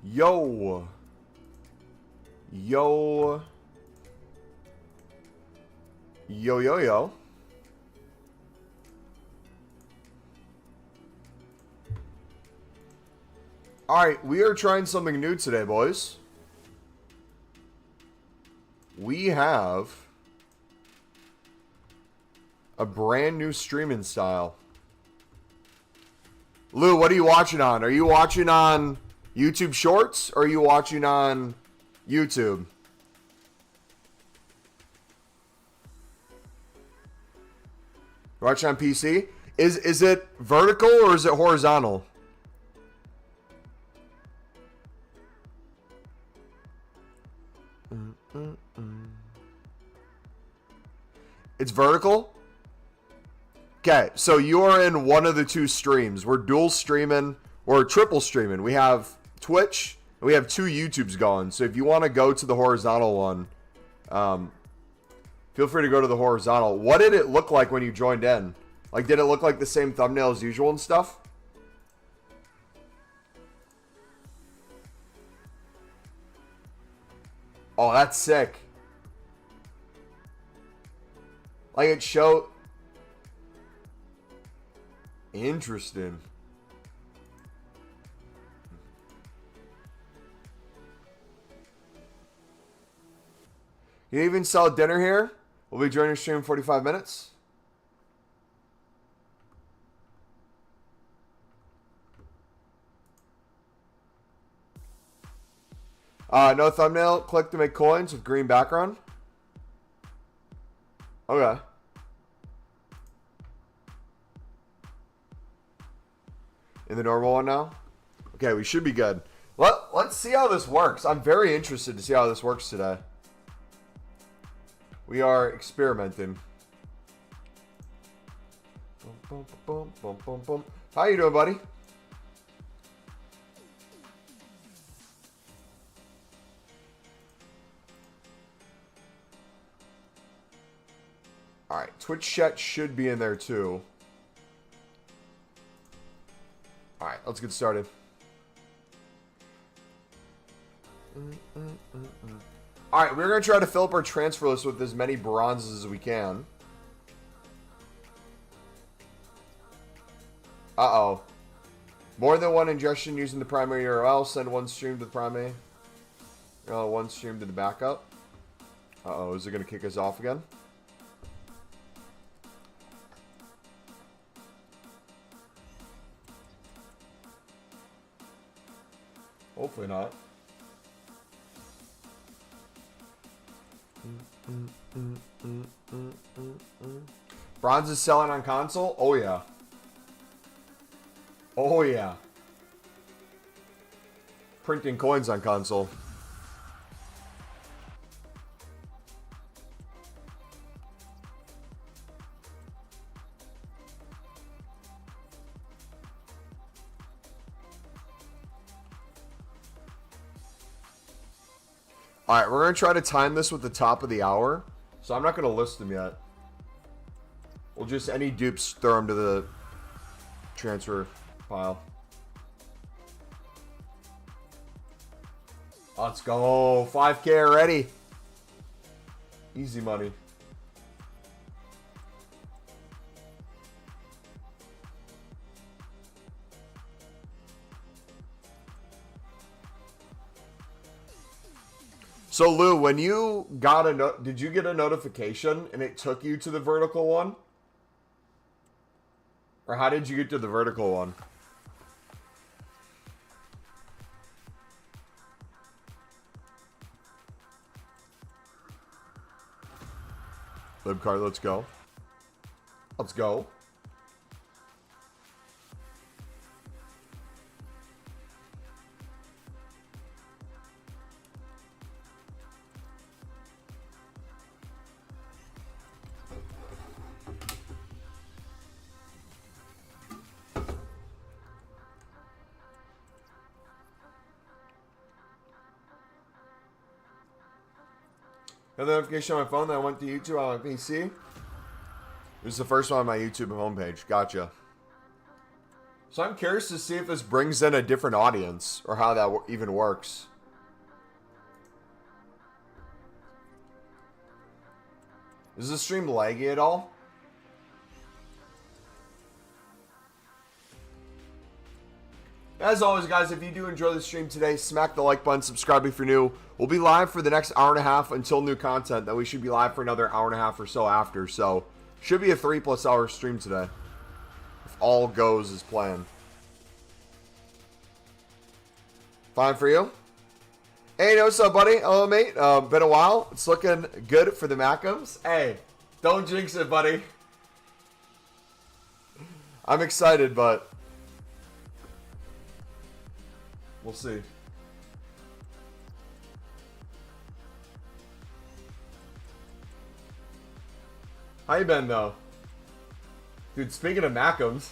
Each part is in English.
Yo. Yo. Yo, yo, yo. Alright, we are trying something new today, boys. We have a brand new streaming style. Lou, what are you watching on? Are you watching on YouTube Shorts or are you watching on YouTube? Watching on PC? Is it vertical or is it horizontal? It's vertical? Okay, so you are in one of the two streams. We're dual streaming or triple streaming. We have Twitch and we have two YouTubes going. So if you want to go to the horizontal one, feel free to go to the horizontal. What did it look like when you joined in? Like, did it look like the same thumbnail as usual and stuff? Oh, that's sick. Like, it showed... Interesting. You even sell dinner here? We'll be joining stream in 45 minutes. No thumbnail. Click to make coins with green background. Okay. In the normal one now? Okay, we should be good. Let's see how this works. I'm very interested to see how this works today. We are experimenting. How you doing, buddy? Alright, Twitch chat should be in there too. Alright, let's get started. Alright, we're going to try to fill up our transfer list with as many bronzes as we can. Uh-oh. More than one ingestion using the primary URL. Send one stream to the primary. One stream to the backup. Uh-oh, is it going to kick us off again? Hopefully not. Bronze is selling on console? Oh yeah. Oh yeah. Printing coins on console. Alright, we're going to try to time this with the top of the hour. So I'm not going to list them yet. We'll just, any dupes, throw them to the transfer pile. Let's go. 5K already. Easy money. So Lou, when you got did you get a notification and it took you to the vertical one? Or how did you get to the vertical one? Libcard, let's go. Let's go. Got the notification on my phone that I went to YouTube on my PC. This is the first one on my YouTube homepage. Gotcha. So I'm curious to see if this brings in a different audience or how that even works. Is the stream laggy at all? As always, guys, if you do enjoy the stream today, smack the like button, subscribe if you're new. We'll be live for the next hour and a half until new content. Then we should be live for another hour and a half or so after. So, should be a 3+ hour stream today. If all goes as planned. Fine for you? Hey, what's up, buddy? Hello, mate. Been a while. It's looking good for the Macums. Hey, don't jinx it, buddy. I'm excited, but we'll see. How you been, though? Dude, speaking of Macums,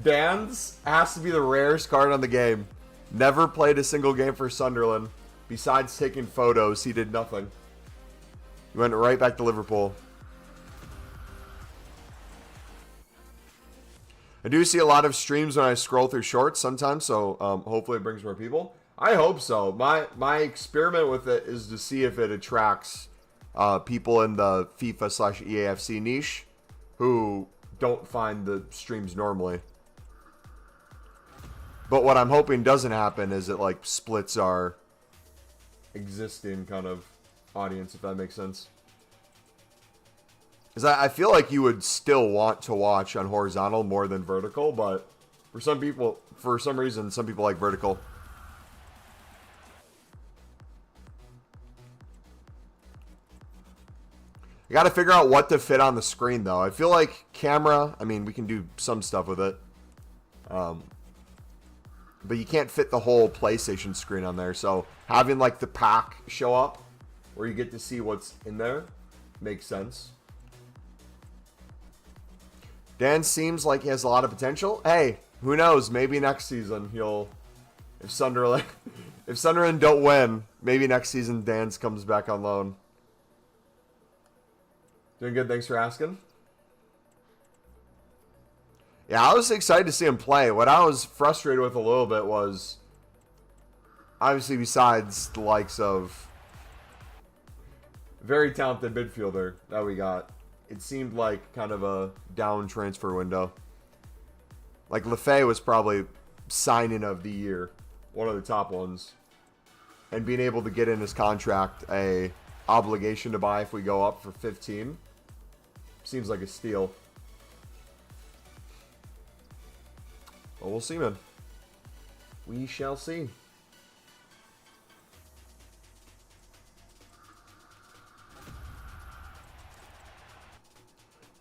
Dan's has to be the rarest card on the game. Never played a single game for Sunderland. Besides taking photos, he did nothing. He went right back to Liverpool. I do see a lot of streams when I scroll through shorts sometimes, so hopefully it brings more people. I hope so. My experiment with it is to see if it attracts people in the FIFA/EAFC niche who don't find the streams normally. But what I'm hoping doesn't happen is it like splits our existing kind of audience, if that makes sense. Because I feel like you would still want to watch on horizontal more than vertical, but for some people, for some reason, some people like vertical. You got to figure out what to fit on the screen, though. I feel like camera, I mean, we can do some stuff with it. But you can't fit the whole PlayStation screen on there. So having like the pack show up where you get to see what's in there makes sense. Dan seems like he has a lot of potential. Hey, who knows? Maybe next season he'll, if Sunderland don't win, maybe next season Dan's comes back on loan. Doing good, thanks for asking. Yeah, I was excited to see him play. What I was frustrated with a little bit was, obviously besides the likes of very talented midfielder that we got, it seemed like kind of a down transfer window. Like Lefebvre was probably signing of the year, one of the top ones. And being able to get in his contract a obligation to buy if we go up for 15 seems like a steal. Well, we'll see, man. We shall see.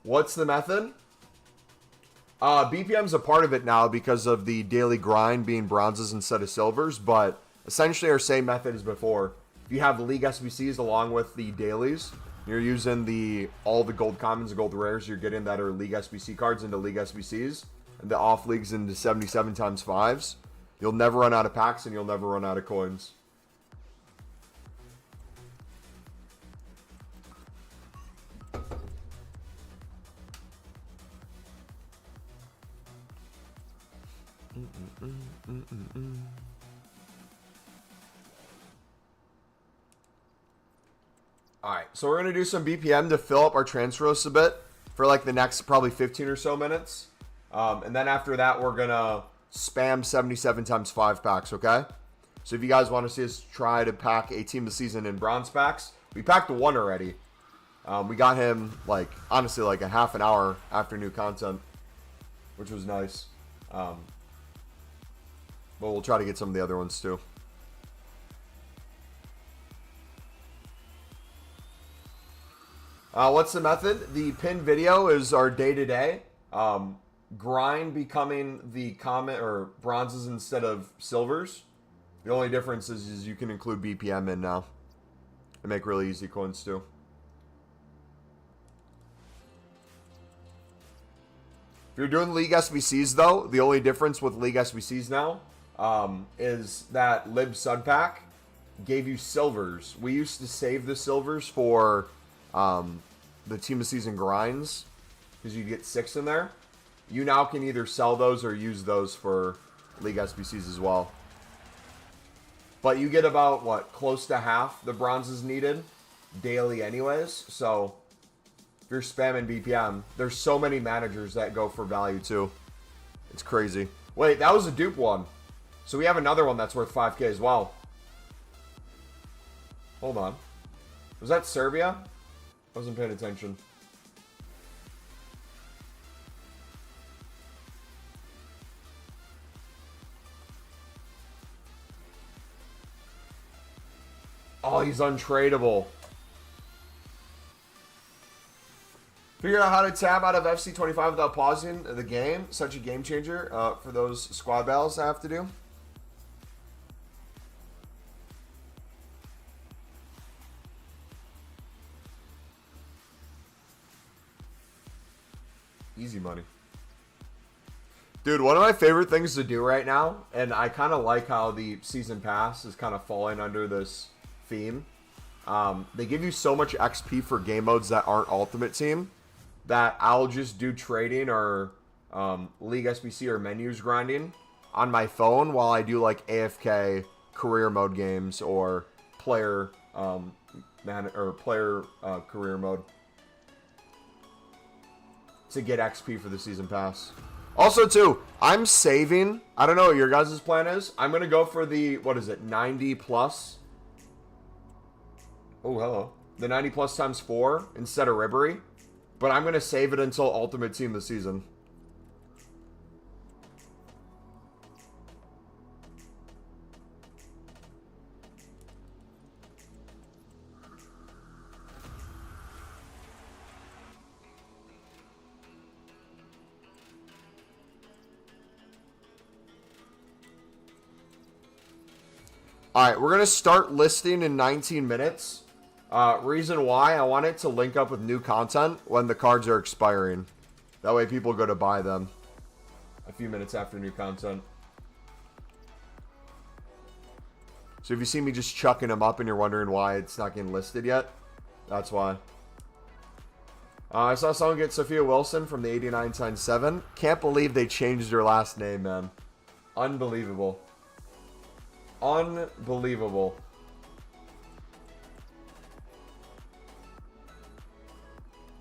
What's the method? BPM's a part of it now because of the daily grind being bronzes instead of silvers, but essentially our same method as before. If you have the League SBCs along with the dailies, you're using all the gold commons and gold rares you're getting that are League SBC cards into League SBCs. And the off leagues into 77 times 5s. You'll never run out of packs and you'll never run out of coins. Alright, so we're going to do some BPM to fill up our transfer list a bit for like the next probably 15 or so minutes. And then after that, we're going to spam 77 times 5 packs, okay? So if you guys want to see us try to pack a team of the season in bronze packs, we packed one already. We got him, like, honestly, like a half an hour after new content, which was nice. But we'll try to get some of the other ones too. What's the method? The pinned video is our day-to-day. Grind becoming the common or bronzes instead of silvers. The only difference is you can include BPM in now and make really easy coins too. If you're doing League SBCs though, the only difference with League SBCs now is that Lib Sud Pack gave you silvers. We used to save the silvers for the team of season grinds because you get 6 in there. you now can either sell those or use those for League SBCs as well. But you get about, what, close to half the bronzes needed daily anyways. So if you're spamming BPM, there's so many managers that go for value too. It's crazy. Wait, that was a dupe one. So we have another one that's worth 5K as well. Hold on. Was that Serbia? I wasn't paying attention. Oh, he's untradeable. Figure out how to tab out of FC25 without pausing the game. Such a game changer for those squad battles I have to do. Easy money. Dude, one of my favorite things to do right now, and I kind of like how the season pass is kind of falling under this theme. They give you so much XP for game modes that aren't Ultimate Team that I'll just do trading or League SBC or menus grinding on my phone while I do like AFK career mode games or player career mode to get XP for the season pass. Also, too, I'm saving. I don't know what your guys' plan is. I'm going to go for the, what is it, 90 plus? Oh, hello. The 90 plus times 4 instead of Ribery. But I'm going to save it until Ultimate Team this season. Alright, we're going to start listing in 19 minutes. Reason why, I want it to link up with new content when the cards are expiring. That way people go to buy them a few minutes after new content. So if you see me just chucking them up and you're wondering why it's not getting listed yet, that's why. I saw someone get Sophia Wilson from the 89 times 7. Can't believe they changed her last name, man. Unbelievable. Unbelievable.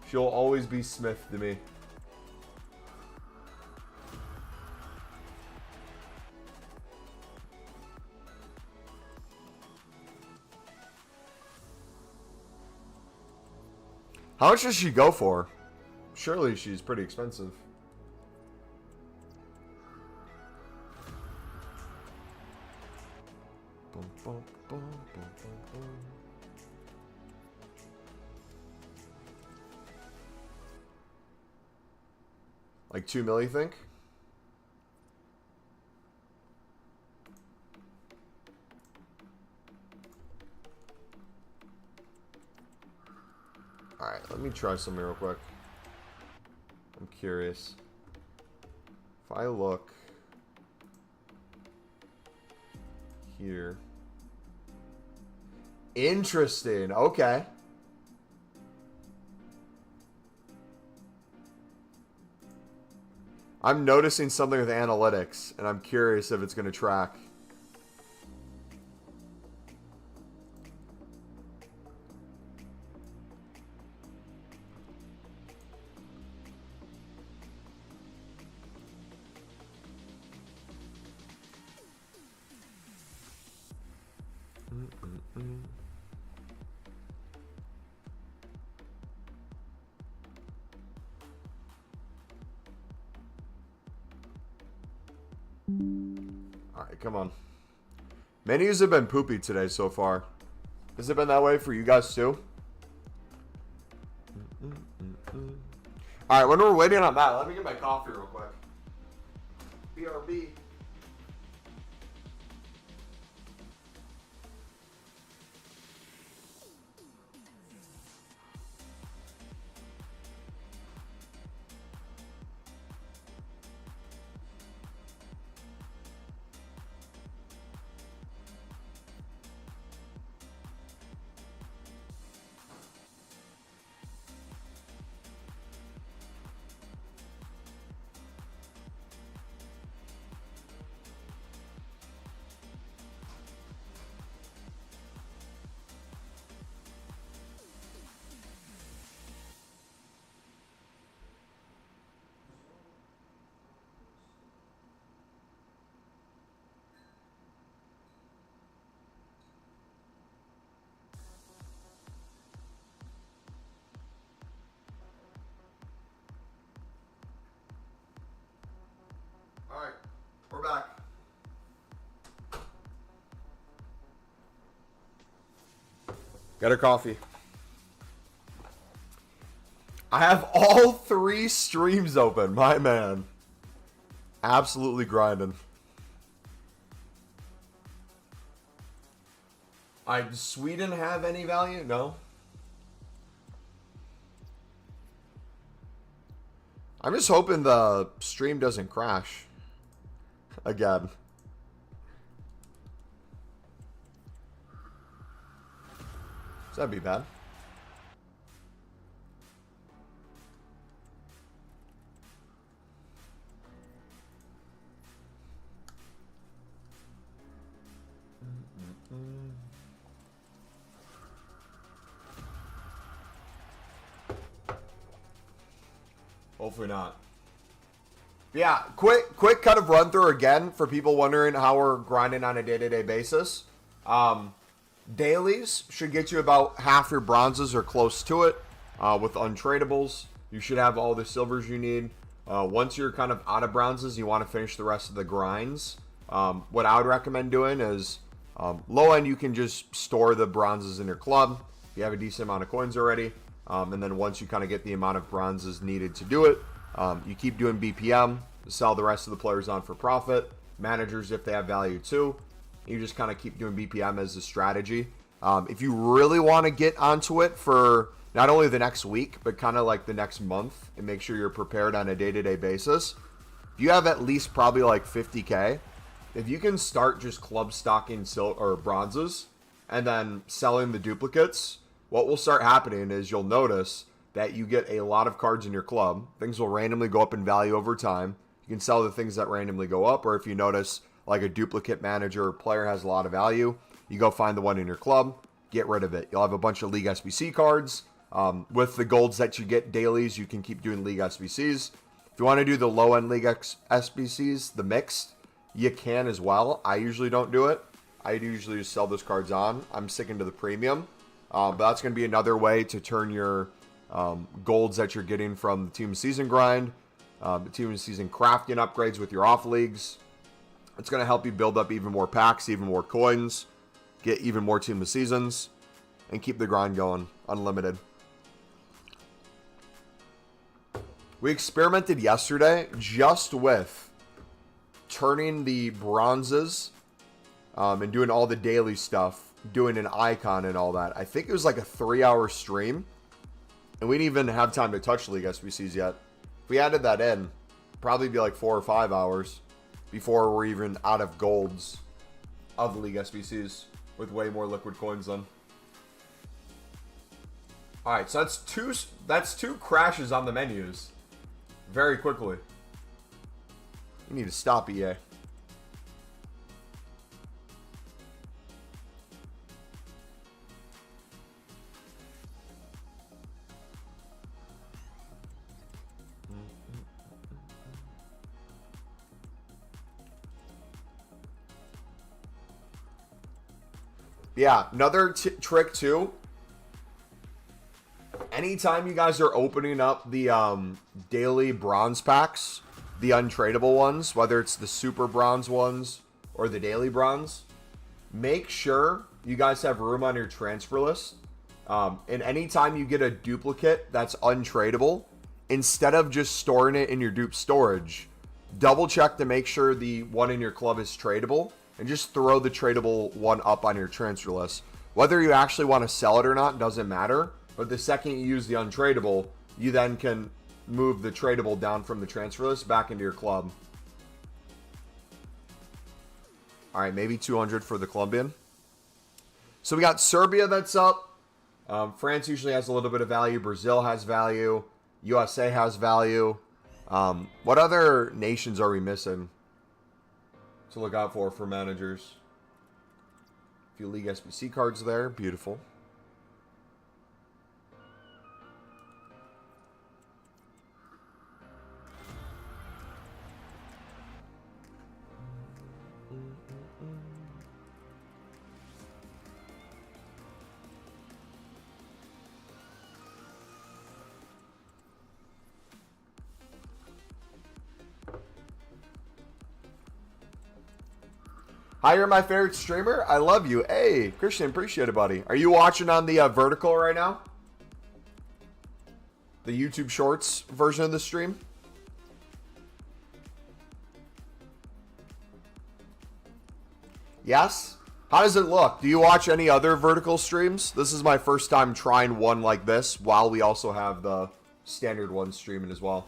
She'll always be Smith to me. How much does she go for? Surely she's pretty expensive. Boom, boom, boom, boom, boom, boom. Like 2 mil, you think? Alright, let me try something real quick. I'm curious. If I look here. Interesting. Okay. I'm noticing something with analytics, and I'm curious if it's going to track. Alright, come on. Menus have been poopy today so far. Has it been that way for you guys too? Alright, when we're waiting on that, let me get my coffee real quick. BRB. Get her coffee. I have all 3 streams open, my man. Absolutely grinding. Does Sweden have any value? No. I'm just hoping the stream doesn't crash again. So that'd be bad. Hopefully not. Yeah, quick kind of run through again for people wondering how we're grinding on a day-to-day basis. Dailies should get you about half your bronzes or close to it. With untradables, you should have all the silvers you need. Once you're kind of out of bronzes, you want to finish the rest of the grinds. What I would recommend doing is low end, you can just store the bronzes in your club. You have a decent amount of coins already. And then once you kind of get the amount of bronzes needed to do it, you keep doing BPM, sell the rest of the players on for profit. Managers, if they have value too. You just kind of keep doing BPM as a strategy. If you really want to get onto it for not only the next week, but kind of like the next month and make sure you're prepared on a day-to-day basis, if you have at least probably like 50K, if you can start just club stocking or bronzes and then selling the duplicates, what will start happening is you'll notice that you get a lot of cards in your club. Things will randomly go up in value over time. You can sell the things that randomly go up, or if you notice like a duplicate manager or player has a lot of value, you go find the one in your club, get rid of it. You'll have a bunch of League SBC cards. With the golds that you get dailies, you can keep doing League SBCs. If you want to do the low-end League SBCs, the mixed, you can as well. I usually don't do it. I usually just sell those cards on. I'm sticking to the premium. But that's going to be another way to turn your golds that you're getting from the Team of Season grind, the Team of Season crafting upgrades with your off leagues. It's going to help you build up even more packs, even more coins, get even more Team of Seasons, and keep the grind going unlimited. We experimented yesterday just with turning the bronzes and doing all the daily stuff, doing an icon and all that. I think it was like a 3-hour stream, and we didn't even have time to touch League SBCs yet. If we added that in, probably be like 4 or 5 hours before we're even out of golds of League SBCs with way more liquid coins then. All right, so that's two crashes on the menus very quickly. You need to stop, EA. Yeah, another trick too. Anytime you guys are opening up the daily bronze packs, the untradeable ones, whether it's the super bronze ones or the daily bronze, make sure you guys have room on your transfer list. And anytime you get a duplicate that's untradeable, instead of just storing it in your dupe storage, double check to make sure the one in your club is tradable. And just throw the tradable one up on your transfer list. Whether you actually want to sell it or not doesn't matter. But the second you use the untradeable, you then can move the tradable down from the transfer list back into your club. All right, maybe 200 for the Colombian. So we got Serbia that's up. France usually has a little bit of value. Brazil has value. USA has value. What other nations are we missing to look out for managers? A few League SBC cards there. Beautiful. Hi, you're my favorite streamer. I love you. Hey, Christian, appreciate it, buddy. Are you watching on the vertical right now? The YouTube Shorts version of the stream? Yes? How does it look? Do you watch any other vertical streams? This is my first time trying one like this while we also have the standard one streaming as well.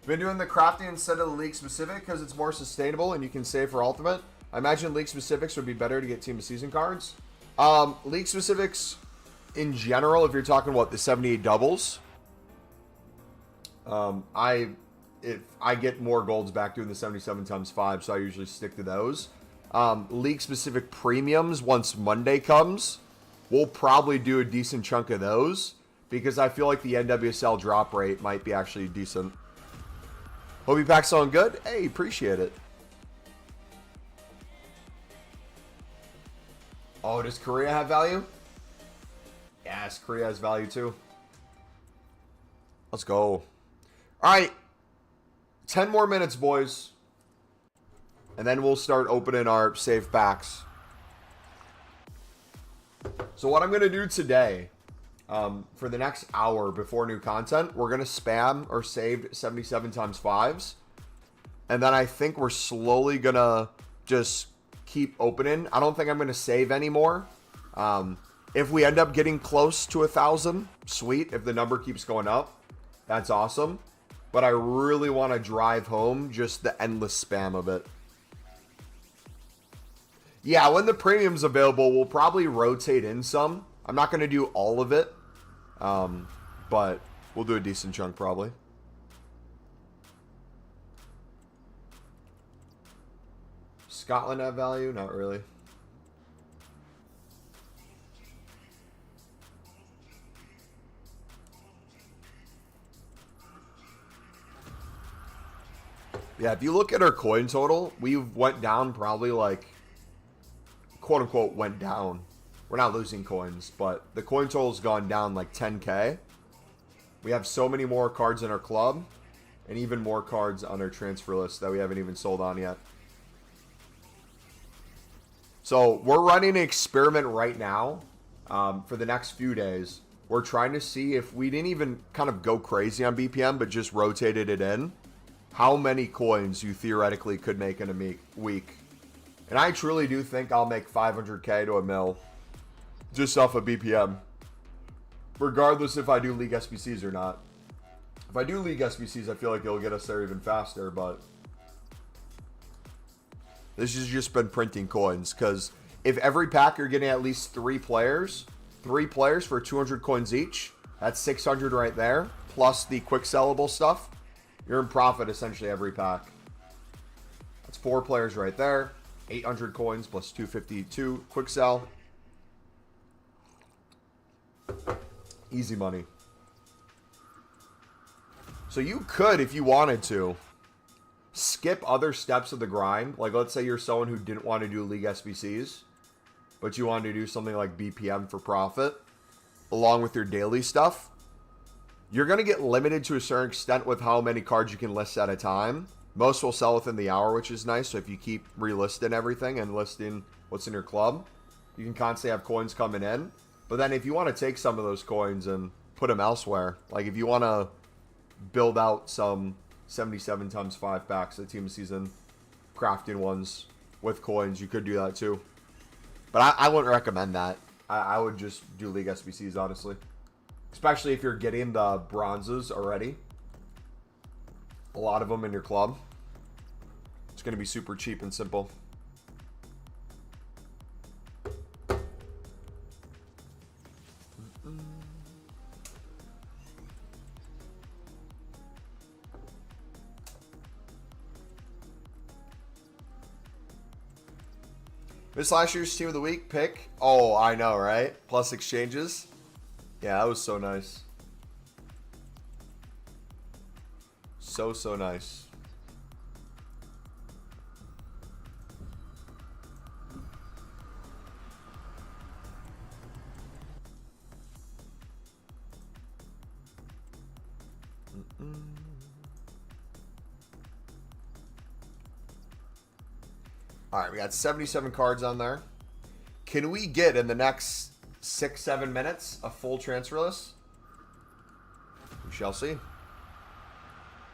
Been doing the crafting instead of the league specific because it's more sustainable and you can save for ultimate. I imagine league specifics would be better to get team of season cards. League specifics in general, if you're talking about the 78 doubles, if I get more golds back doing the 77 times 5, so I usually stick to those. League specific premiums, once Monday comes, we'll probably do a decent chunk of those because I feel like the NWSL drop rate might be actually decent. Hope you pack's on good. Hey, appreciate it. Oh, does Korea have value? Yes, Korea has value too. Let's go. All right. 10 more minutes, boys. And then we'll start opening our save packs. So what I'm going to do today, for the next hour before new content, we're going to spam or save 77 times 5s. And then I think we're slowly going to just keep opening. I don't think I'm going to save anymore. If we end up getting close to 1,000, sweet. If the number keeps going up, that's awesome. But I really want to drive home just the endless spam of it. Yeah, when the premium's available, we'll probably rotate in some. I'm not going to do all of it. But we'll do a decent chunk probably. Scotland have value? Not really. Yeah, if you look at our coin total, we went down probably like, quote unquote, went down. We're not losing coins, but the coin total's gone down like 10K. We have so many more cards in our club and even more cards on our transfer list that we haven't even sold on yet. So we're running an experiment right now for the next few days. We're trying to see if we didn't even kind of go crazy on BPM, but just rotated it in, how many coins you theoretically could make in a week. And I truly do think I'll make 500K to a mil just off of BPM, regardless if I do League SBCs or not. If I do League SBCs, I feel like it'll get us there even faster, but this has just been printing coins, because if every pack you're getting at least three players for 200 coins each, that's 600 right there, plus the quick sellable stuff. You're in profit essentially every pack. That's 4 players right there. 800 coins plus 252 quick sell. Easy money. So you could, if you wanted to, skip other steps of the grind. Like, let's say you're someone who didn't want to do League SBCs, but you wanted to do something like BPM for profit, along with your daily stuff. You're going to get limited to a certain extent with how many cards you can list at a time. Most will sell within the hour, which is nice. So if you keep relisting everything and listing what's in your club, you can constantly have coins coming in. But then if you want to take some of those coins and put them elsewhere, like if you want to build out some 77 times 5 packs, the team of season crafting ones with coins, you could do that too. But I wouldn't recommend that. I would just do League SBCs, honestly. Especially if you're getting the bronzes already. A lot of them in your club. It's going to be super cheap and simple. This last year's team of the week pick. Oh, I know, right? Plus exchanges. Yeah, that was so nice. So nice. All right, we got 77 cards on there. Can we get in the next 6-7 minutes a full transfer list? We shall see.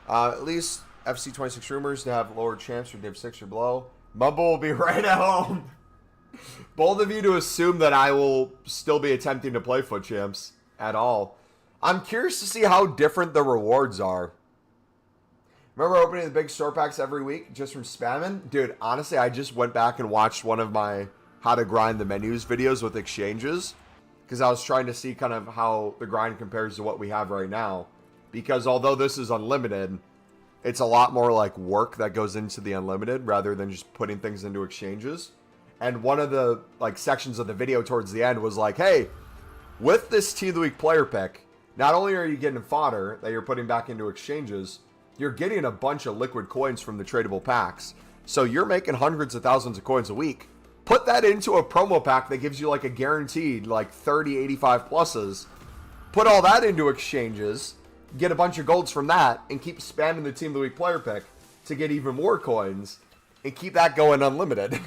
At least FC26 rumors to have lower champs for Div 6 or below. Mumbo will be right at home. Bold of you to assume that I will still be attempting to play FUT champs at all. I'm curious to see how different the rewards are. Remember opening the big store packs every week just from spamming? Dude, honestly, I just went back and watched one of my how to grind the menus videos with exchanges. Because I was trying to see kind of how the grind compares to what we have right now. Because although this is unlimited, it's a lot more like work that goes into the unlimited rather than just putting things into exchanges. And one of the like sections of the video towards the end was like, hey, with this Team of the Week player pick, not only are you getting fodder that you're putting back into exchanges, you're getting a bunch of liquid coins from the tradable packs. So you're making hundreds of thousands of coins a week. Put that into a promo pack that gives you like a guaranteed like 30, 85 pluses. Put all that into exchanges, get a bunch of golds from that, and keep spamming the Team of the Week player pick to get even more coins, and keep that going unlimited.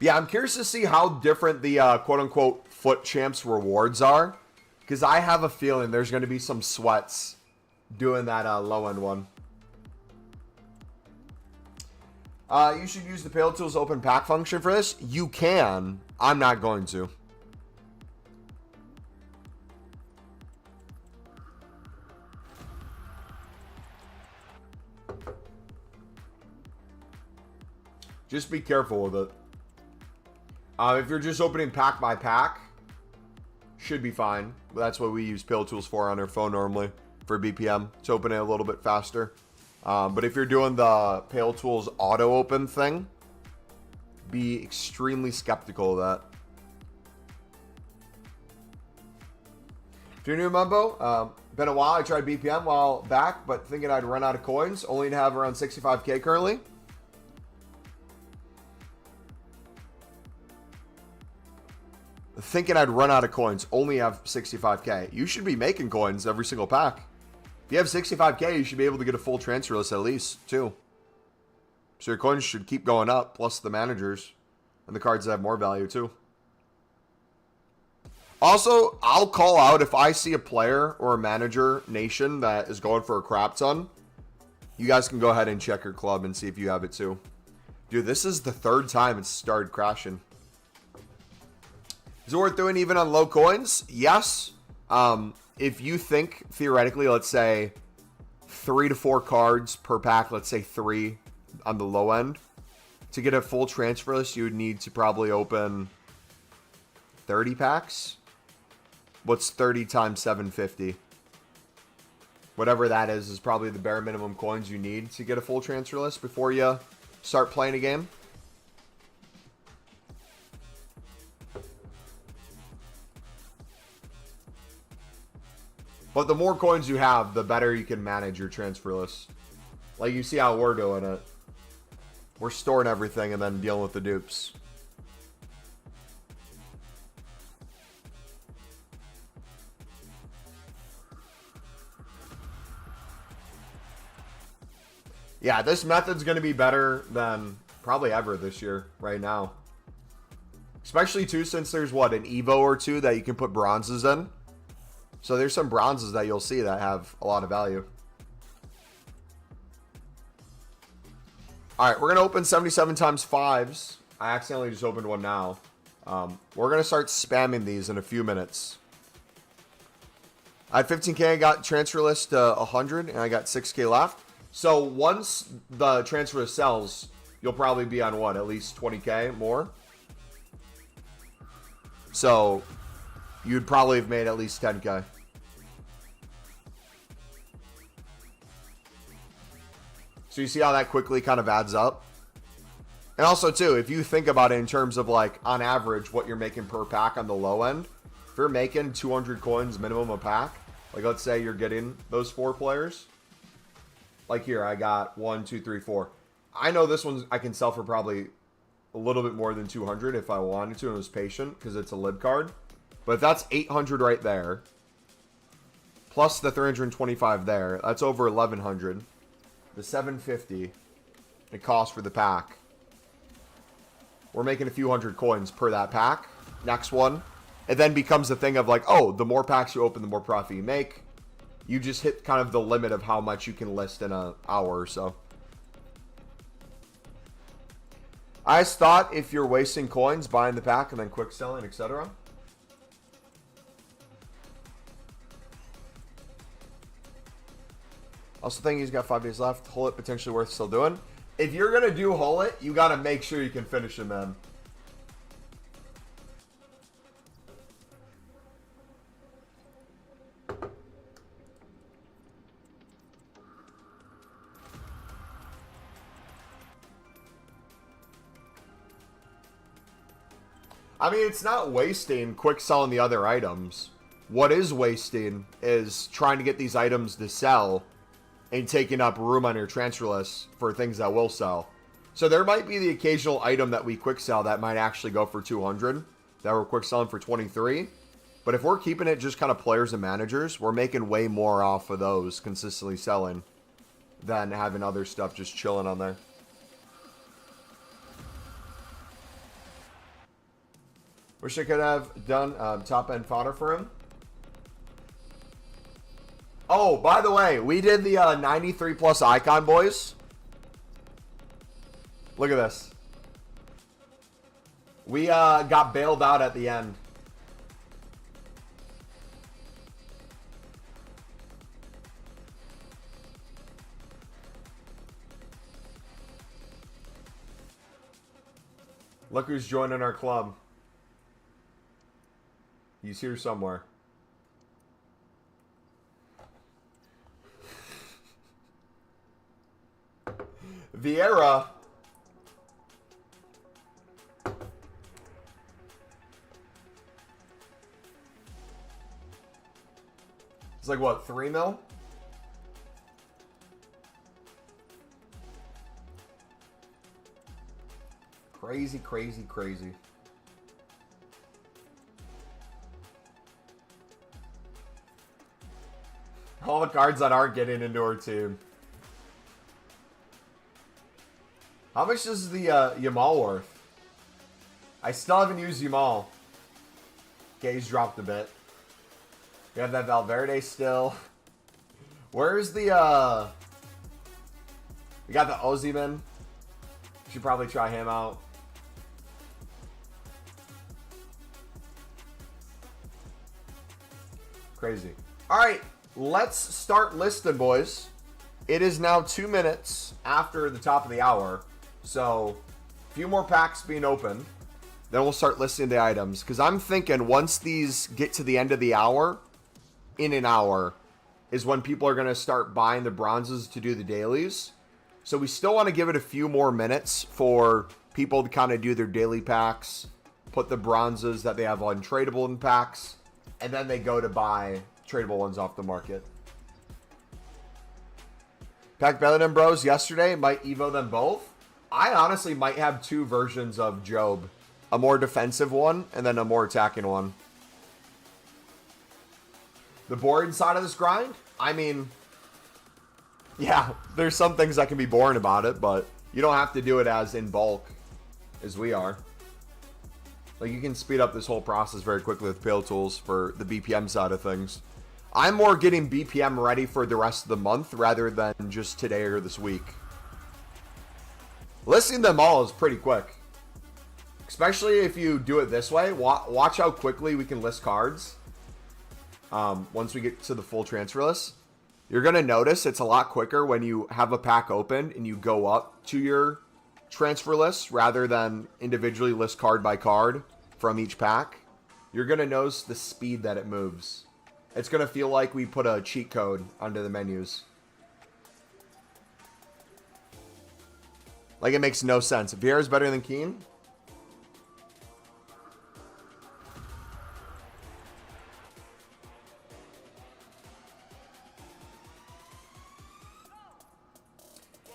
Yeah, I'm curious to see how different the quote-unquote FUT champs rewards are. Because I have a feeling there's going to be some sweats doing that low-end one. You should use the Pale Tools open pack function for this. You can. I'm not going to. Just be careful with it. If you're just opening pack by pack, should be fine. That's what we use Pale Tools for on our phone normally for BPM to open it a little bit faster. But if you're doing the Pale Tools auto open thing, be extremely skeptical of that. If you're new to Mumbo, been a while. I tried BPM a while back, but thinking I'd run out of coins, only to have around 65k currently. Thinking I'd run out of coins, only have 65k. You should be making coins every single pack. If you have 65k, you should be able to get a full transfer list at least, too. So your coins should keep going up, plus the managers and the cards that have more value, too. Also, I'll call out if I see a player or a manager nation that is going for a crap ton. You guys can go ahead and check your club and see if you have it, too. Dude, this is the third time it's started crashing. Is it worth doing even on low coins? Yes. If you think, theoretically, let's say 3 to 4 cards per pack, let's say 3 on the low end. To get a full transfer list, you would need to probably open 30 packs. What's 30 times 750? Whatever that is probably the bare minimum coins you need to get a full transfer list before you start playing a game. But the more coins you have, the better you can manage your transfer list. Like you see how we're doing it. We're storing everything and then dealing with the dupes. Yeah, this method's going to be better than probably ever this year, right now. Especially, too, since there's, what, an Evo or two that you can put bronzes in. So there's some bronzes that you'll see that have a lot of value. All right, we're going to open 77 times 5s. I accidentally just opened one now. We're going to start spamming these in a few minutes. I had 15k, I got transfer list to 100, and I got 6k left. So once the transfer list sells, you'll probably be on what, at least 20k more? So you'd probably have made at least 10k. So you see how that quickly kind of adds up? And also, too, if you think about it in terms of, like, on average, what you're making per pack on the low end, if you're making 200 coins minimum a pack, like, let's say you're getting those 4 players. Like here, I got 1, 2, 3, 4. I know this one I can sell for probably a little bit more than 200 if I wanted to and was patient because it's a lib card. But that's 800 right there. Plus the 325 there. That's over 1100. The 750. it costs for the pack. We're making a few hundred coins per that pack. Next one. It then becomes a thing of like, oh, the more packs you open, the more profit you make. You just hit kind of the limit of how much you can list in an hour or so. I just thought if you're wasting coins buying the pack and then quick selling, etc. Also think he's got 5 days left. Hull it potentially worth still doing. If you're going to do Hull it, you got to make sure you can finish him, man. I mean, it's not wasting quick selling the other items. What is wasting is trying to get these items to sell and taking up room on your transfer list for things that will sell. So there might be the occasional item that we quick sell that might actually go for 200 that we're quick selling for 23. But if we're keeping it just kind of players and managers, we're making way more off of those consistently selling than having other stuff just chilling on there. Wish I could have done top end fodder for him. Oh, by the way, we did the 93 plus icon, boys. Look at this. We got bailed out at the end. Look who's joining our club. He's here somewhere. Vieira. It's like what, 3 mil? Crazy, crazy, crazy. All the cards that aren't getting into our team. How much is the Yamal worth? I still haven't used Yamal. Okay, he's dropped a bit. We have that Valverde still. Where's the we got the Ozyman. Should probably try him out. Crazy. Alright. Let's start listing, boys. It is now 2 minutes after the top of the hour. So, a few more packs being opened. Then we'll start listing the items. Because I'm thinking once these get to the end of the hour, in an hour, is when people are going to start buying the bronzes to do the dailies. So we still want to give it a few more minutes for people to kind of do their daily packs. Put the bronzes that they have untradeable in packs. And then they go to buy tradable ones off the market. Pack Bellingham Bros yesterday. Might Evo them both. I honestly might have 2 versions of Job. A more defensive one and then a more attacking one. The boring side of this grind? I mean, yeah, there's some things that can be boring about it, but you don't have to do it as in bulk as we are. Like, you can speed up this whole process very quickly with Pale Tools for the BPM side of things. I'm more getting BPM ready for the rest of the month rather than just today or this week. Listing them all is pretty quick. Especially if you do it this way. Watch how quickly we can list cards. Once we get to the full transfer list. You're going to notice it's a lot quicker when you have a pack open and you go up to your transfer list rather than individually list card by card from each pack. You're going to notice the speed that it moves. It's going to feel like we put a cheat code under the menus. Like, it makes no sense. Vieira's better than Keane?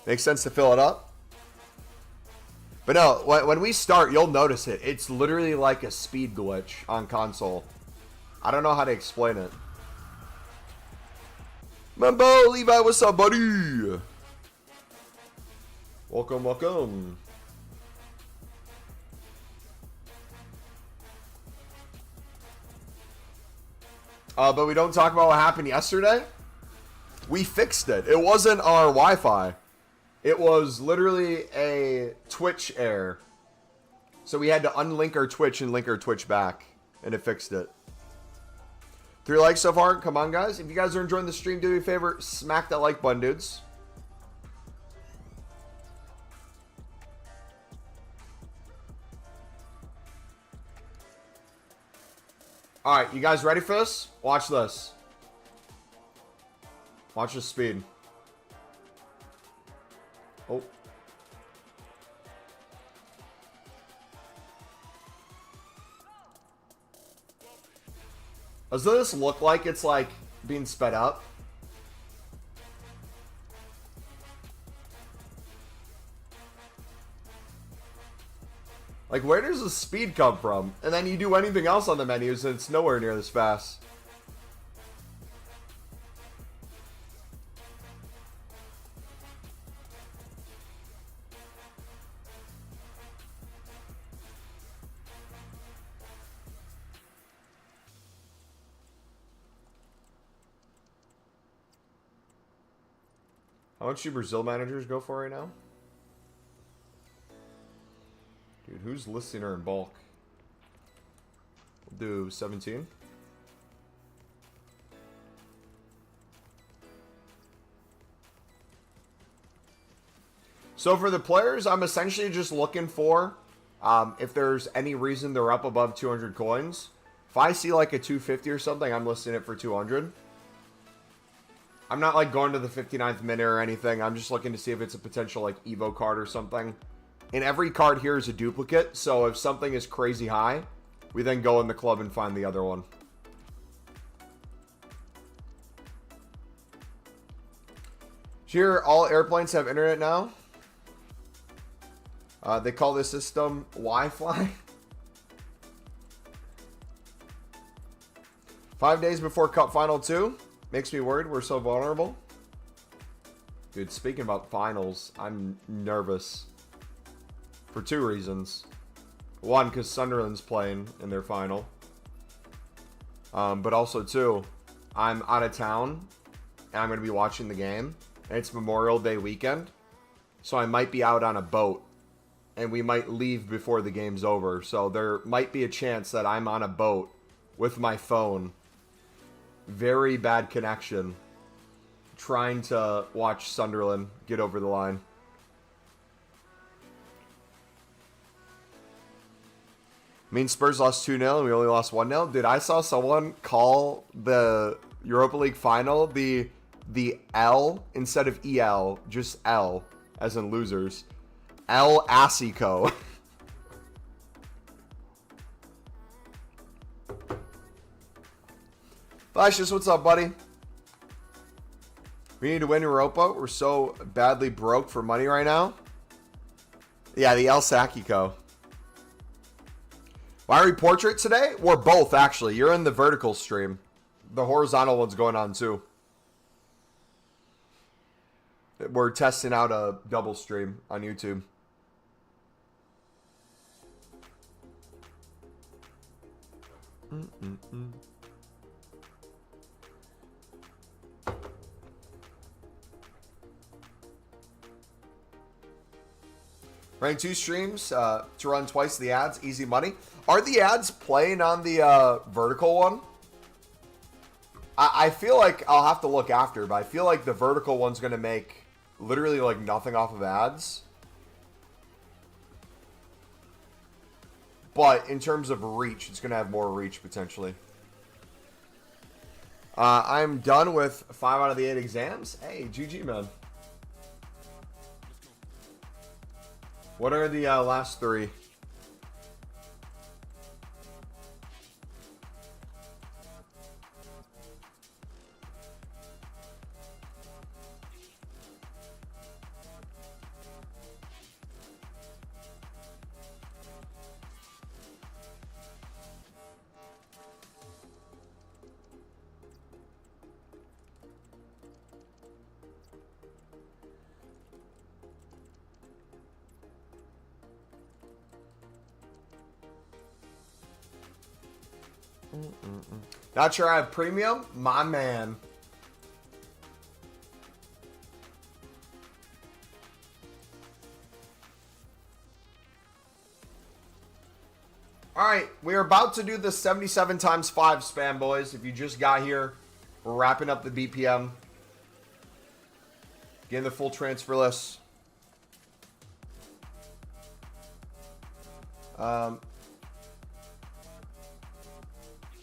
Makes sense to fill it up. But no, when we start, you'll notice it. It's literally like a speed glitch on console. I don't know how to explain it. Mumbo, Levi, what's up, buddy? Welcome, welcome. But we don't talk about what happened yesterday. We fixed it. It wasn't our Wi-Fi. It was literally a Twitch error. So we had to unlink our Twitch and link our Twitch back. And it fixed it. 3 likes so far. Come on, guys. If you guys are enjoying the stream, do me a favor. Smack that like button, dudes. Alright, you guys ready for this? Watch this. Watch the speed. Oh. Does this look like it's like being sped up? Like, where does the speed come from? And then you do anything else on the menus and it's nowhere near this fast. How much do Brazil managers go for right now? Dude, who's listing her in bulk? We'll do 17. So for the players, I'm essentially just looking for if there's any reason they're up above 200 coins. If I see like a 250 or something, I'm listing it for 200. I'm not like going to the 59th minute or anything. I'm just looking to see if it's a potential like Evo card or something. And every card here is a duplicate, so if something is crazy high, we then go in the club and find the other one. Here, all airplanes have internet now. They call this system Wi-Fi. 5 days before Cup Final 2. Makes me worried we're so vulnerable. Dude, speaking about finals, I'm nervous. For 2 reasons. One, because Sunderland's playing in their final. But also 2, I'm out of town. And I'm going to be watching the game. And it's Memorial Day weekend. So I might be out on a boat. And we might leave before the game's over. So there might be a chance that I'm on a boat with my phone. Very bad connection. Trying to watch Sunderland get over the line. I mean, Spurs lost 2-0 and we only lost 1-0. Dude, I saw someone call the Europa League final the L instead of EL, just L, as in losers. El Asico. Flashes, what's up, buddy? We need to win Europa. We're so badly broke for money right now. Yeah, the El Sakico. Why are we portrait today? We're both, actually. You're in the vertical stream. The horizontal one's going on, too. We're testing out a double stream on YouTube. Rank 2 streams to run twice the ads. Easy money. Are the ads playing on the vertical one? I feel like I'll have to look after, but I feel like the vertical one's going to make literally like nothing off of ads. But in terms of reach, it's going to have more reach potentially. I'm done with 5 out of the 8 exams. Hey, GG, man. What are the last 3? Not sure I have premium? My man. Alright, we are about to do the 77 times 5 spam, boys. If you just got here, we're wrapping up the BPM. Getting the full transfer list.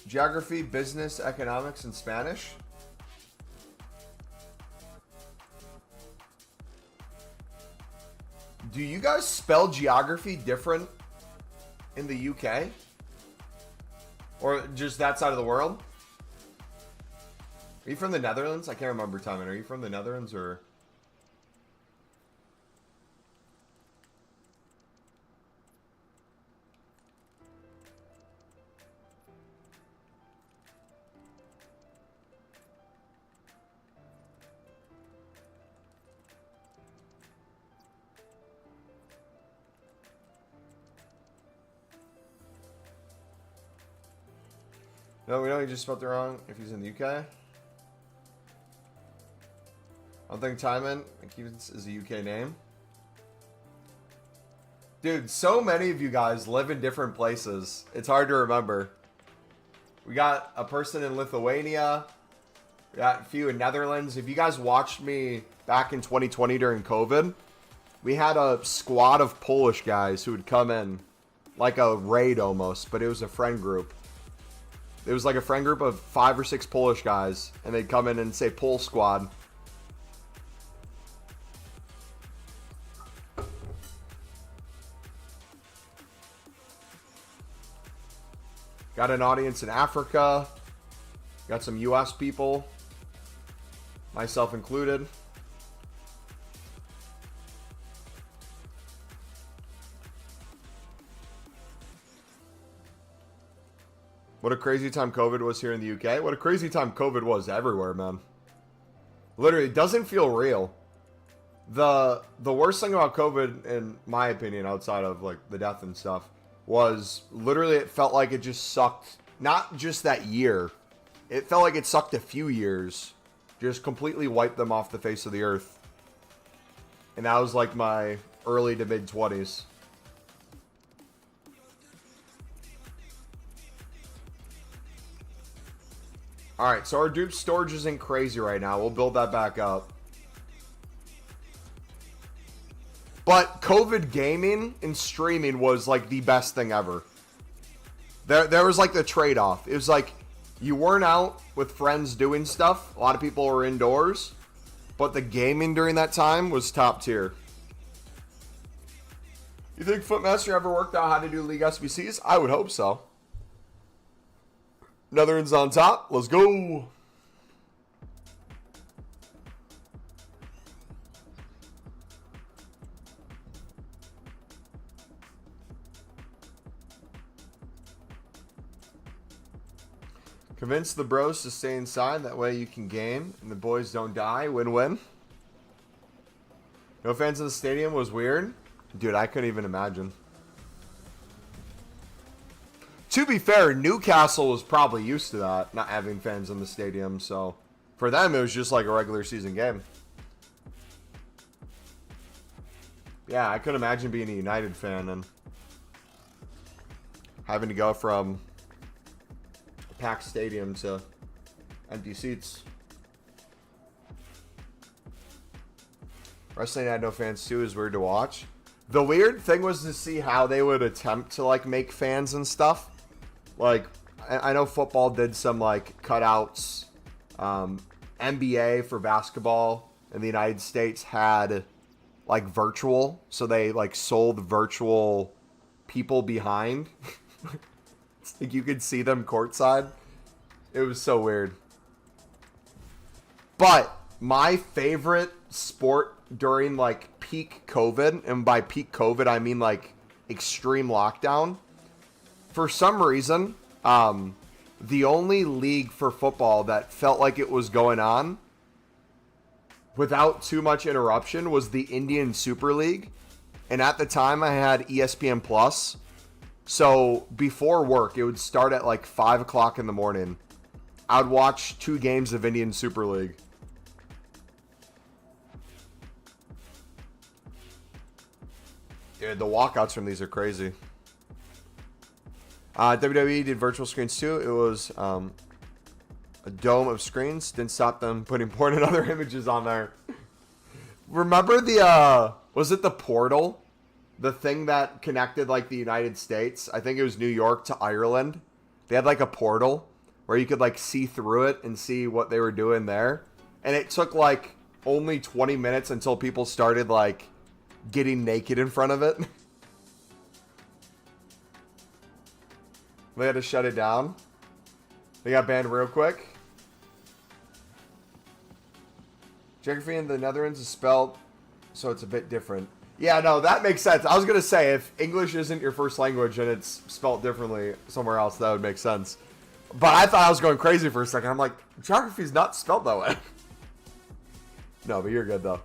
Geography, business, economics, and Spanish. Do you guys spell geography different in the UK? Or just that side of the world? Are you from the Netherlands? I can't remember, Timon. Are you from the Netherlands or... No, we know he just spelled it wrong if he's in the UK. I don't think Timon is a UK name. Dude, so many of you guys live in different places. It's hard to remember. We got a person in Lithuania. We got a few in Netherlands. If you guys watched me back in 2020 during COVID, we had a squad of Polish guys who would come in. Like a raid almost, but it was a friend group. It was like a friend group of 5 or 6 Polish guys, and they'd come in and say Pol Squad. Got an audience in Africa. Got some US people. Myself included. What a crazy time COVID was here in the UK. What a crazy time COVID was everywhere, man. Literally, it doesn't feel real. The worst thing about COVID, in my opinion, outside of like the death and stuff, was literally it felt like it just sucked. Not just that year. It felt like it sucked a few years. Just completely wiped them off the face of the earth. And that was like my early to mid 20s. Alright, so our dupe storage isn't crazy right now. We'll build that back up. But COVID gaming and streaming was like the best thing ever. There was like the trade-off. It was like you weren't out with friends doing stuff. A lot of people were indoors. But the gaming during that time was top tier. You think Footmaster ever worked out how to do League SBCs? I would hope so. Netherlands on top. Let's go. Convince the bros to stay inside. That way you can game and the boys don't die. Win-win. No fans in the stadium was weird. Dude, I couldn't even imagine. To be fair, Newcastle was probably used to that, not having fans in the stadium. So for them, it was just like a regular season game. Yeah, I couldn't imagine being a United fan and having to go from a packed stadium to empty seats. Wrestling had no fans too is weird to watch. The weird thing was to see how they would attempt to like make fans and stuff. Like, I know football did some like cutouts. NBA for basketball in the United States had like virtual, so they like sold virtual people behind. Like you could see them courtside. It was so weird. But my favorite sport during like peak COVID, and by peak COVID I mean like extreme lockdown, for some reason, the only league for football that felt like it was going on without too much interruption was the Indian Super League. And at the time I had ESPN Plus. So before work, it would start at like 5 o'clock in the morning. I'd watch 2 games of Indian Super League. Dude, the walkouts from these are crazy. WWE did virtual screens too. It was a dome of screens. Didn't stop them putting porn and other images on there. Remember the, was it the portal? The thing that connected like the United States? I think it was New York to Ireland. They had like a portal where you could like see through it and see what they were doing there. And it took like only 20 minutes until people started like getting naked in front of it. They had to shut it down. They got banned real quick. Geography in the Netherlands is spelled so it's a bit different. Yeah, no, that makes sense. I was going to say, if English isn't your first language and it's spelled differently somewhere else, that would make sense. But I thought I was going crazy for a second. I'm like, geography's not spelled that way. No, but you're good, though.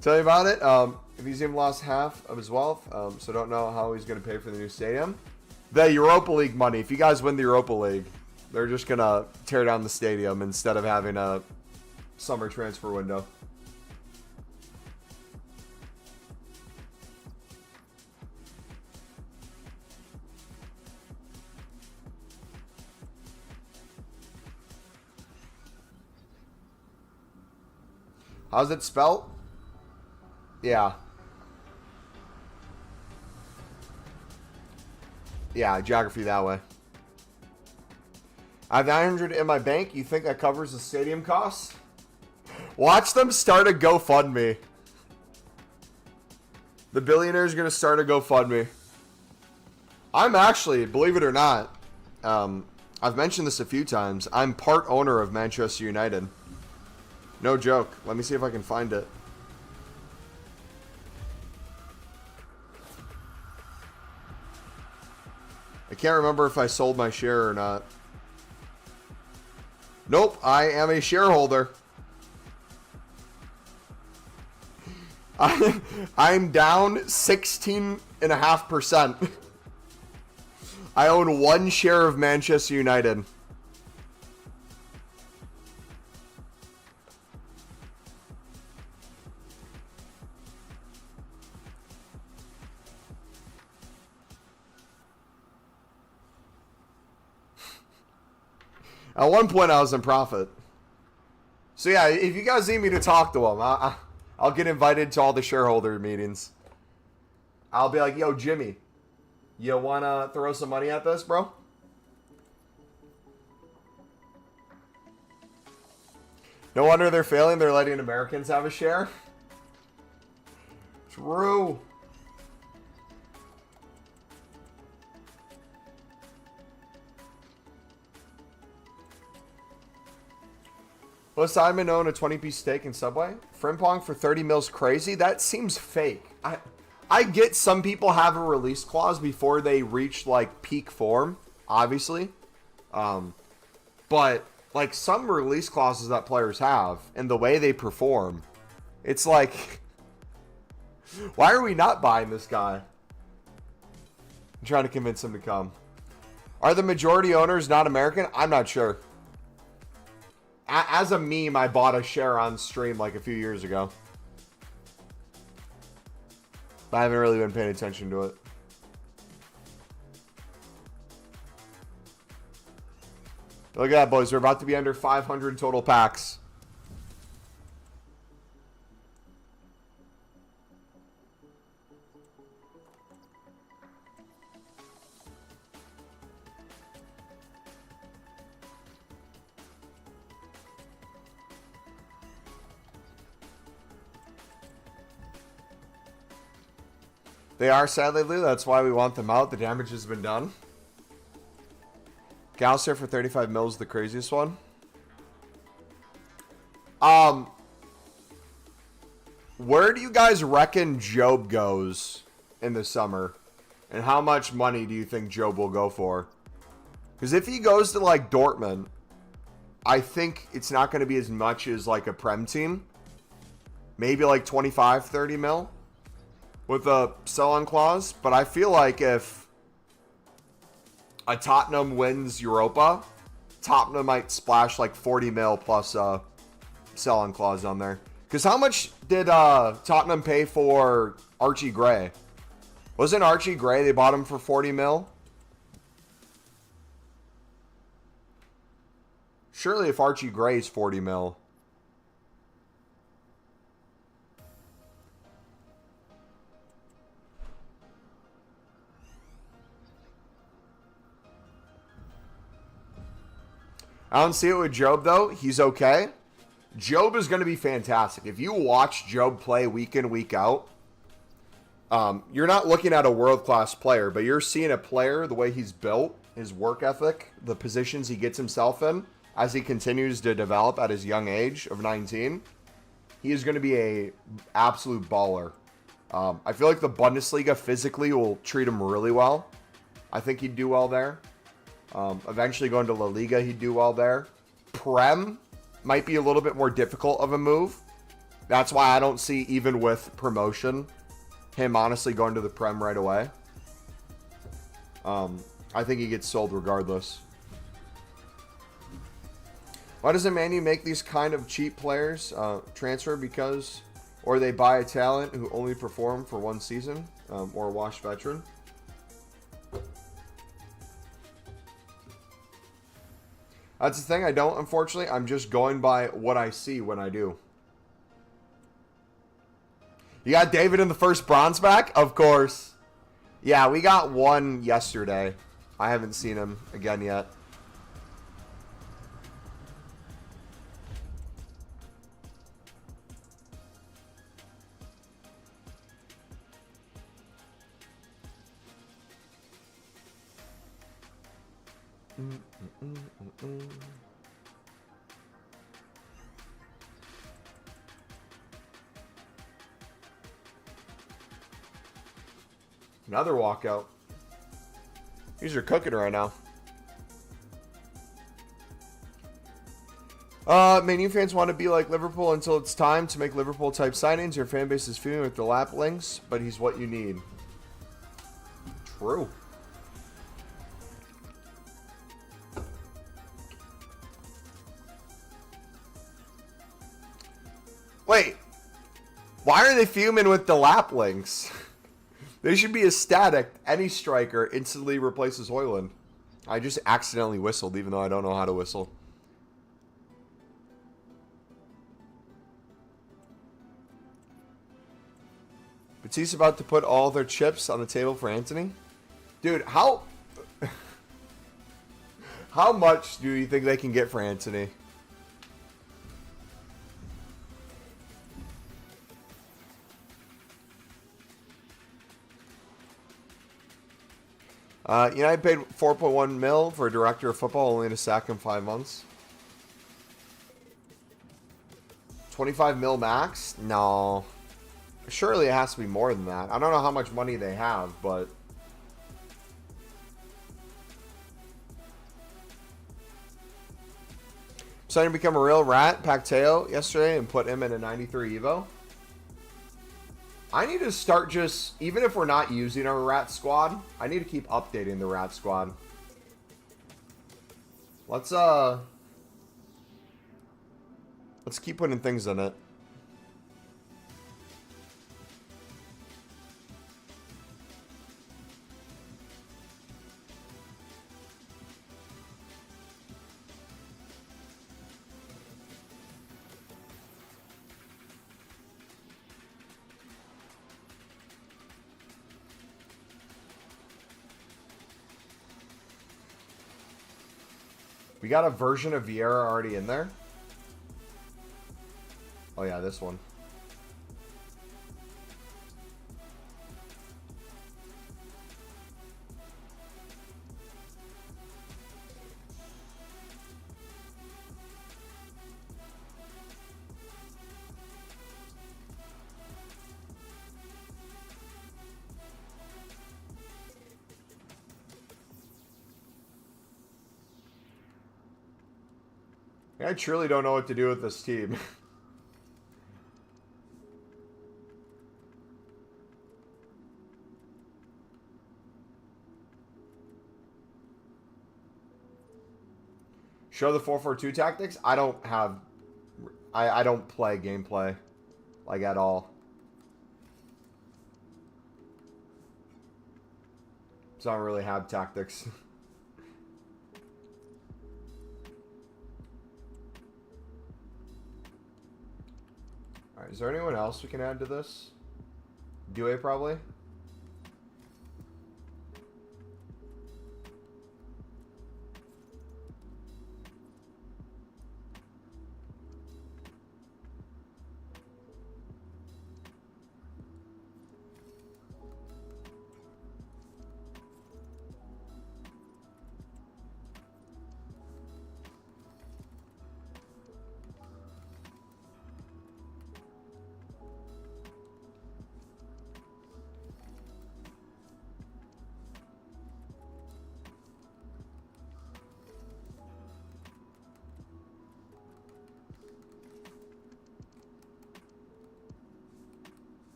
Tell you about it. The museum lost half of his wealth, so don't know how he's going to pay for the new stadium. The Europa League money. If you guys win the Europa League, they're just going to tear down the stadium instead of having a summer transfer window. How's it spelled? Yeah. Yeah, geography that way. I have 900 in my bank. You think that covers the stadium costs? Watch them start a GoFundMe. The billionaire's going to start a GoFundMe. I'm actually, believe it or not, I've mentioned this a few times. I'm part owner of Manchester United. No joke. Let me see if I can find it. I can't remember if I sold my share or not. Nope, I am a shareholder. I'm down 16.5%. I own 1 share of Manchester United. At one point, I was in profit. So yeah, if you guys need me to talk to them, I'll get invited to all the shareholder meetings. I'll be like, yo, Jimmy, you want to throw some money at this, bro? No wonder they're failing. They're letting Americans have a share. True. Will Simon own a 20-piece steak in Subway? Frimpong for 30 mils crazy? That seems fake. I get some people have a release clause before they reach like peak form, obviously. But like some release clauses that players have and the way they perform, it's like, why are we not buying this guy? I'm trying to convince him to come. Are the majority owners not American? I'm not sure. As a meme, I bought a share on stream like a few years ago. But I haven't really been paying attention to it. Look at that, boys. We're about to be under 500 total packs. They are, sadly, Lou. That's why we want them out. The damage has been done. Gauster for 35 mils, the craziest one. Where do you guys reckon Job goes in the summer? And how much money do you think Job will go for? Because if he goes to, like, Dortmund, I think it's not going to be as much as, like, a Prem team. Maybe, like, 25, 30 mil. with a sell-on clause, but I feel like if a Tottenham wins Europa, Tottenham might splash like 40 mil plus a sell-on clause on there. Because how much did Tottenham pay for Archie Gray? Wasn't Archie Gray, they bought him for 40 mil? Surely if Archie Gray's 40 mil. I don't see it with Job, though. He's okay. Job is going to be fantastic. If you watch Job play week in, week out, you're not looking at a world-class player, but you're seeing a player, the way he's built, his work ethic, the positions he gets himself in, as he continues to develop at his young age of 19. He is going to be a absolute baller. I feel like the Bundesliga physically will treat him really well. I think he'd do well there. Eventually going to La Liga, he'd do well there. Prem might be a little bit more difficult of a move. That's why I don't see, even with promotion, him honestly going to the Prem right away. I think he gets sold regardless. Why doesn't Man U make these kind of cheap players transfer? Because, or they buy a talent who only perform for one season, or a washed veteran? That's the thing. I don't, unfortunately. I'm just going by what I see when I do. You got David in the first bronze back? Of course. Yeah, we got one yesterday. I haven't seen him again yet. Another walkout. These are cooking right now. Man U fans want to be like Liverpool until it's time to make Liverpool type signings. Your fan base is feuding with the lap links, but he's what you need. True. Wait, why are they fuming with the lap links? They should be ecstatic. Any striker instantly replaces Højlund. I just accidentally whistled, even though I don't know how to whistle. Batiste about to put all their chips on the table for Anthony? Dude, how much do you think they can get for Anthony? United paid 4.1 mil for a director of football, only to sack him 5 months. 25 mil max? No. Surely it has to be more than that. I don't know how much money they have, but... Decided to become a real rat, Pacteo, yesterday, and put him in a 93 Evo. I need to start just, even if we're not using our rat squad, I need to keep updating the rat squad. Let's keep putting things in it. We got a version of Vieira already in there. Oh yeah, this one. I truly don't know what to do with this team. Show the 4-4-2 tactics? I don't have... I don't play gameplay. Like, at all. So I don't really have tactics. Alright, is there anyone else we can add to this? Due probably?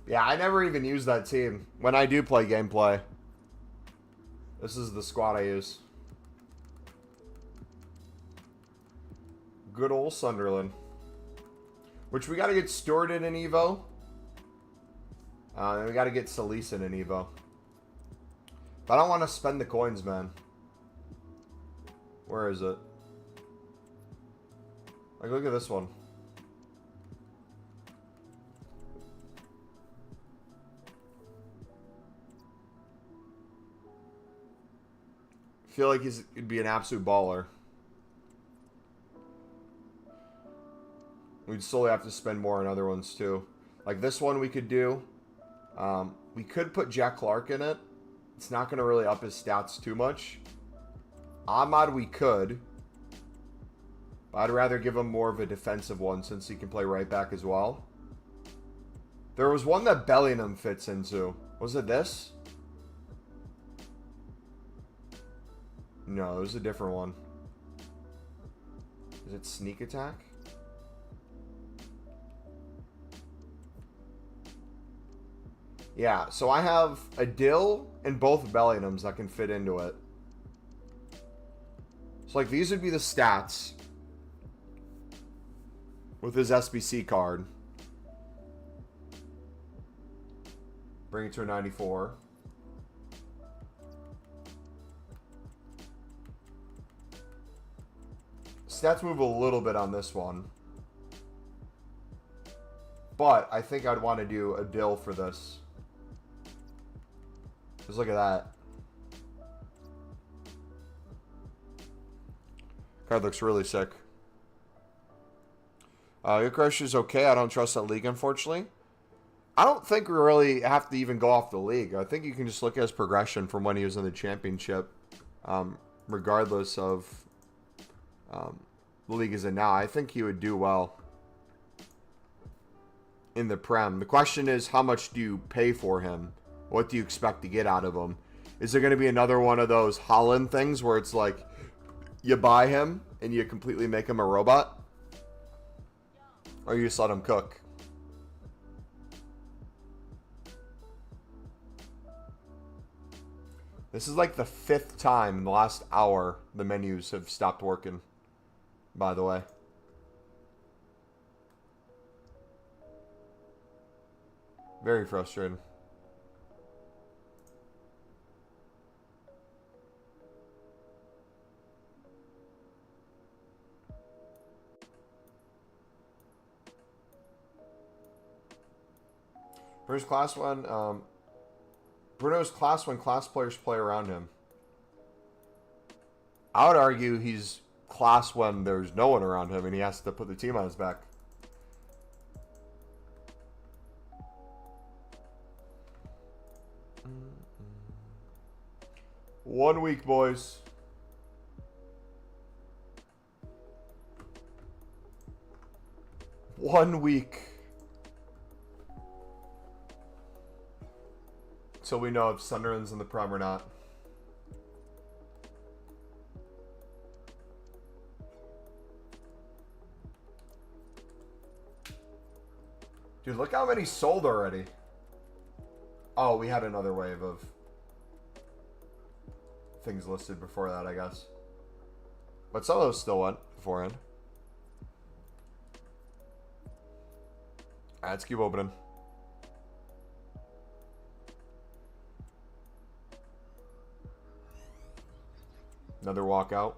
Yeah, I never even use that team. When I do play gameplay, this is the squad I use. Good old Sunderland. Which we got to get Stewart in Evo. And we got to get Solis in Evo. But I don't want to spend the coins, man. Where is it? Like, look at this one. I feel like he'd be an absolute baller. We'd slowly have to spend more on other ones too. Like this one we could do. We could put Jack Clark in it. It's not going to really up his stats too much. Ahmad we could. But I'd rather give him more of a defensive one since he can play right back as well. There was one that Bellingham fits into. Was it this? No, it was a different one. Is it sneak attack? Yeah, so I have a Dill and both Bellinghams that can fit into it. So, like, these would be the stats with his SBC card. Bring it to a 94. Stats move a little bit on this one. But I think I'd want to do a Dill for this. Just look at that. Card looks really sick. Your crush is okay. I don't trust that league, unfortunately. I don't think we really have to even go off the league. I think you can just look at his progression from when he was in the championship. Regardless of the league is in now. I think he would do well in the Prem. The question is, how much do you pay for him? What do you expect to get out of him? Is there going to be another one of those Holland things where it's like you buy him and you completely make him a robot? Or you just let him cook? This is like the 5th time in the last hour the menus have stopped working, by the way. Very frustrating. Bruno's class 1. Bruno's class 1 class players play around him. I would argue he's class when there's no one around him and he has to put the team on his back. One week, boys. One week. So we know if Sunderland's in the Prem or not. Dude, look how many sold already. Oh, we had another wave of things listed before that, I guess. But some of those still went beforehand. Alright, let's keep opening. Another walkout.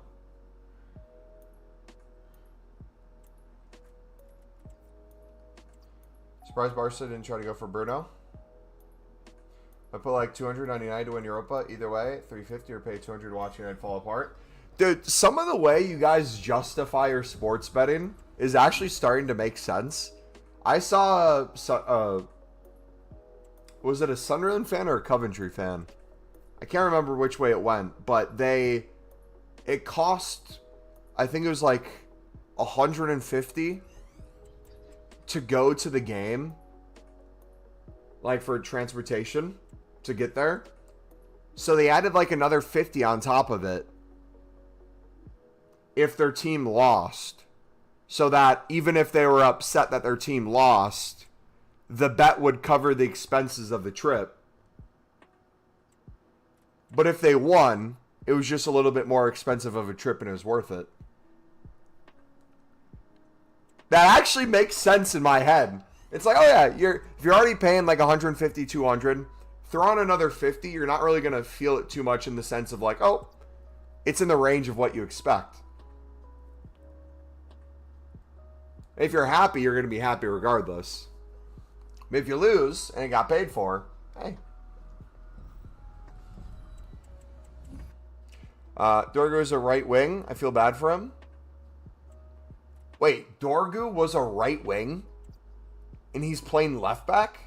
Surprised Barca didn't try to go for Bruno. I put like 299 to win Europa. Either way, 350 or pay 200 watching it fall apart. Dude, some of the way you guys justify your sports betting is actually starting to make sense. I saw was it a Sunderland fan or a Coventry fan? I can't remember which way it went, but it cost, I think it was like 150 to go to the game, like for transportation to get there. So they added like another 50 on top of it if their team lost, so that even if they were upset that their team lost, the bet would cover the expenses of the trip. But if they won, it was just a little bit more expensive of a trip and it was worth it. That actually makes sense in my head. It's like, oh yeah, if you're already paying like 150, 200, throw on another 50, you're not really going to feel it too much in the sense of like, oh, it's in the range of what you expect. If you're happy, you're going to be happy regardless. But if you lose and it got paid for, hey. Dorgu is a right wing. I feel bad for him. Wait, Dorgu was a right wing? And he's playing left back?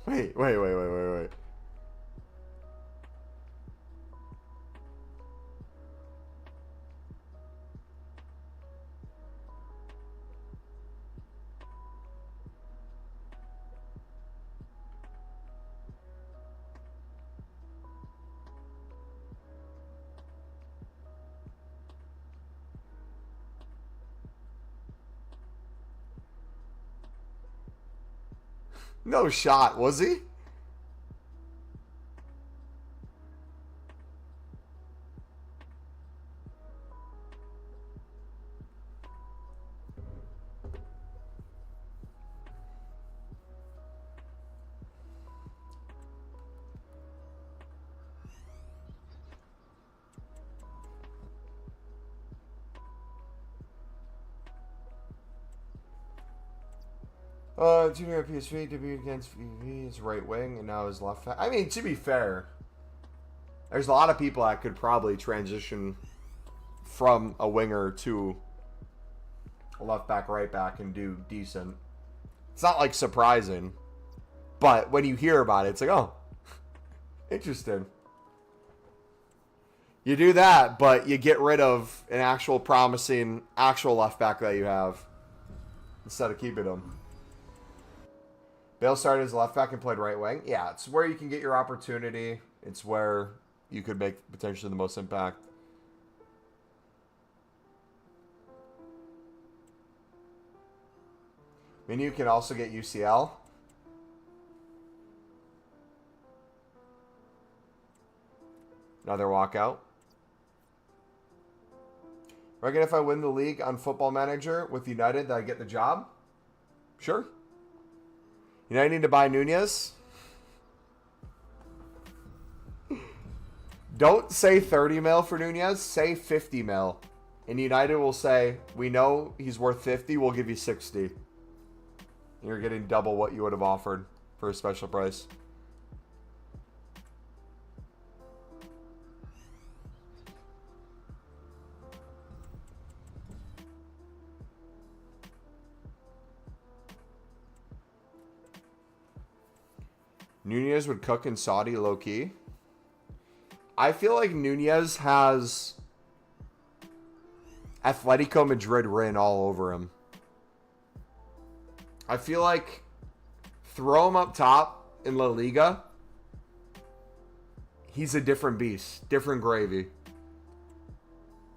Wait. No shot, was he? Junior PSV debuted against VV as right wing and now is left back. I mean, to be fair, there's a lot of people that could probably transition from a winger to a left back, right back and do decent. It's not like surprising, but when you hear about it, it's like, oh, interesting. You do that, but you get rid of an actual promising actual left back that you have instead of keeping him. Bale started as left back and played right wing. Yeah, it's where you can get your opportunity. It's where you could make potentially the most impact. I mean, you can also get UCL. Another walkout. Reckon if I win the league on Football Manager with United, that I get the job? Sure. United need to buy Nunez. Don't say 30 mil for Nunez. Say 50 mil. And United will say, we know he's worth 50. We'll give you 60. And you're getting double what you would have offered for a special price. Nunez would cook in Saudi low-key. I feel like Nunez has Atletico Madrid written all over him. I feel like throw him up top in La Liga, he's a different beast, different gravy.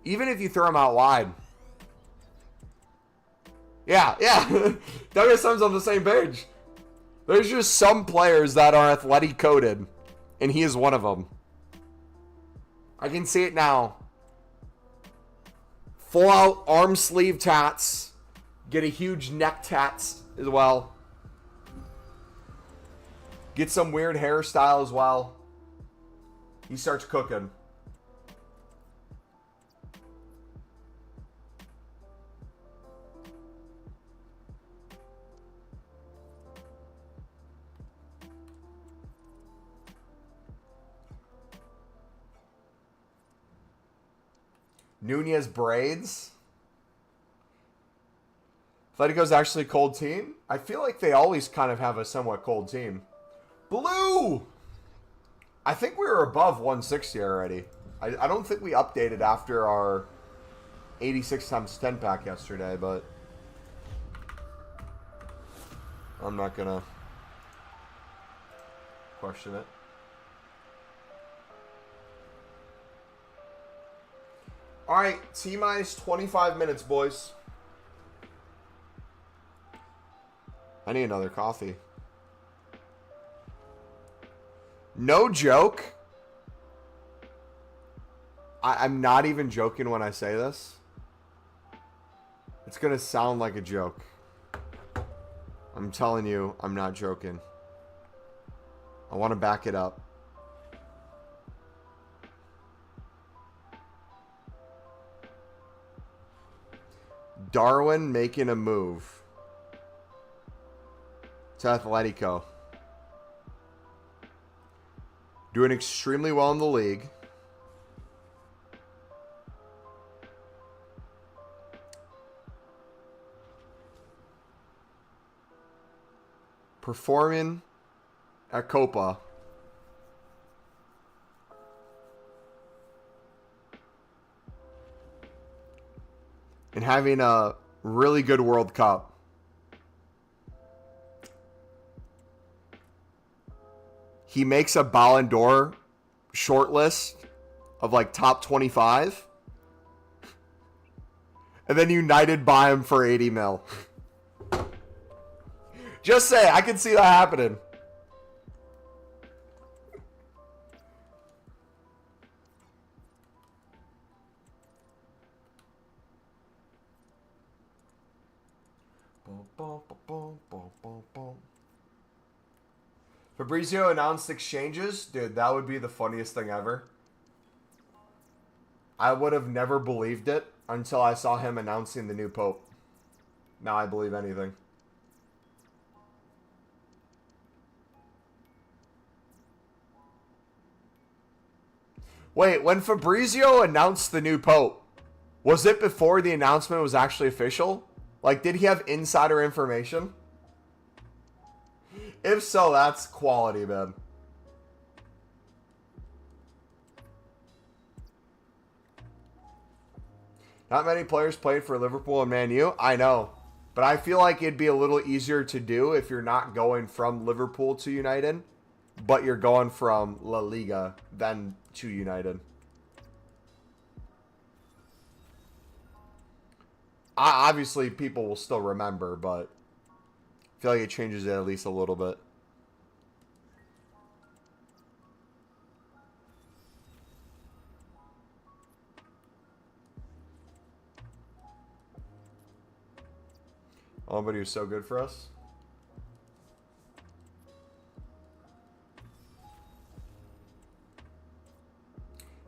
Even if you throw him out wide. Yeah, yeah. Douglas Sims on the same page. There's just some players that are athletic coded, and he is one of them. I can see it now. Full out arm sleeve tats. Get a huge neck tats as well. Get some weird hairstyle as well. He starts cooking. Nunez braids. Atletico's actually a cold team. I feel like they always kind of have a somewhat cold team. Blue! I think we were above 160 already. I don't think we updated after our 86 times 10 pack yesterday, but I'm not gonna question it. All right, T-minus 25 minutes, boys. I need another coffee. No joke. I'm not even joking when I say this. It's going to sound like a joke. I'm telling you, I'm not joking. I want to back it up. Darwin making a move to Atletico. Doing extremely well in the league. Performing at Copa. And having a really good World Cup. He makes a Ballon d'Or shortlist of like top 25. And then United buy him for 80 mil. Just say, I can see that happening. Fabrizio announced exchanges. Dude, that would be the funniest thing ever. I would have never believed it until I saw him announcing the new Pope. Now I believe anything. Wait, when Fabrizio announced the new Pope, was it before the announcement was actually official? Like, did he have insider information? If so, that's quality, man. Not many players played for Liverpool and Man U. I know. But I feel like it'd be a little easier to do if you're not going from Liverpool to United, but you're going from La Liga then to United. Obviously, people will still remember, but I feel like it changes it at least a little bit. Oh, but he was so good for us.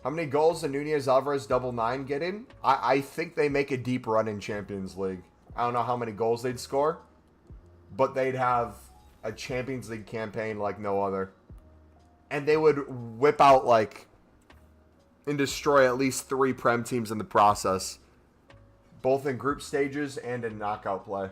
How many goals did Nunez Alvarez double nine getting? I think they make a deep run in Champions League. I don't know how many goals they'd score, but they'd have a Champions League campaign like no other. And they would whip out like and destroy at least 3 Prem teams in the process, both in group stages and in knockout play.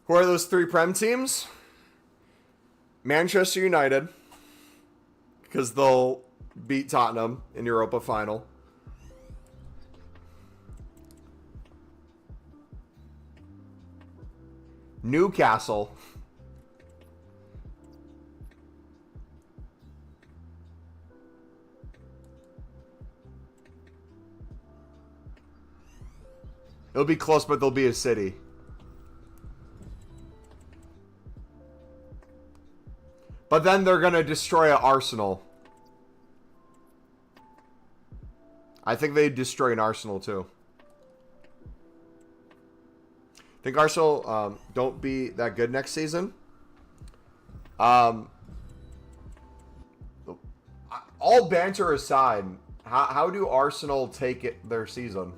Who are those 3 Prem teams? Manchester United, because they'll beat Tottenham in Europa final. Newcastle. It'll be close, but they'll be a city. But then they're going to destroy an Arsenal. I think they'd destroy an Arsenal too. Think Arsenal don't be that good next season? All banter aside, how do Arsenal take it their season?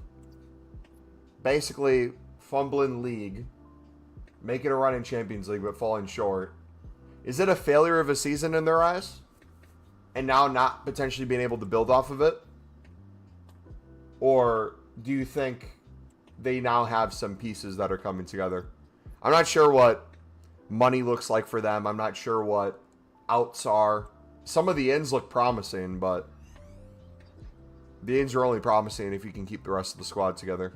Basically, fumbling league, making a run in Champions League, but falling short. Is it a failure of a season in their eyes? And now not potentially being able to build off of it? Or do you think they now have some pieces that are coming together? I'm not sure what money looks like for them. I'm not sure what outs are. Some of the ins look promising, but the ins are only promising if you can keep the rest of the squad together.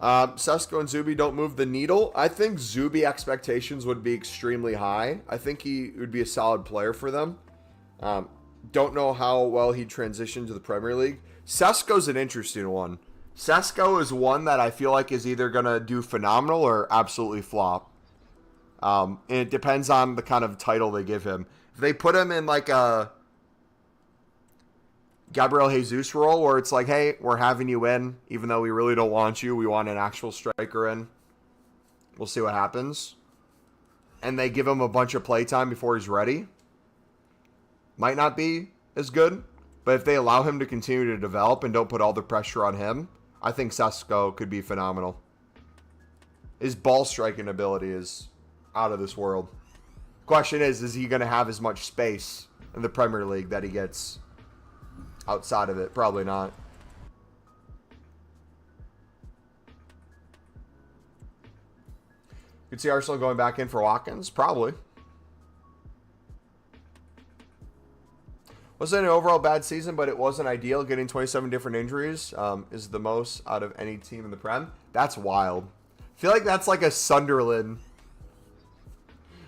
Sesko and Zubi don't move the needle. I think Zubi expectations would be extremely high. I think he would be a solid player for them. Don't know how well he'd transition to the Premier League. Sesko's an interesting one. Sesko is one that I feel like is either going to do phenomenal or absolutely flop. And it depends on the kind of title they give him. If they put him in like a Gabriel Jesus role where it's like, hey, we're having you in, even though we really don't want you. We want an actual striker in. We'll see what happens. And they give him a bunch of playtime before he's ready. Might not be as good. But if they allow him to continue to develop and don't put all the pressure on him, I think Sesko could be phenomenal. His ball striking ability is out of this world. Question is he going to have as much space in the Premier League that he gets outside of it? Probably not. Could see Arsenal going back in for Watkins? Probably. Wasn't an overall bad season, but it wasn't ideal. Getting 27 different injuries is the most out of any team in the Prem. That's wild. I feel like that's like a Sunderland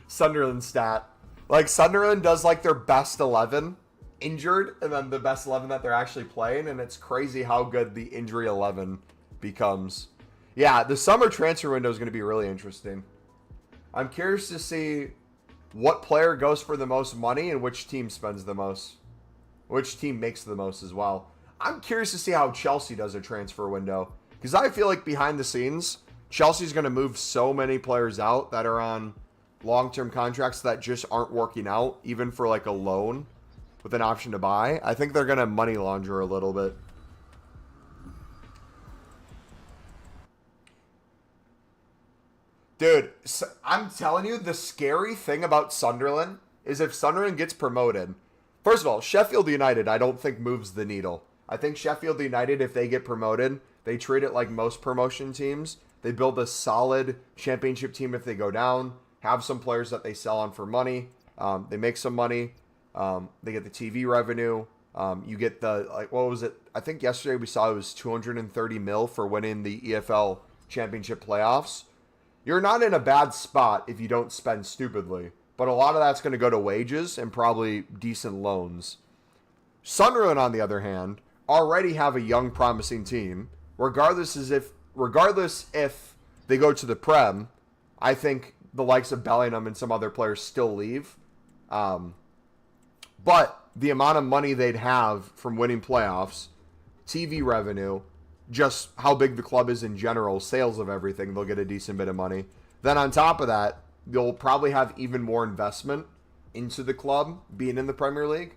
stat. Like Sunderland does like their best 11 injured, and then the best 11 that they're actually playing, and it's crazy how good the injury 11 becomes. Yeah, the summer transfer window is going to be really interesting. I'm curious to see what player goes for the most money and which team spends the most. Which team makes the most as well. I'm curious to see how Chelsea does a transfer window, because I feel like behind the scenes, Chelsea's going to move so many players out that are on long-term contracts that just aren't working out, even for like a loan with an option to buy. I think they're going to money launder a little bit. Dude, I'm telling you, the scary thing about Sunderland is if Sunderland gets promoted, first of all, Sheffield United I don't think moves the needle. I think Sheffield United, if they get promoted, they treat it like most promotion teams. They build a solid championship team if they go down, have some players that they sell on for money. They make some money. They get the TV revenue. You get the, like, what was it? I think yesterday we saw it was 230 mil for winning the EFL championship playoffs. You're not in a bad spot if you don't spend stupidly, but a lot of that's going to go to wages and probably decent loans. Sunderland, on the other hand, already have a young, promising team. Regardless if they go to the Prem, I think the likes of Bellingham and some other players still leave. But the amount of money they'd have from winning playoffs, TV revenue, just how big the club is in general, sales of everything, they'll get a decent bit of money. Then on top of that, you'll probably have even more investment into the club being in the Premier League.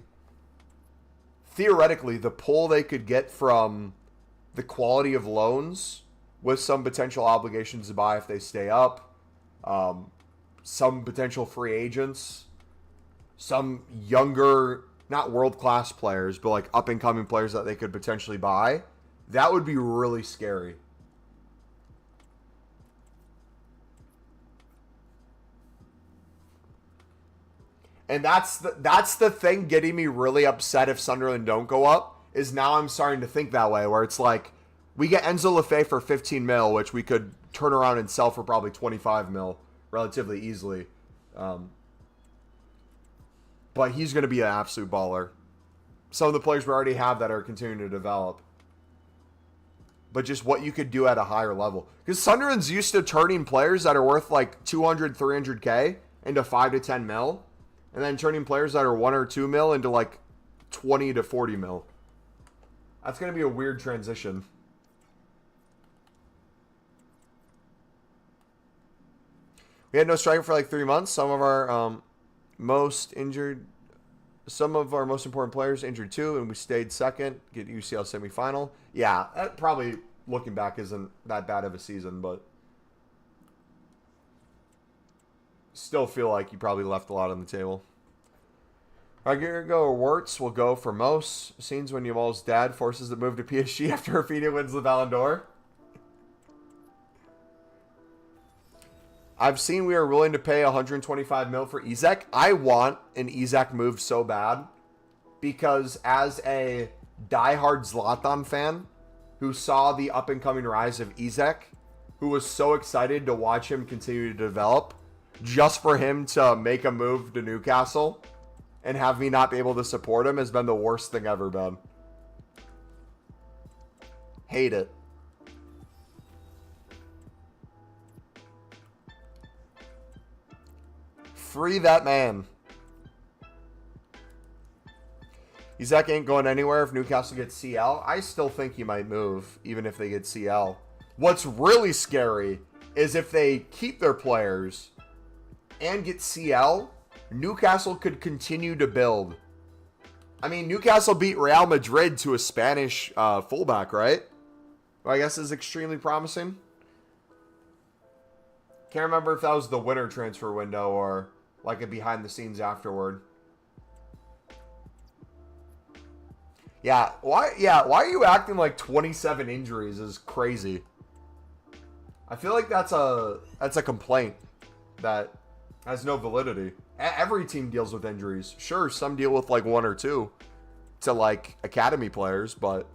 Theoretically, the pull they could get from the quality of loans with some potential obligations to buy if they stay up, some potential free agents, some younger, not world-class players, but like up-and-coming players that they could potentially buy, that would be really scary. And that's the thing getting me really upset if Sunderland don't go up, is now I'm starting to think that way, where it's like, We get Enzo Lefebvre for 15 mil, which we could turn around and sell for probably 25 mil relatively easily. But he's going to be an absolute baller. Some of the players we already have that are continuing to develop. But just what you could do at a higher level. Because Sunderland's used to turning players that are worth like 200, 300K into 5 to 10 mil. And then turning players that are 1 or 2 mil into like 20 to 40 mil. That's going to be a weird transition. We had no striker for like 3 months. Some of our most important players injured too, and we stayed second, get UCL semifinal. Yeah, that probably, looking back, isn't that bad of a season, but still feel like you probably left a lot on the table. All right, here we go. Wirtz will go for most. Scenes when Yamal's dad forces the move to PSG after Rafinha wins the Ballon d'Or. I've seen we are willing to pay 125 mil for Isak. I want an Isak move so bad because as a diehard Zlatan fan who saw the up-and-coming rise of Isak, who was so excited to watch him continue to develop, just for him to make a move to Newcastle and have me not be able to support him has been the worst thing ever, man. Hate it. Free that man. Isak ain't going anywhere if Newcastle gets CL. I still think he might move, even if they get CL. What's really scary is if they keep their players and get CL, Newcastle could continue to build. I mean, Newcastle beat Real Madrid to a Spanish fullback, right? Well, I guess is extremely promising. Can't remember if that was the winter transfer window or like a behind the scenes afterward. Yeah, why are you acting like 27 injuries is crazy? I feel like that's a complaint that has no validity. Every team deals with injuries. Sure, some deal with like 1 or 2 to like academy players, but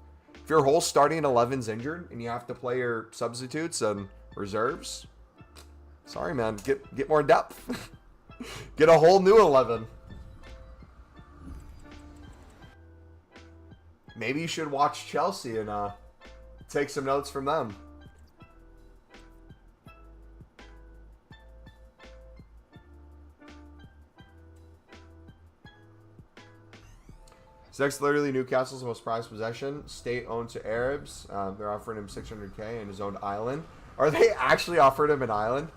if your whole starting 11's injured and you have to play your substitutes and reserves, sorry man, get more depth. Get a whole new 11. Maybe you should watch Chelsea and take some notes from them. So that's literally Newcastle's most prized possession. State owned to Arabs. They're offering him 600K in his own island. Are they actually offering him an island?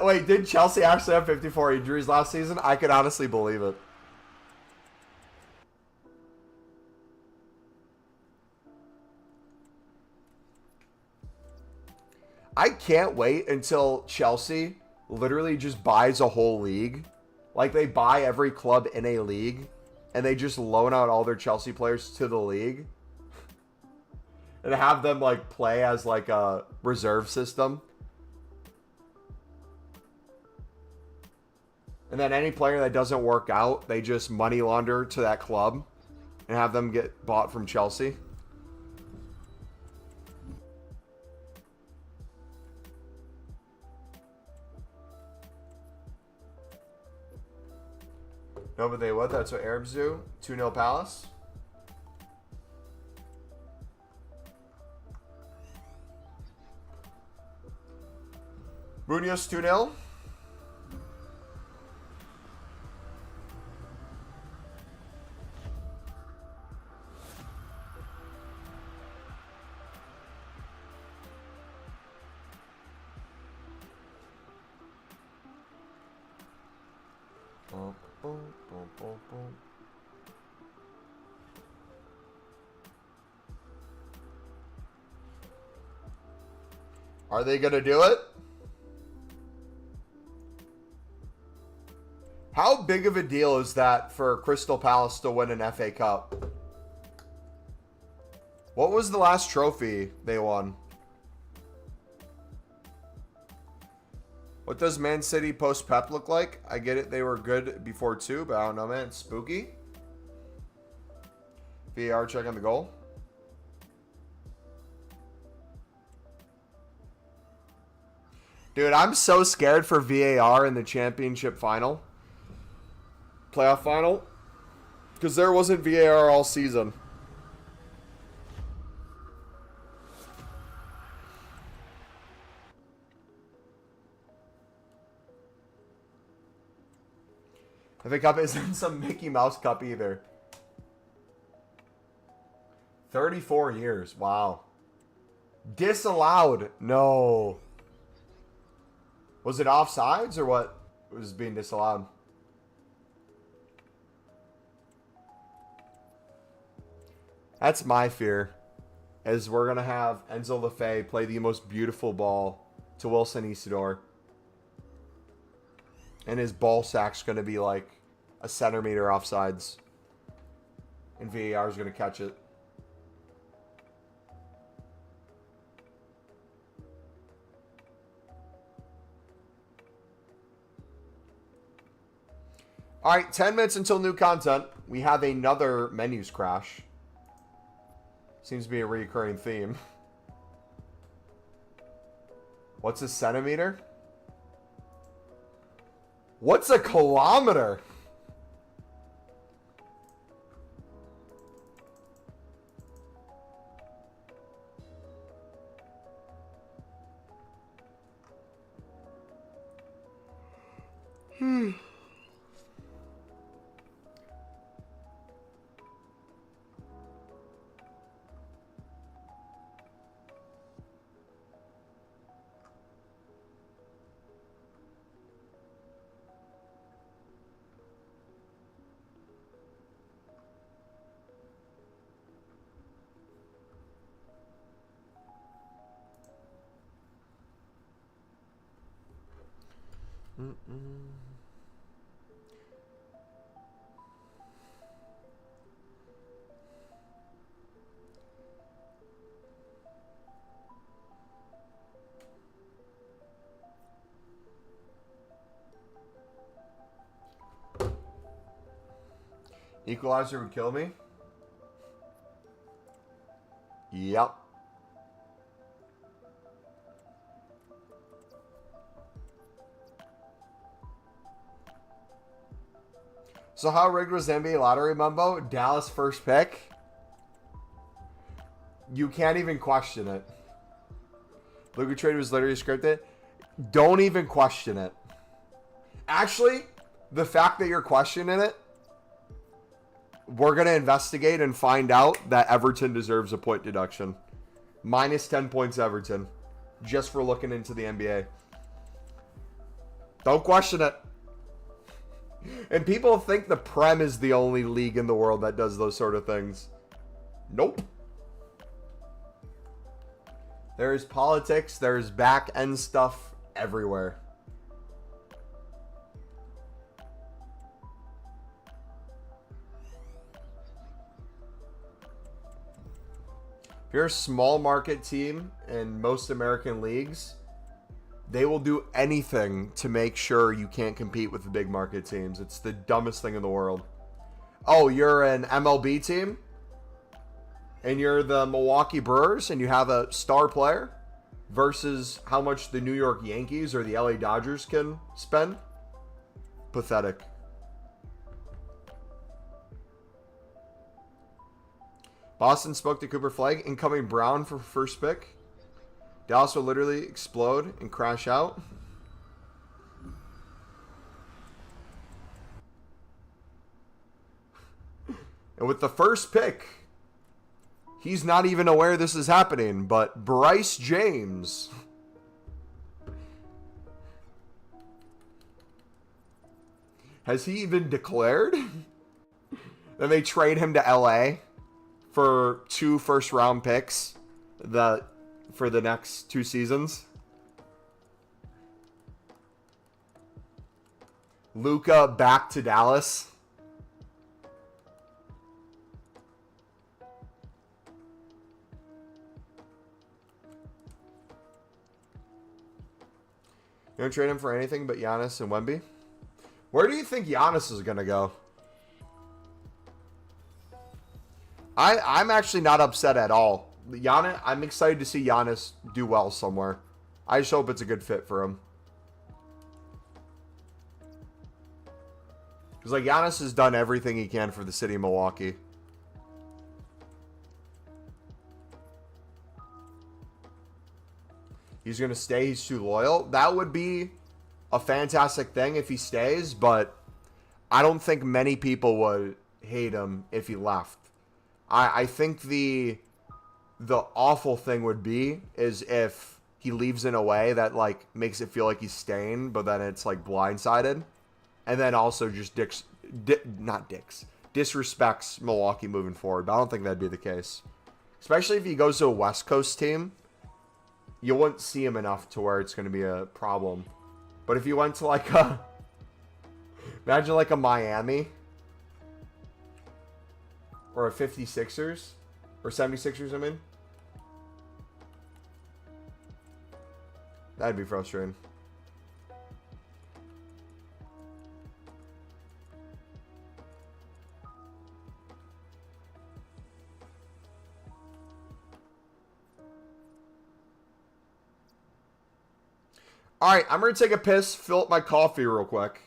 Wait, did Chelsea actually have 54 injuries last season? I could honestly believe it. I can't wait until Chelsea literally just buys a whole league. Like they buy every club in a league and they just loan out all their Chelsea players to the league. And have them like play as like a reserve system. And then any player that doesn't work out, they just money launder to that club and have them get bought from Chelsea. No, but they would. That's what Arabs do. 2-0 Palace. Munoz 2-0. Are they going to do it? How big of a deal is that for Crystal Palace to win an FA Cup? What was the last trophy they won? What does Man City post Pep look like? I get it, they were good before too, but I don't know, man. It's spooky. VAR check on the goal. Dude, I'm so scared for VAR in the championship final. Playoff final. Because there wasn't VAR all season. The FA Cup isn't some Mickey Mouse Cup either. 34 years. Wow. Disallowed. No. Was it offsides or what was being disallowed? That's my fear. Is we're going to have Enzo Lefebvre play the most beautiful ball to Wilson Isidore. And his ball sack's going to be like a centimeter offsides. And VAR is going to catch it. All right, 10 minutes until new content. We have another menus crash. Seems to be a recurring theme. What's a centimeter? What's a kilometer? Equalizer would kill me? Yep. So how rigged was the NBA lottery, Mumbo? Dallas first pick? You can't even question it. Luka trade was literally scripted. Don't even question it. Actually, the fact that you're questioning it, we're going to investigate and find out that Everton deserves a point deduction. Minus 10 points Everton. Just for looking into the NBA. Don't question it. And people think the Prem is the only league in the world that does those sort of things. Nope. There's politics, there's back end stuff everywhere. If you're a small market team in most American leagues, they will do anything to make sure you can't compete with the big market teams. It's the dumbest thing in the world. Oh, you're an MLB team? And you're the Milwaukee Brewers and you have a star player versus how much the New York Yankees or the LA Dodgers can spend? Pathetic. Boston spoke to Cooper Flagg. Incoming Brown for first pick. Dallas will literally explode and crash out. And with the first pick, he's not even aware this is happening, but Bryce James. Has he even declared? Then they trade him to LA for 2 first-round picks for the next 2 seasons. Luka back to Dallas. You don't trade him for anything but Giannis and Wemby? Where do you think Giannis is going to go? I'm actually not upset at all. I'm excited to see Giannis do well somewhere. I just hope it's a good fit for him. Because, like, Giannis has done everything he can for the city of Milwaukee. He's going to stay. He's too loyal. That would be a fantastic thing if he stays, but I don't think many people would hate him if he left. I think the awful thing would be is if he leaves in a way that, like, makes it feel like he's staying, but then it's, like, blindsided. And then also just disrespects Milwaukee moving forward. But I don't think that'd be the case. Especially if he goes to a West Coast team, you wouldn't see him enough to where it's going to be a problem. But if you went to, like, imagine, like, a Miami or a 56ers or 76ers, I mean. That'd be frustrating. All right, I'm going to take a piss, fill up my coffee real quick.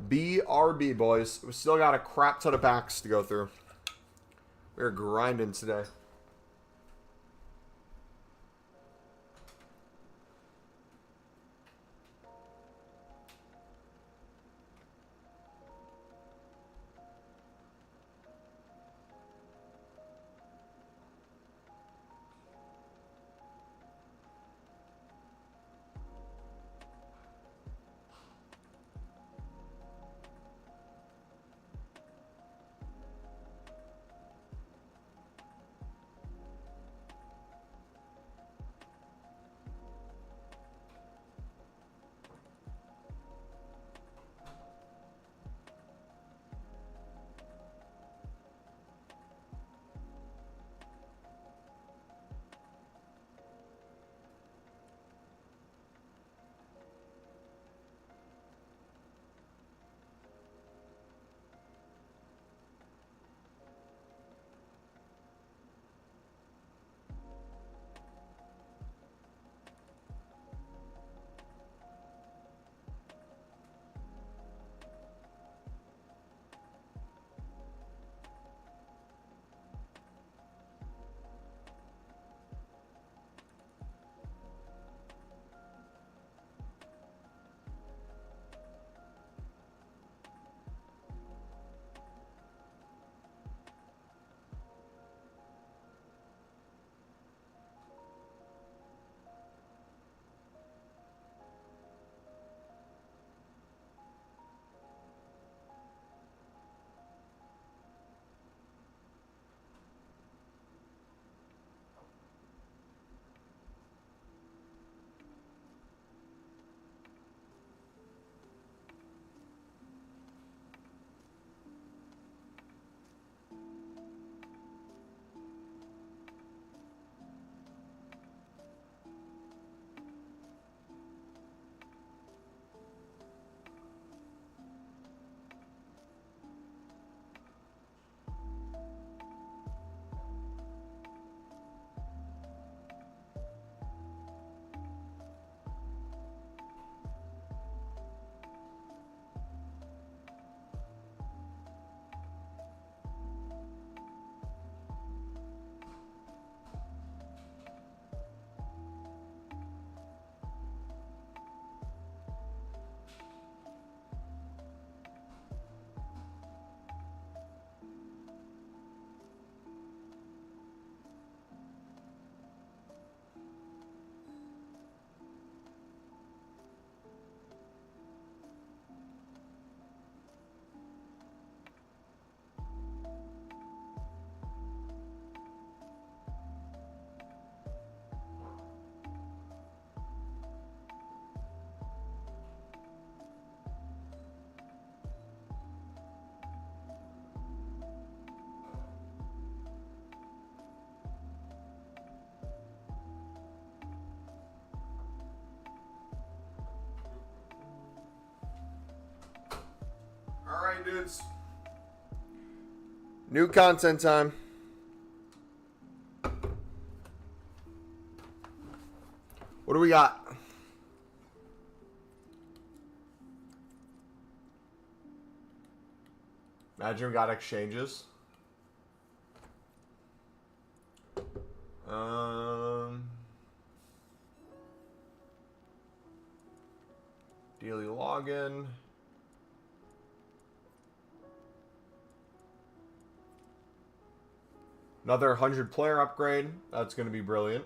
BRB, boys. We still got a crap ton of packs to go through. We're grinding today. Alright, dudes. New content time. What do we got? Imagine we got exchanges. Daily login. Another 100 player upgrade. That's going to be brilliant.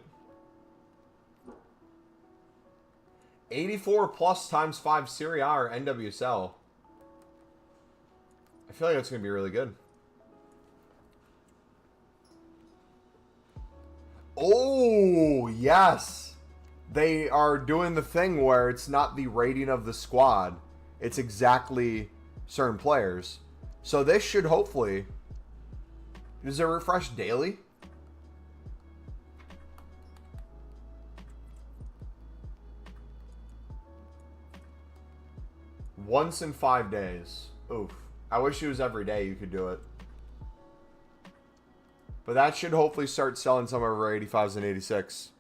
84 plus times 5 Serie A or NWSL. I feel like that's going to be really good. Oh, yes. They are doing the thing where it's not the rating of the squad. It's exactly certain players. So this should hopefully... Does it refresh daily? Once in 5 days. Oof. I wish it was every day you could do it. But that should hopefully start selling some of our 85s and 86.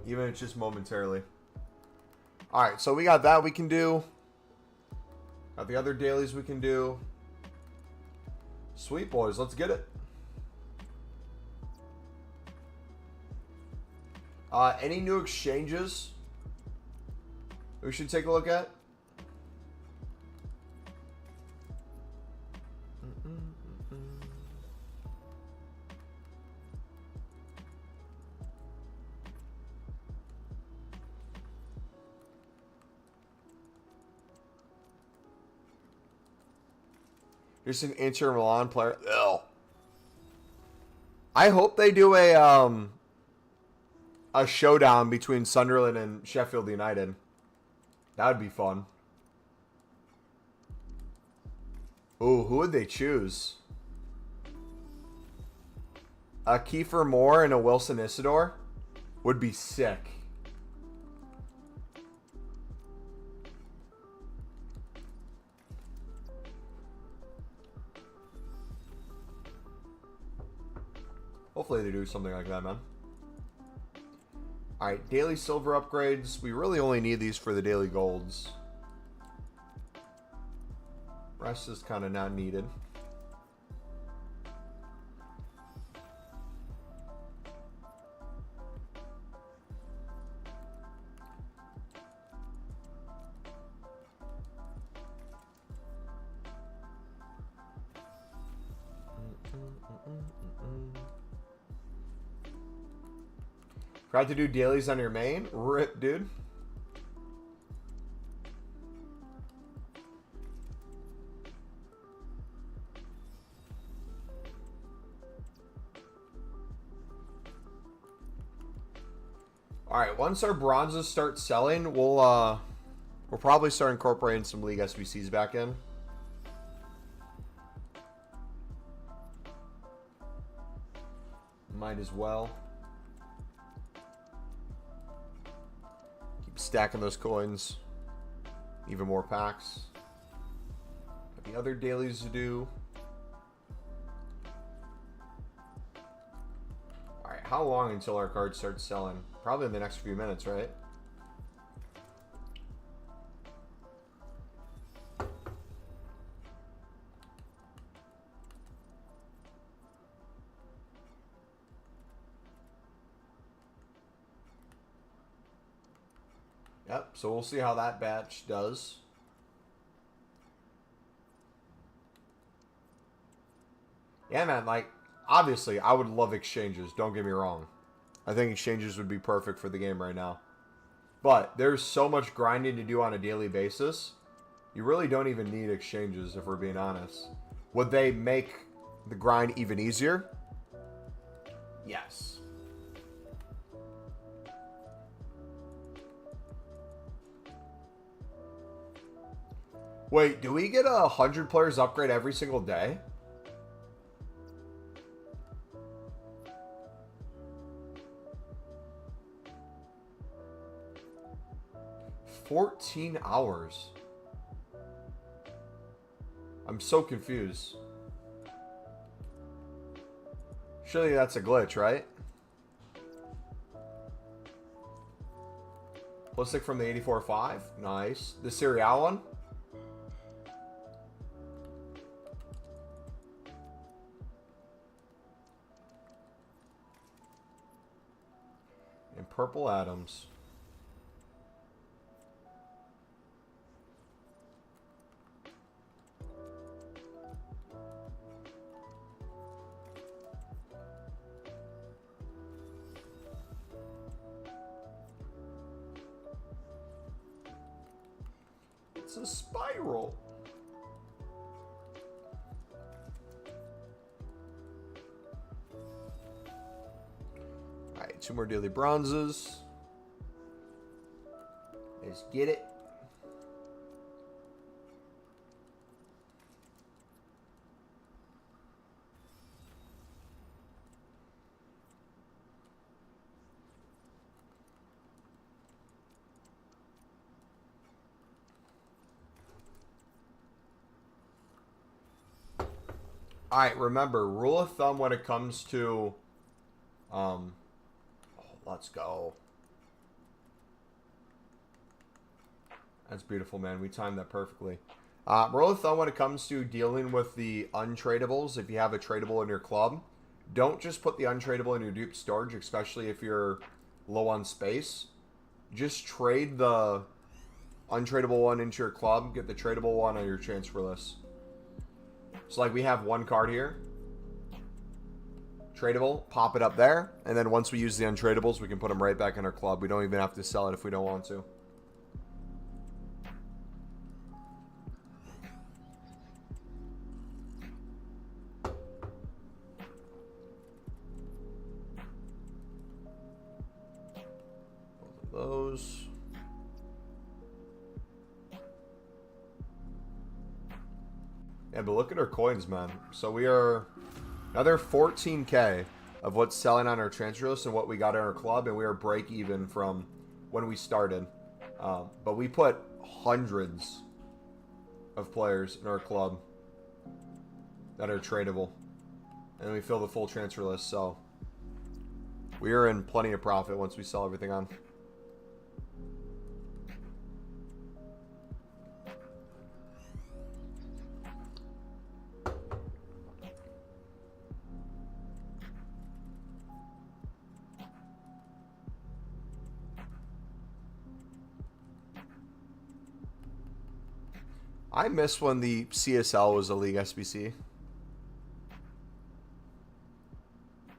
Even if it's just momentarily. Alright, so we got that we can do. Got the other dailies we can do. Sweet boys, let's get it. Any new exchanges we should take a look at? Here's an Inter Milan player. Ugh. I hope they do a showdown between Sunderland and Sheffield United. That would be fun. Ooh, who would they choose? A Kiefer Moore and a Wilson Isidore would be sick. Hopefully they do something like that, man. Alright, daily silver upgrades. We really only need these for the daily golds. Rest is kind of not needed. Forgot to do dailies on your main? Rip, dude. Alright, once our bronzes start selling, we'll probably start incorporating some League SBCs back in. Might as well. Keep stacking those coins. Even more packs. Got the other dailies to do. Alright, how long until our card starts selling? Probably in the next few minutes, right? Yep, so we'll see how that batch does. Yeah, man, like, obviously, I would love exchanges, don't get me wrong. I think exchanges would be perfect for the game right now. But there's so much grinding to do on a daily basis. You really don't even need exchanges, if we're being honest. Would they make the grind even easier? Yes. Wait, do we get a 100 players upgrade every single day? $14 hours. I'm so confused. Surely that's a glitch, right? Pulisic from the 84-5. Nice. The Serial one. And Purple Adams. It's a spiral. All right, 2 more daily bronzes. Let's get it. All right, remember, rule of thumb when it comes to, let's go. That's beautiful, man. We timed that perfectly. Rule of thumb when it comes to dealing with the untradables, if you have a tradable in your club, don't just put the untradeable in your dupe storage, especially if you're low on space. Just trade the untradeable one into your club, get the tradable one on your transfer list. So like we have 1 card here, tradable, pop it up there, and then once we use the untradables, we can put them right back in our club. We don't even have to sell it if we don't want to. Both of those. Yeah, but look at our coins, man. So we are another 14K of what's selling on our transfer list and what we got in our club, and we are break even from when we started. But we put hundreds of players in our club that are tradable, and we fill the full transfer list. So we are in plenty of profit once we sell everything on. I miss when the CSL was a league SBC.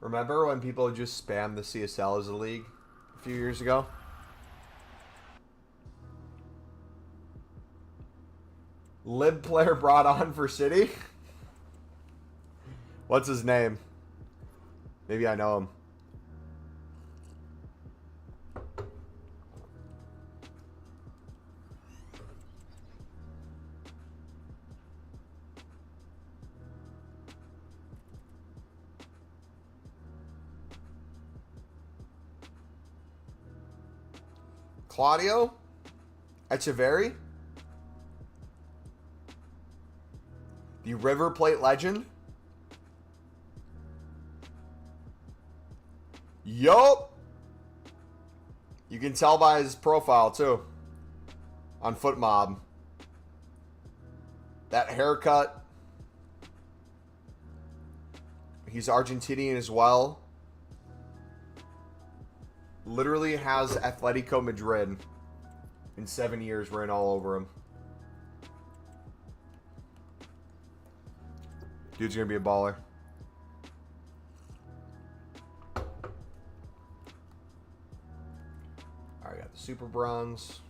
Remember when people just spammed the CSL as a league a few years ago? Lib player brought on for City? What's his name? Maybe I know him. Claudio Echeverri, the River Plate legend. Yup. You can tell by his profile too on FootMob. That haircut. He's Argentinian as well. Literally has Atletico Madrid in 7 years written all over him. Dude's gonna be a baller. Alright, got the Super Bronze.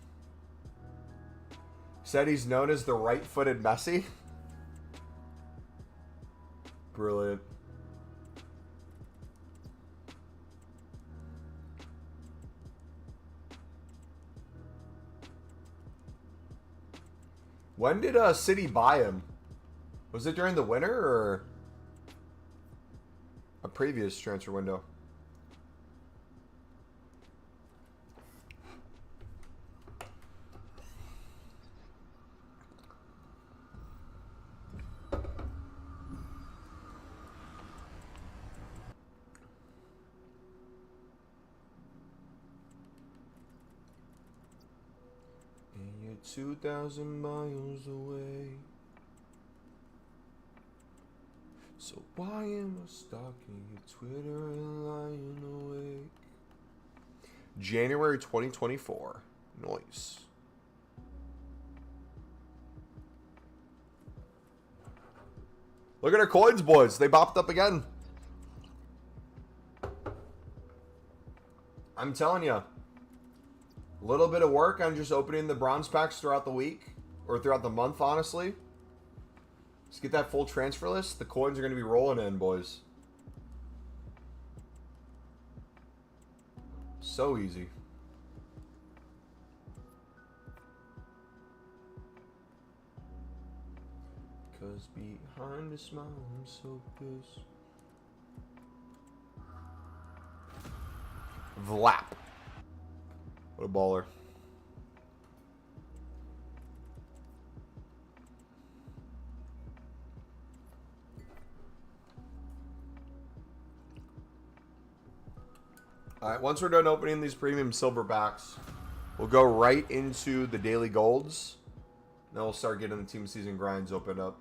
Said he's known as the right-footed Messi. Brilliant. When did City buy him? Was it during the winter or a previous transfer window? 2,000 miles away. So why am I stalking your Twitter and lying awake? January 2024. Nice. Look at our coins, boys. They bopped up again. I'm telling you. A little bit of work on just opening the bronze packs throughout the week. Or throughout the month, honestly. Let's get that full transfer list. The coins are going to be rolling in, boys. So easy. Cause behind a smile I'm so pissed. Vlap. What a baller. Alright, once we're done opening these premium silver packs, we'll go right into the daily golds. Then we'll start getting the team season grinds opened up.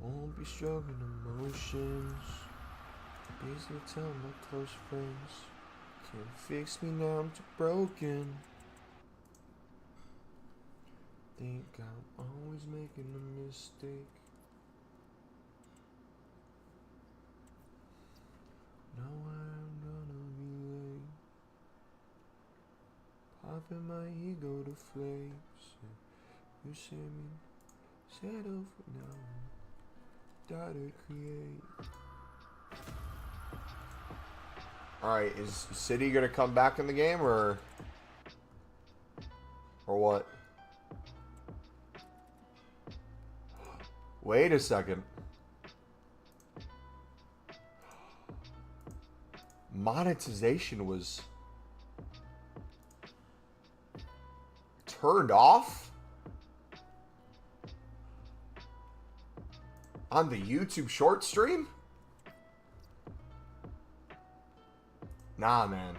Won't be struggling emotions. Busy telling my close friends. Can't fix me now, I'm too broken. Think I'm always making a mistake. No, I'm gonna be late. Popping my ego to flakes. You see me settle for now. Gotta create. Alright, is City gonna come back in the game or what? Wait a second. Monetization was turned off on the YouTube short stream? Nah, man.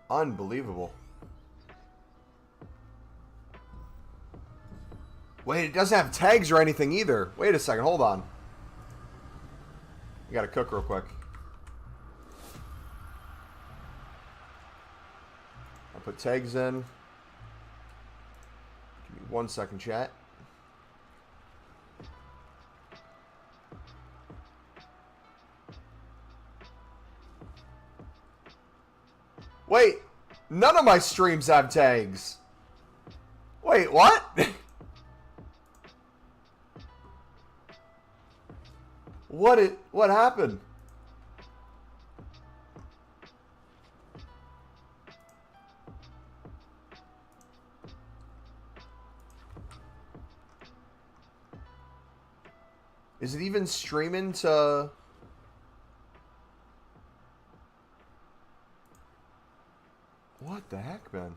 Unbelievable. Wait, it doesn't have tags or anything either. Wait a second, hold on. I gotta cook real quick. I'll put tags in. Give me 1 second, chat. Wait, none of my streams have tags. Wait, what? What happened? Is it even streaming to... What the heck, man?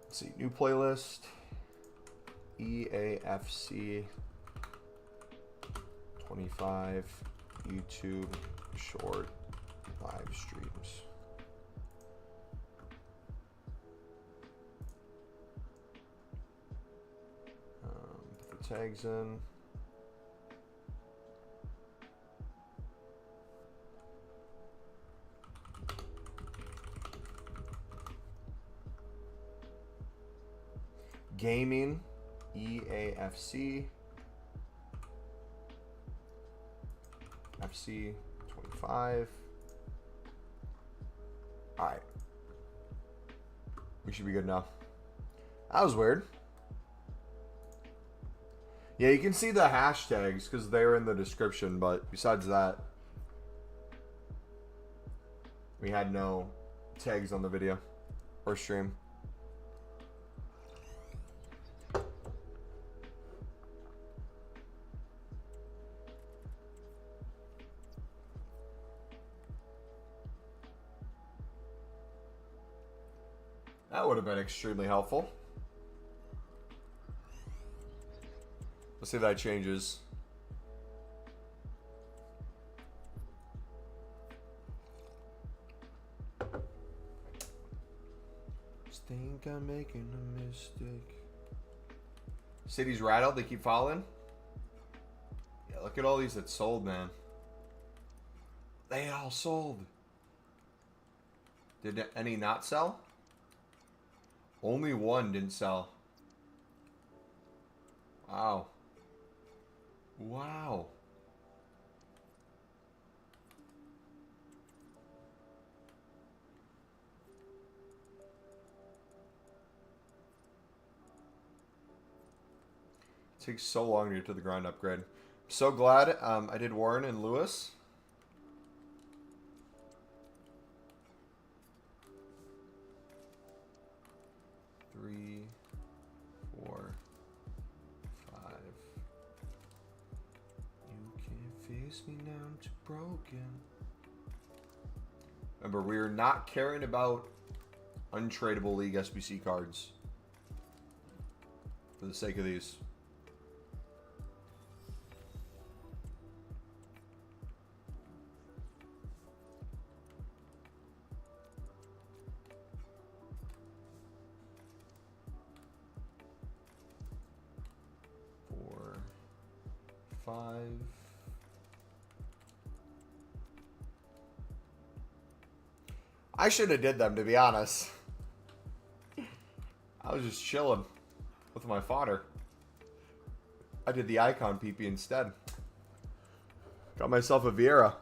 Let's see, new playlist. EAFC25 YouTube short live streams. Put the tags in. Gaming, EAFC, FC25. Alright. We should be good now. That was weird. Yeah, you can see the hashtags because they're in the description, but besides that, we had no tags on the video or stream. That would have been extremely helpful. Let's see if that changes. Just think I'm making a mistake. City's rattled. They keep falling. Yeah, look at all these that sold, man. They all sold. Did any not sell? Only one didn't sell. Wow. Wow. It takes so long to get to the grind upgrade. I'm so glad I did Warren and Lewis. Three, 4, 5. You can't face me now, I'm too broken. Remember, we are not caring about untradeable league SBC cards for the sake of these. I should have did them, to be honest. I was just chilling with my fodder. I did the icon PP instead. Got myself a Vieira.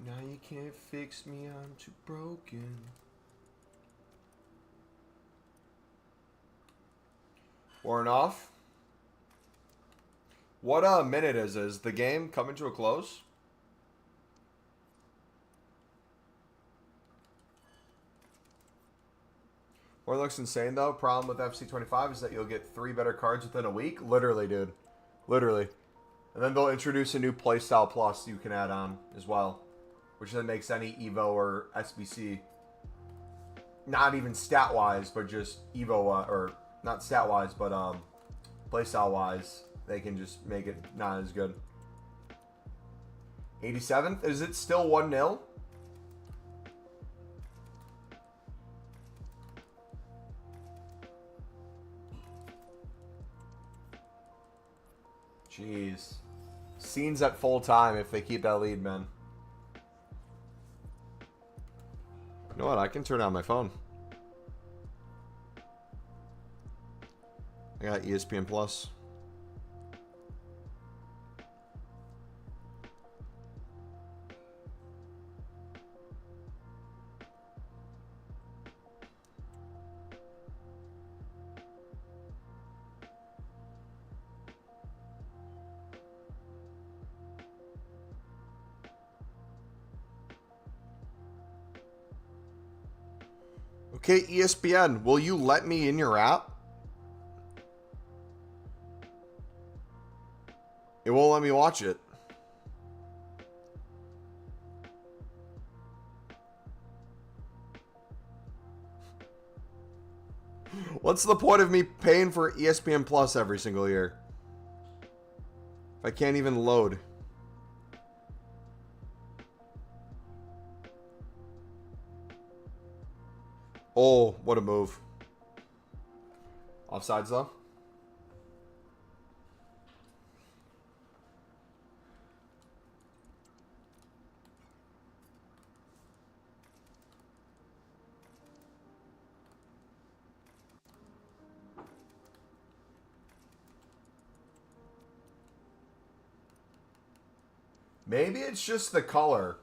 Now you can't fix me, I'm too broken. Worn off. What minute is the game coming to a close? Or looks insane though. Problem with FC25 is that you'll get 3 better cards within a week. Literally, dude. Literally. And then they'll introduce a new playstyle plus you can add on as well, which then makes any Evo or SBC not even stat wise, but just Evo or not stat wise, but playstyle wise, they can just make it not as good. 87th, is it still 1-0? Jeez. Scenes at full time if they keep that lead, man. You know what? I can turn on my phone. I got ESPN Plus. Okay, ESPN, will you let me in your app? It won't let me watch it. What's the point of me paying for ESPN Plus every single year if I can't even load? Oh, what a move. Offsides though. Maybe it's just the color.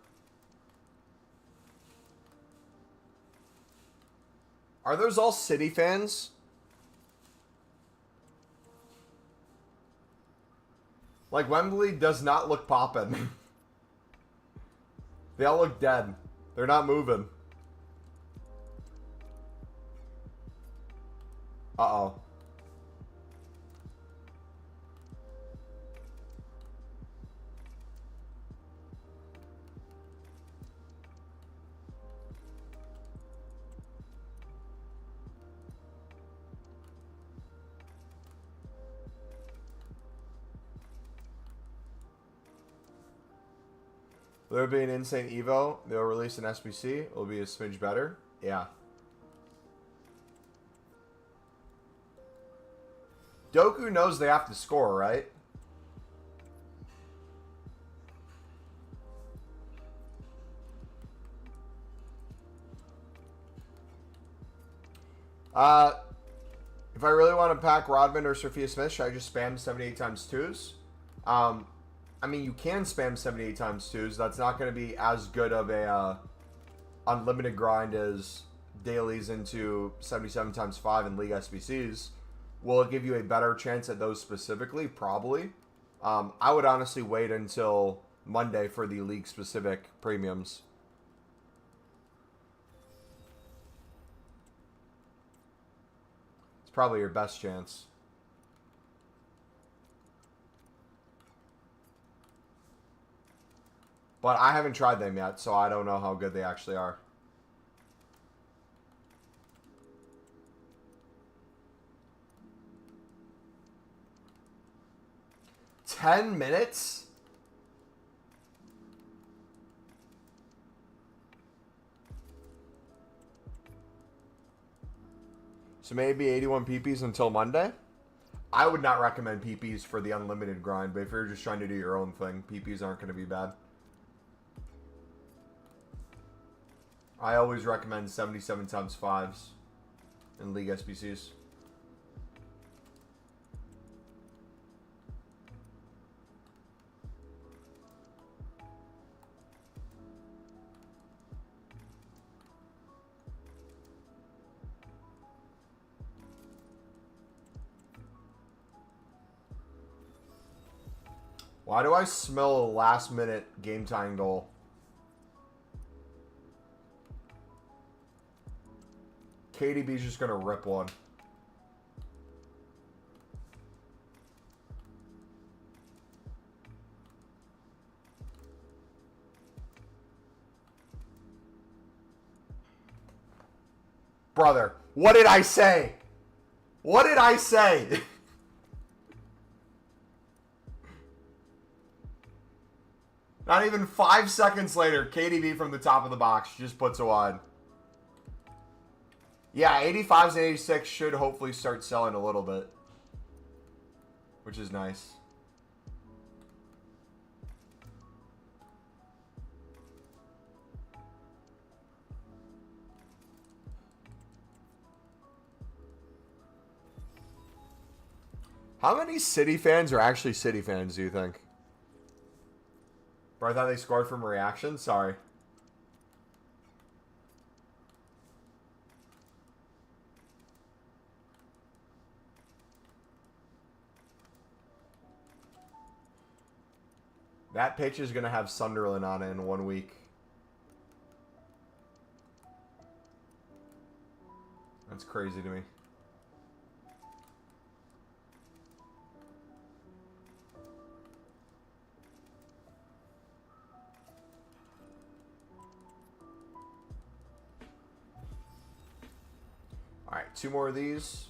Are those all City fans? Like, Wembley does not look poppin'. They all look dead. They're not moving. Uh-oh. There'll be an insane Evo. They'll release an SBC. It'll be a smidge better. Yeah. Doku knows they have to score, right? If I really want to pack Rodman or Sophia Smith, should I just spam 78 times 2s? I mean, you can spam 78 times 2s. That's not going to be as good of a unlimited grind as dailies into 77 times 5 and League SBCs. Will it give you a better chance at those specifically? Probably. I would honestly wait until Monday for the League-specific premiums. It's probably your best chance. But I haven't tried them yet, so I don't know how good they actually are. $10 minutes? So maybe 81 PPs until Monday? I would not recommend PPs for the unlimited grind, but if you're just trying to do your own thing, PPs aren't going to be bad. I always recommend 77 times 5s in League SBCs. Why do I smell a last-minute game-tying goal? KDB's just going to rip one. Brother, what did I say? What did I say? Not even 5 seconds later, KDB from the top of the box just puts a wide. Yeah, 85s and 86 should hopefully start selling a little bit, which is nice. How many City fans are actually City fans, do you think? Bro, I thought they scored from a reaction? Sorry. That pitch is going to have Sunderland on it in 1 week. That's crazy to me. All right, 2 more of these.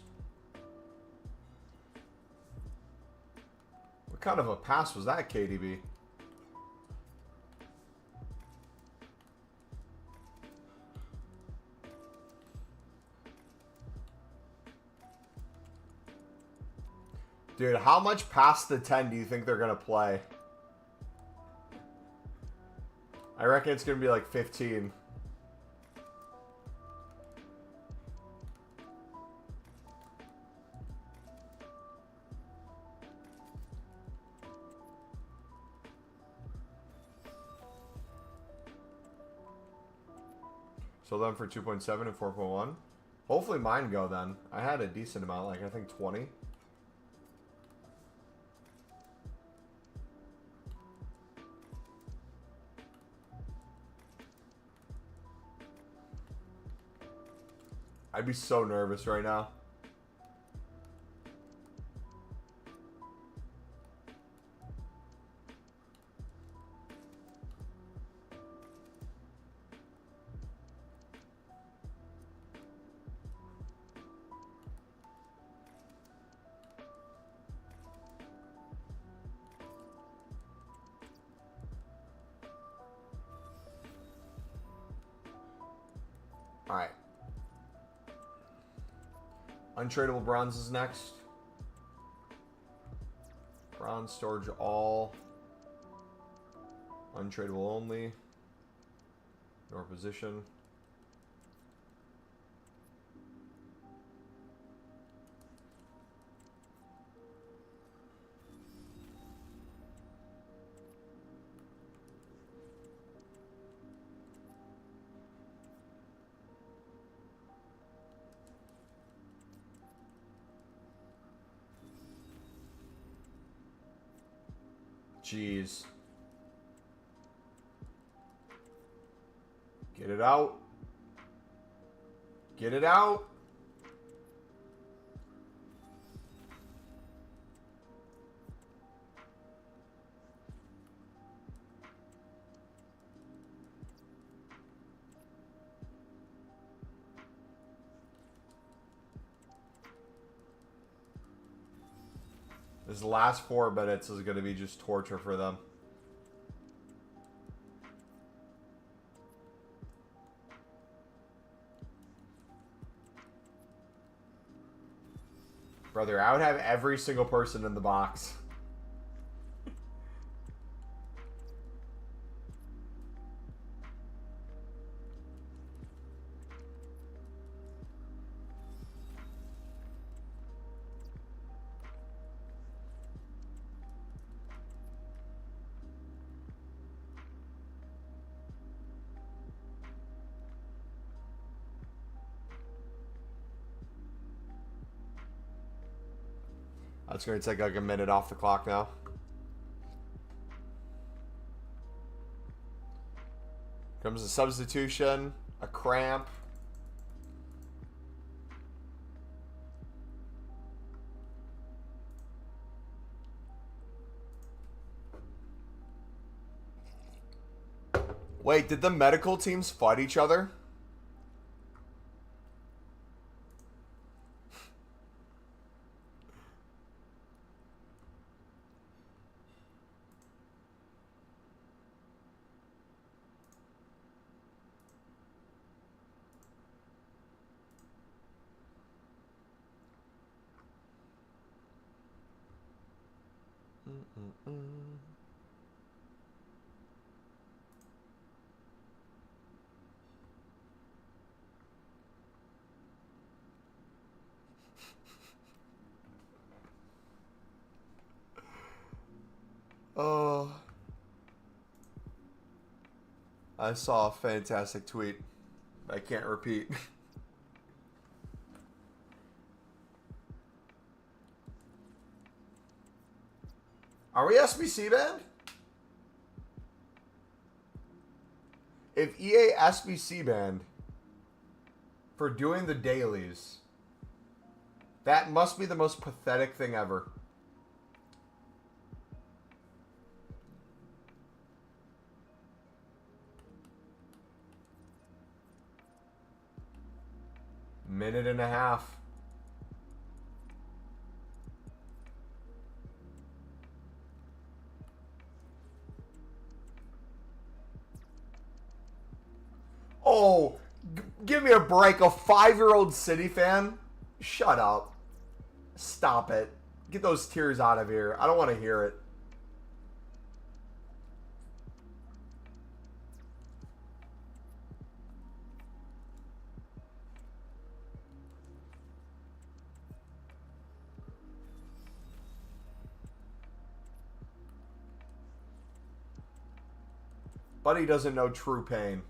What kind of a pass was that, KDB? Dude, how much past the 10 do you think they're going to play? I reckon it's going to be like 15. So then for 2.7 and 4.1. Hopefully mine go then. I had a decent amount, like I think 20. I'd be so nervous right now. All right. Untradeable bronze is next. Bronze storage all. Untradeable only. Nor position. Jeez. Get it out. Get it out. This last 4 minutes is going to be just torture for them. Brother, I would have every single person in the box. That's going to take like a minute off the clock now. Comes a substitution, a cramp. Wait, did the medical teams fight each other? Oh. I saw a fantastic tweet. I can't repeat. Are we SBC banned? If EA SBC banned for doing the dailies, that must be the most pathetic thing ever. Minute and a half. Oh, give me a break. A 5-year-old City fan? Shut up. Stop it. Get those tears out of here. I don't want to hear it. Buddy doesn't know true pain.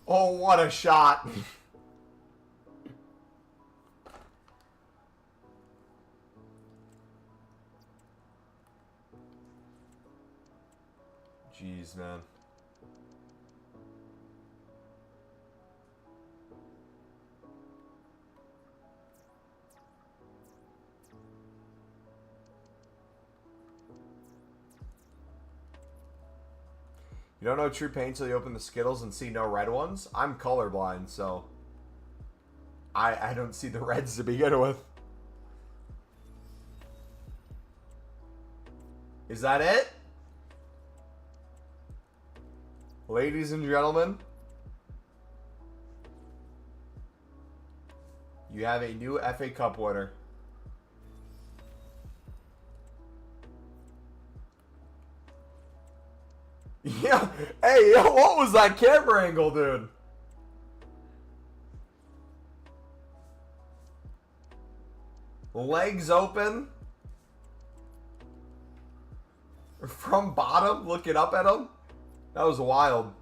Oh, what a shot. Jeez, man. You don't know true pain till you open the Skittles and see no red ones? I'm colorblind, so I don't see the reds to begin with. Is that it? Ladies and gentlemen, you have a new FA Cup winner. Yeah, hey, yo, what was that camera angle, dude? Legs open. From bottom, looking up at him. That was wild.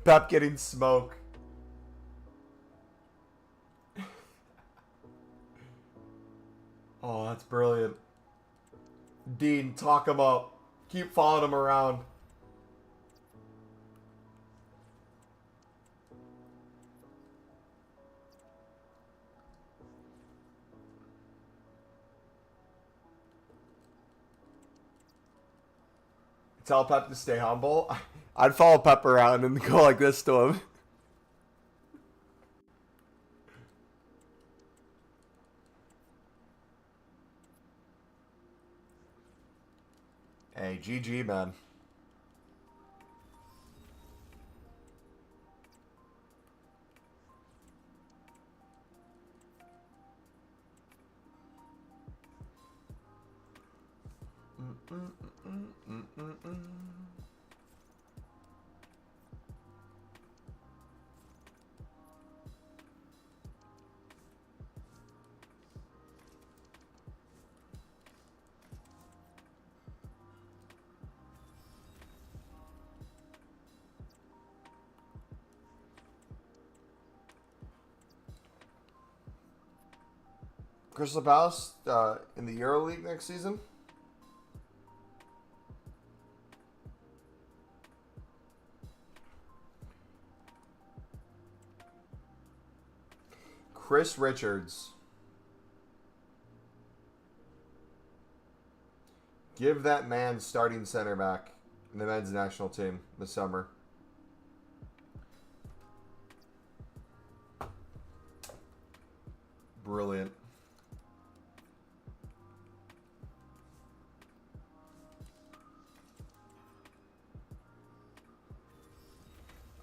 Pep getting smoke. Oh, that's brilliant. Dean, talk him up. Keep following him around. Tell Pep to stay humble. I'd follow Pep around and go like this to him. Hey, GG, man. Crystal Palace in the EuroLeague next season? Chris Richards. Give that man starting center back in the men's national team this summer. Brilliant.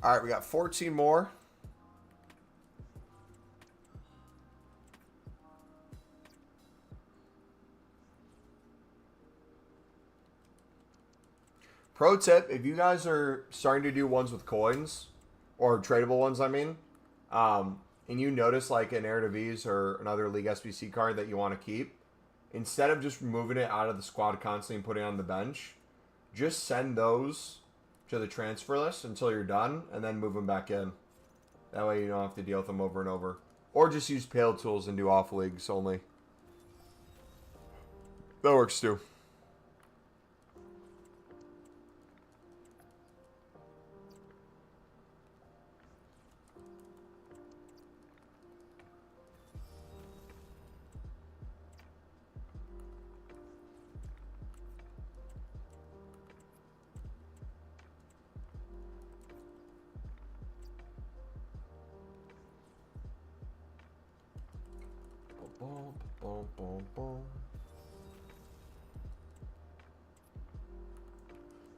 All right, we got 14 more. Pro tip, if you guys are starting to do ones with coins, or tradable ones, I mean, and you notice like an Eredivisie or another League SBC card that you want to keep, instead of just removing it out of the squad constantly and putting it on the bench, just send those to the transfer list until you're done, and then move them back in. That way you don't have to deal with them over and over. Or just use Pale Tools and do off leagues only. That works too.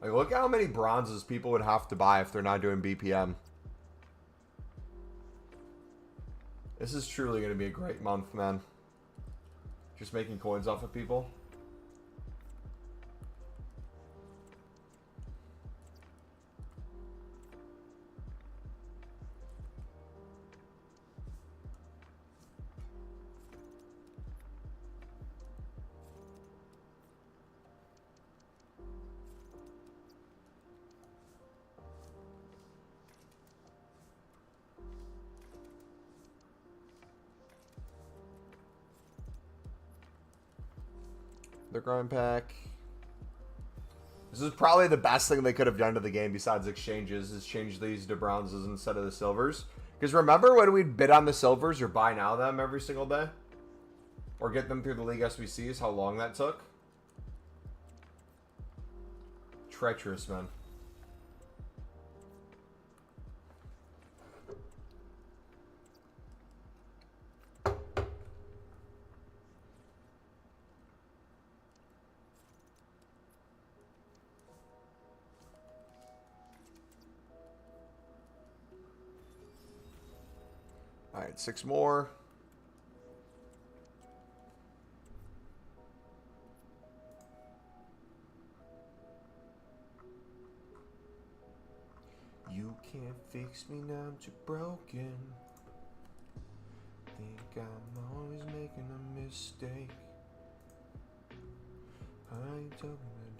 Like, look how many bronzes people would have to buy if they're not doing BPM. This is truly going to be a great month, man. Just making coins off of people. The grind pack. This is probably the best thing they could have done to the game besides exchanges, is change these to bronzes instead of the silvers. Because remember when we'd bid on the silvers or buy now them every single day? or get them through the league SBCs, how long that took. Treacherous, man. All right, 6 more. You can't fix me now, I'm too broken. Think I'm always making a mistake. I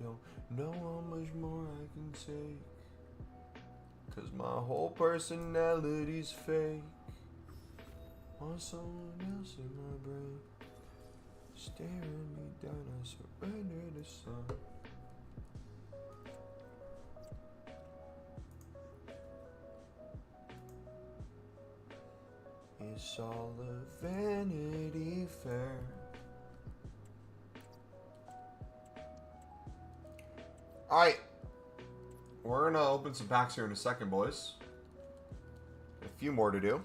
don't know how much more I can take. 'Cause my whole personality's fake. Want someone else in my brain, staring me down, I surrender the sun. It's all a Vanity Fair. Alright, we're gonna open some packs here in a second, boys. A few more to do.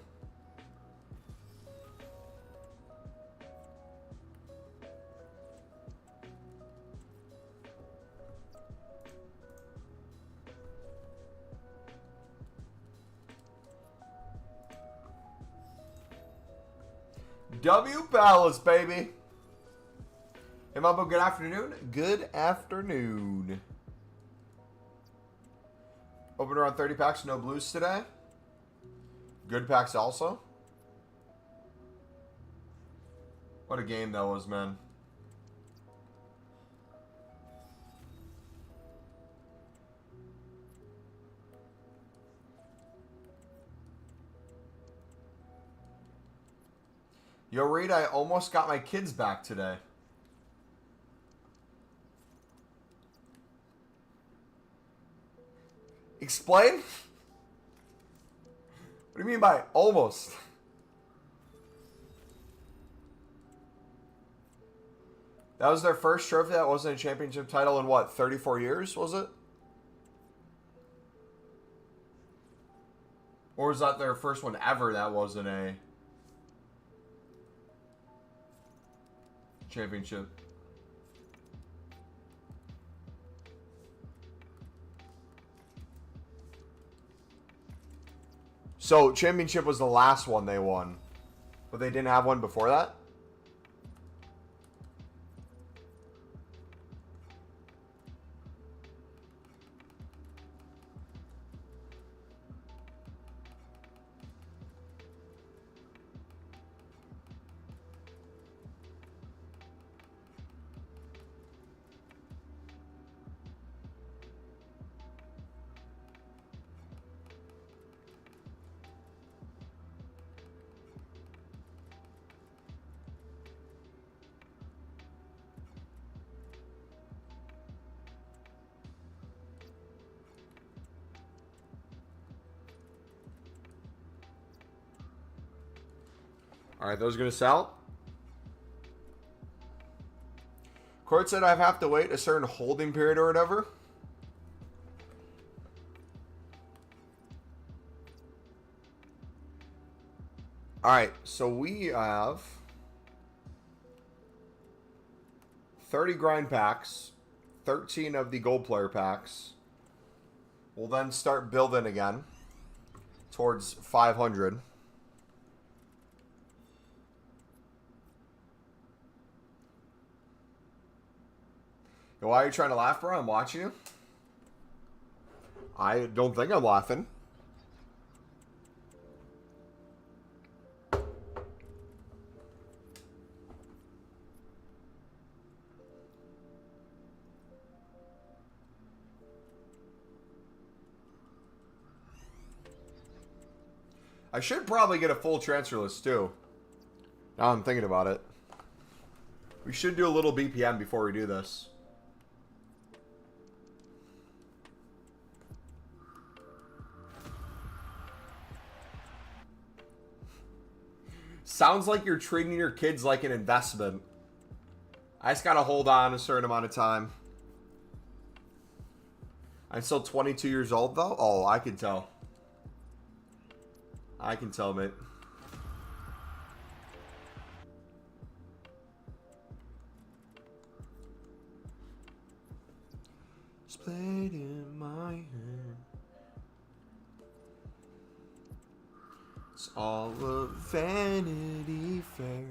W Palace, baby. Hey, Mumbo, good afternoon. Good afternoon. Opened around 30 packs, no blues today. Good packs also. What a game that was, man. Yo, Reed, I almost got my kids back today. Explain? What do you mean by almost? That was their first trophy that wasn't a championship title in what, 34 years, was it? Or was that their first one ever that wasn't a championship? So, championship was the last one they won. But they didn't have one before that? Alright, those are going to sell. Court said I have to wait a certain holding period or whatever. Alright, so we have 30 grind packs, 13 of the gold player packs. We'll then start building again towards 500. Why are you trying to laugh, bro? I'm watching you. I don't think I'm laughing. I should probably get a full transfer list too. Now I'm thinking about it. We should do a little BPM before we do this. Sounds like you're treating your kids like an investment. I just gotta hold on a certain amount of time. I'm still 22 years old, though? Oh, I can tell. I can tell, mate. Splayed in my hand. It's all a Vanity Fair.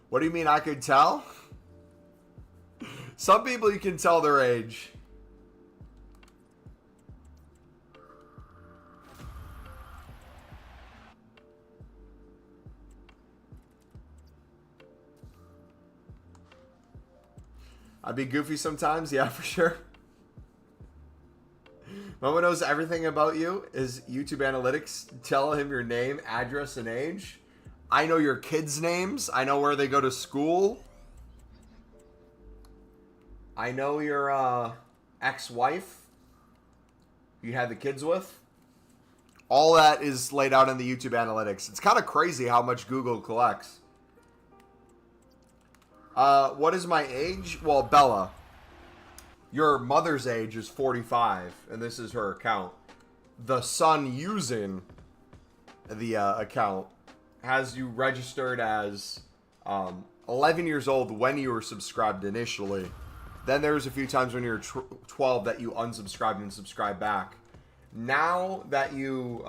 What do you mean I could tell? Some people you can tell their age. I'd be goofy sometimes, yeah, for sure. Mumbo knows everything about you. His YouTube analytics tell him your name, address, and age. I know your kids' names. I know where they go to school. I know your ex-wife you had the kids with. All that is laid out in the YouTube analytics. It's kind of crazy how much Google collects. What is my age? Well, Bella, your mother's age is 45, and this is her account. The son using the account has you registered as 11 years old when you were subscribed initially. Then there was a few times when you were 12 that you unsubscribed and subscribed back. Now that you,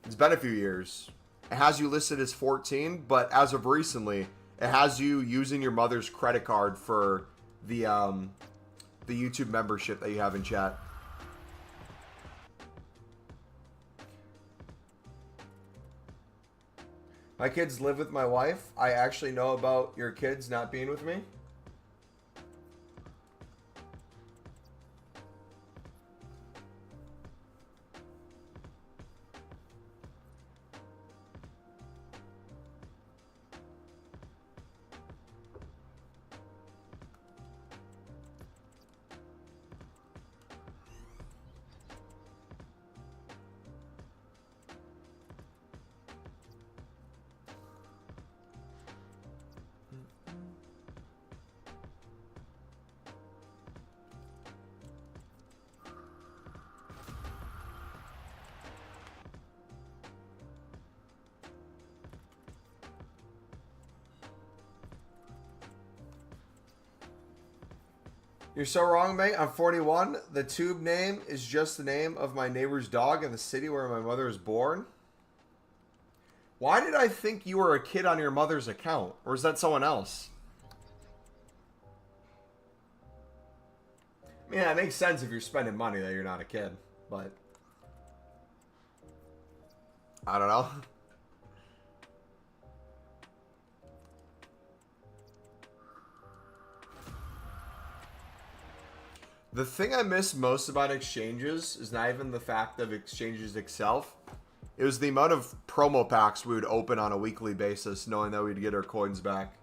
it's been a few years, it has you listed as 14, but as of recently, it has you using your mother's credit card for the YouTube membership that you have in chat. My kids live with my wife. I actually know about your kids not being with me. You're so wrong, mate. I'm 41. The tube name is just the name of my neighbor's dog in the city where my mother was born. Why did I think you were a kid on your mother's account? Or is that someone else? I mean, that makes sense if you're spending money that you're not a kid. But I don't know. The thing I miss most about exchanges is not even the fact of exchanges itself. It was the amount of promo packs we would open on a weekly basis, knowing that we'd get our coins back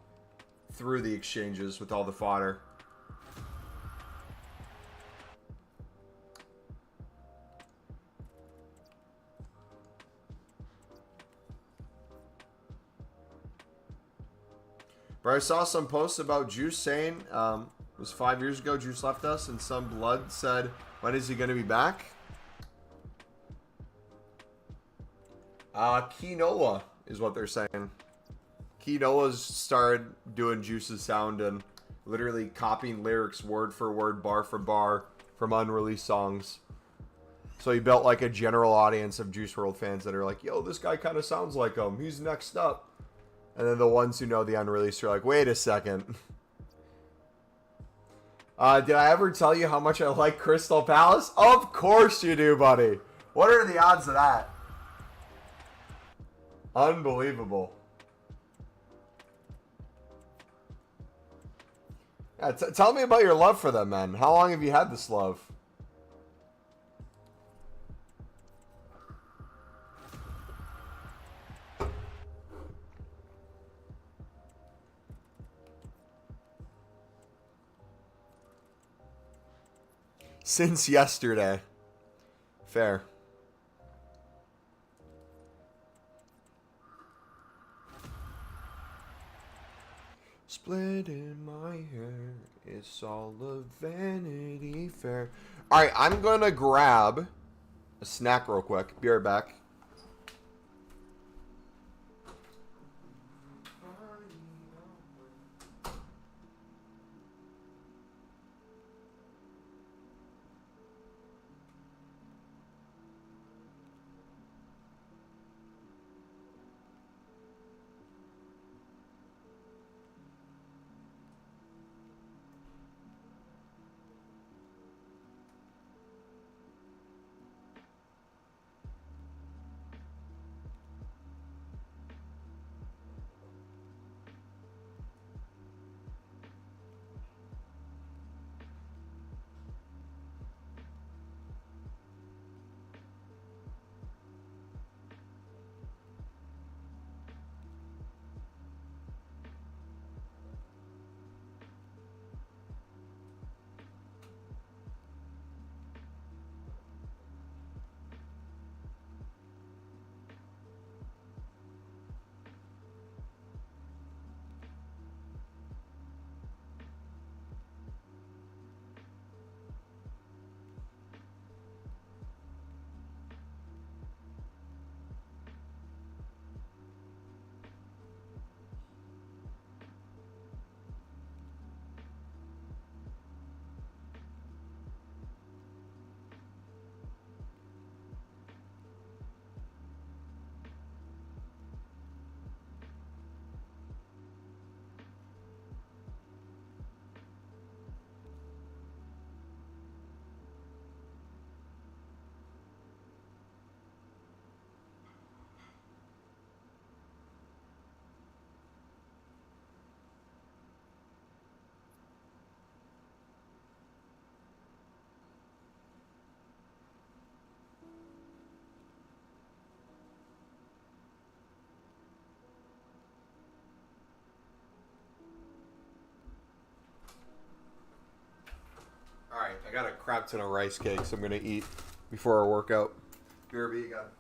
through the exchanges with all the fodder. But I saw some posts about Juice saying, it was 5 years ago, Juice left us, and some blood said, when is he going to be back? Quinoa is what they're saying. Quinoa's started doing Juice's sound and literally copying lyrics word for word, bar for bar from unreleased songs. So he built like a general audience of Juice WRLD fans that are like, yo, this guy kind of sounds like him. He's next up. And then the ones who know the unreleased are like, wait a second. Did I ever tell you how much I like Crystal Palace? Of course you do, buddy. What are the odds of that? Unbelievable. Yeah, tell me about your love for them, man. How long have you had this love? Since yesterday. Fair. Split in my hair. It's all a Vanity Fair. All right, I'm going to grab a snack real quick. Be right back. Alright, I got a crap ton of rice cakes I'm going to eat before our workout. BRB, you got it.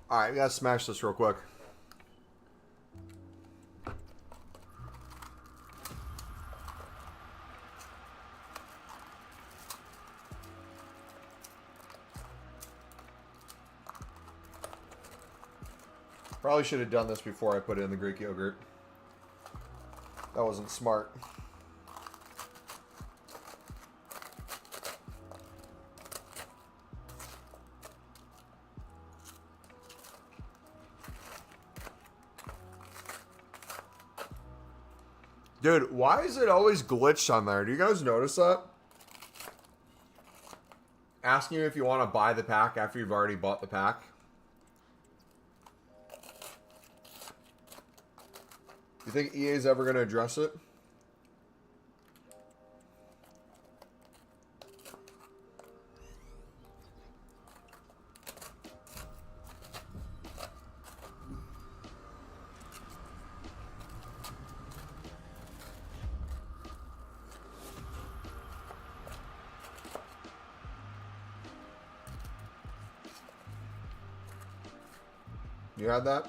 Alright, we gotta smash this real quick. Probably should have done this before I put in the Greek yogurt. That wasn't smart. Dude, why is it always glitched on there? Do you guys notice that? Asking you if you want to buy the pack after you've already bought the pack. You think EA is ever going to address it? You had that?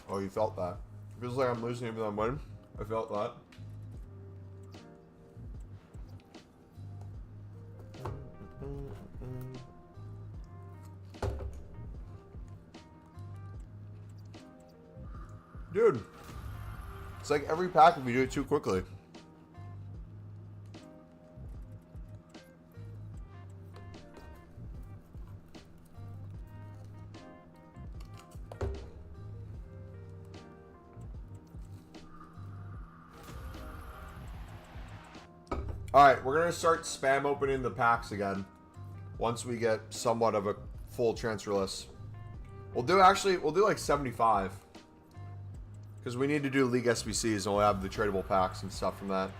Oh, you felt that. It feels like I'm losing even though I'm winning. I felt that. Dude. It's like every pack if you do it too quickly. Alright, we're going to start spam opening the packs again. Once we get somewhat of a full transfer list. We'll do like 75. Because we need to do League SBCs and we'll have the tradable packs and stuff from that.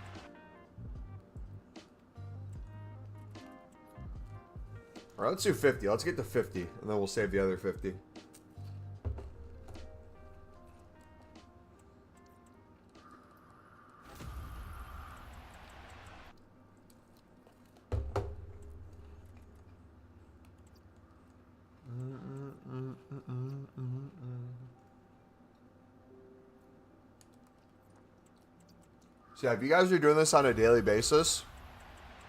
Alright, let's do 50. Let's get to 50. And then we'll save the other 50. So yeah, if you guys are doing this on a daily basis,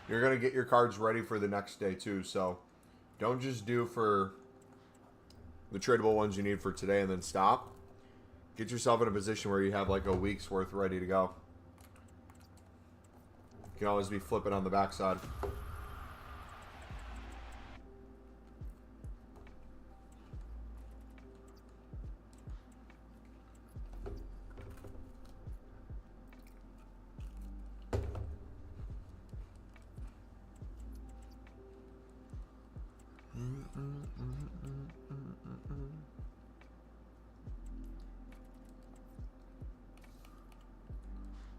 you're going to get your cards ready for the next day too. So don't just do for the tradable ones you need for today and then stop. Get yourself in a position where you have like a week's worth ready to go. You can always be flipping on the backside.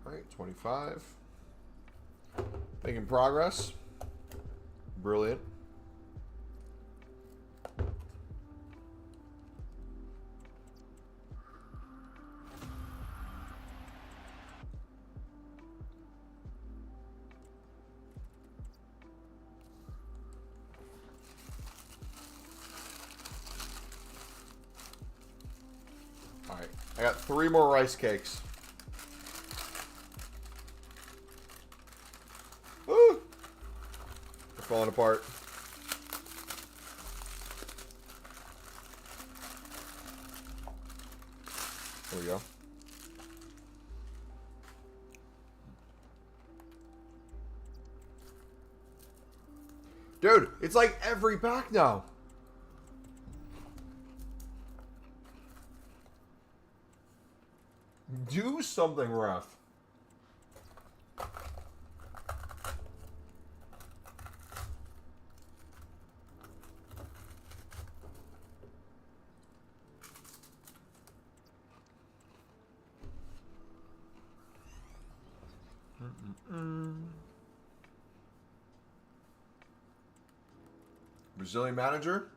Alright, 25. Making progress. Brilliant. Alright, I got 3 more rice cakes. Woo! They're falling apart. There we go. Dude, it's like every pack now. Do something rough. Brazilian manager?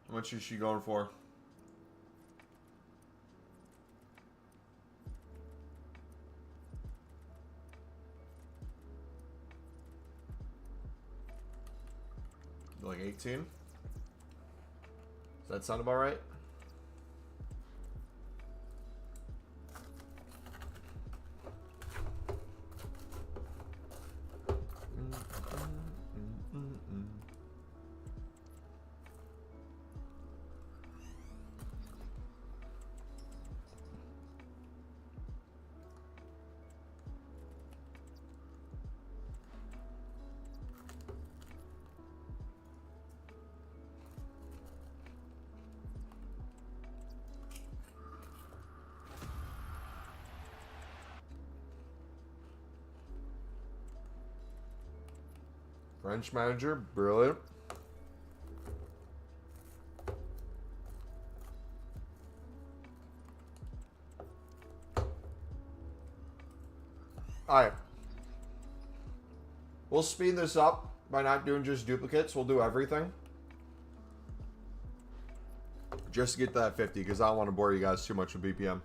How much is she going for? Like 18? Does that sound about right? French manager, brilliant. Alright. We'll speed this up by not doing just duplicates. We'll do everything. Just to get to that 50, because I don't want to bore you guys too much with BPM.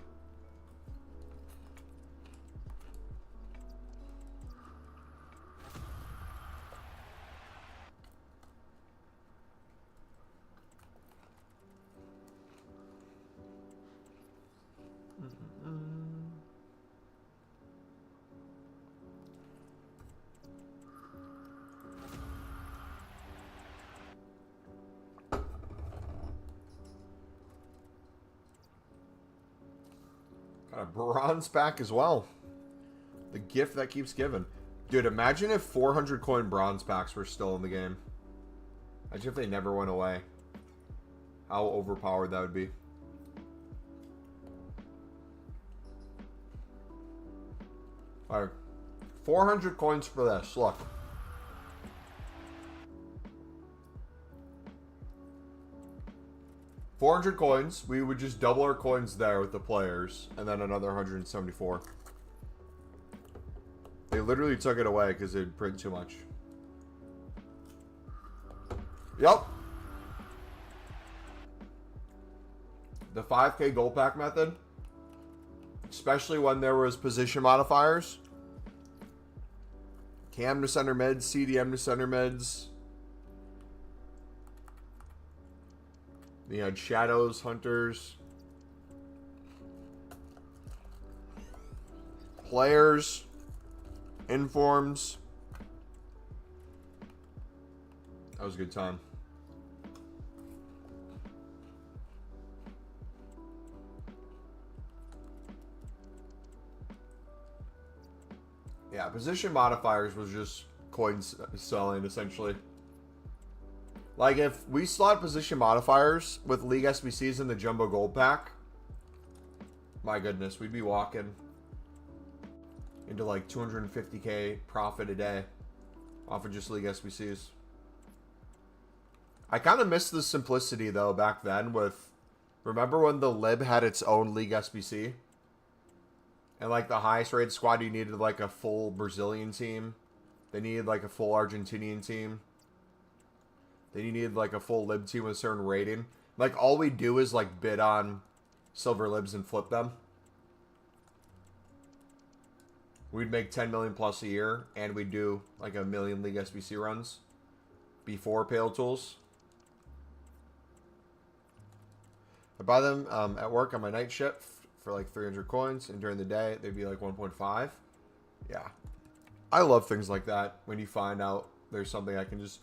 Got a bronze pack as well. The gift that keeps giving. Dude, imagine if 400 coin bronze packs were still in the game. Imagine if they never went away. How overpowered that would be. All right. 400 coins for this. Look. $400 coins. We would just double our coins there with the players, and then another 174. They literally took it away because they'd print too much. Yep. The 5K gold pack method, especially when there was position modifiers. Cam to center mids, CDM to center mids. You had shadows, hunters, players, informs. That was a good time. Yeah, position modifiers was just coins selling, essentially. Like, if we slot position modifiers with League SBCs in the Jumbo Gold Pack, my goodness, we'd be walking into like 250K profit a day off of just League SBCs. I kind of miss the simplicity, though, back then with... Remember when the Lib had its own League SBC? And, like, the highest rated squad, you needed, like, a full Brazilian team. They needed, like, a full Argentinian team. Then you needed, like, a full Lib team with a certain rating. Like, all we do is, like, bid on silver Libs and flip them. We'd make 10 million plus a year, and we'd do, like, 1 million League SBC runs before Pale Tools. I buy them at work on my night shift for like 300 coins, and during the day they'd be like 1.5. Yeah, I love things like that when you find out there's something I can just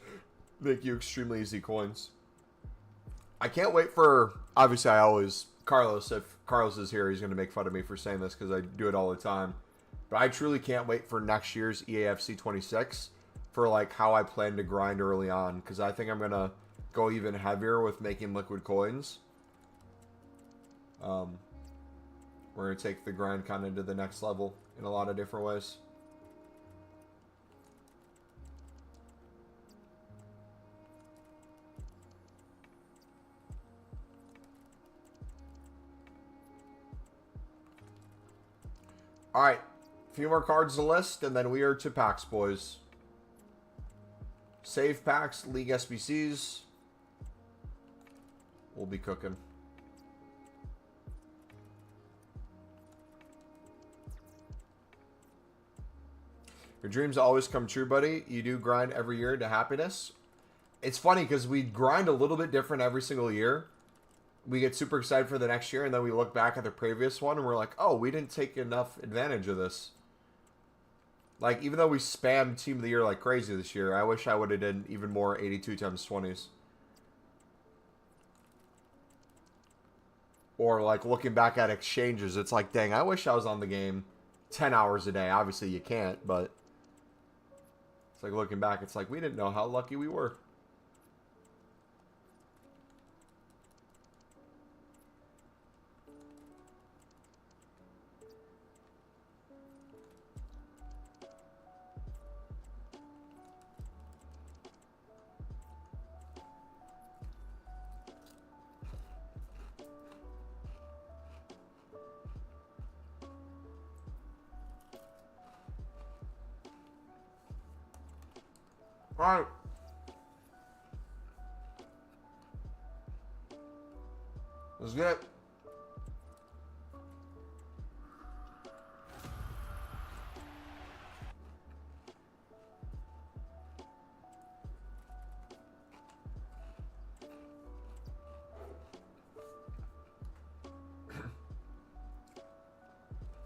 make you extremely easy coins. I can't wait for, obviously I always, Carlos, if Carlos is here, he's going to make fun of me for saying this because I do it all the time, but I truly can't wait for next year's EAFC26 for like how I plan to grind early on, because I think I'm going to go even heavier with making liquid coins. We're going to take the grind kind of to the next level in a lot of different ways. All right, a few more cards to list, and then we are to packs, boys. Save packs, League SBCs. We'll be cooking. Your dreams always come true, buddy. You do grind every year to happiness. It's funny because we grind a little bit different every single year. We get super excited for the next year, and then we look back at the previous one, and we're like, oh, we didn't take enough advantage of this. Like, even though we spammed Team of the Year like crazy this year, I wish I would have done even more 82 times 20s. Or, like, looking back at exchanges, it's like, dang, I wish I was on the game 10 hours a day. Obviously, you can't, but... It's like looking back, it's like we didn't know how lucky we were. All right. Let's get it.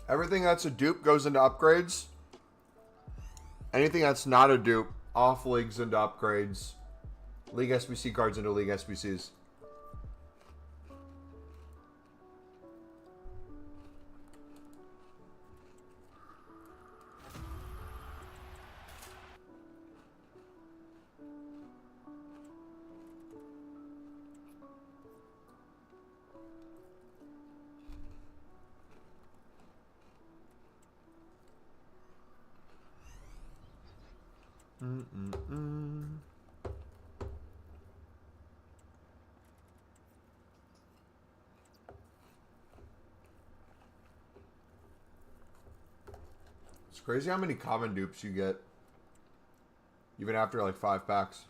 Everything that's a dupe goes into upgrades. Anything that's not a dupe, off leagues into upgrades. League SBC cards into League SBCs. It's crazy how many common dupes you get, even after like 5 packs.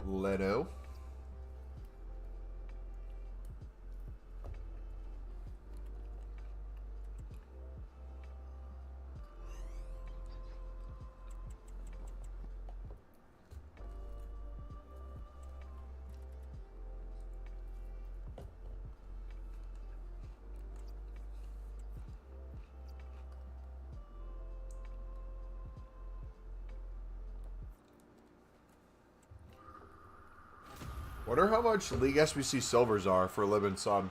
Leto. Wonder how much League SBC Silvers are for Lib and Son.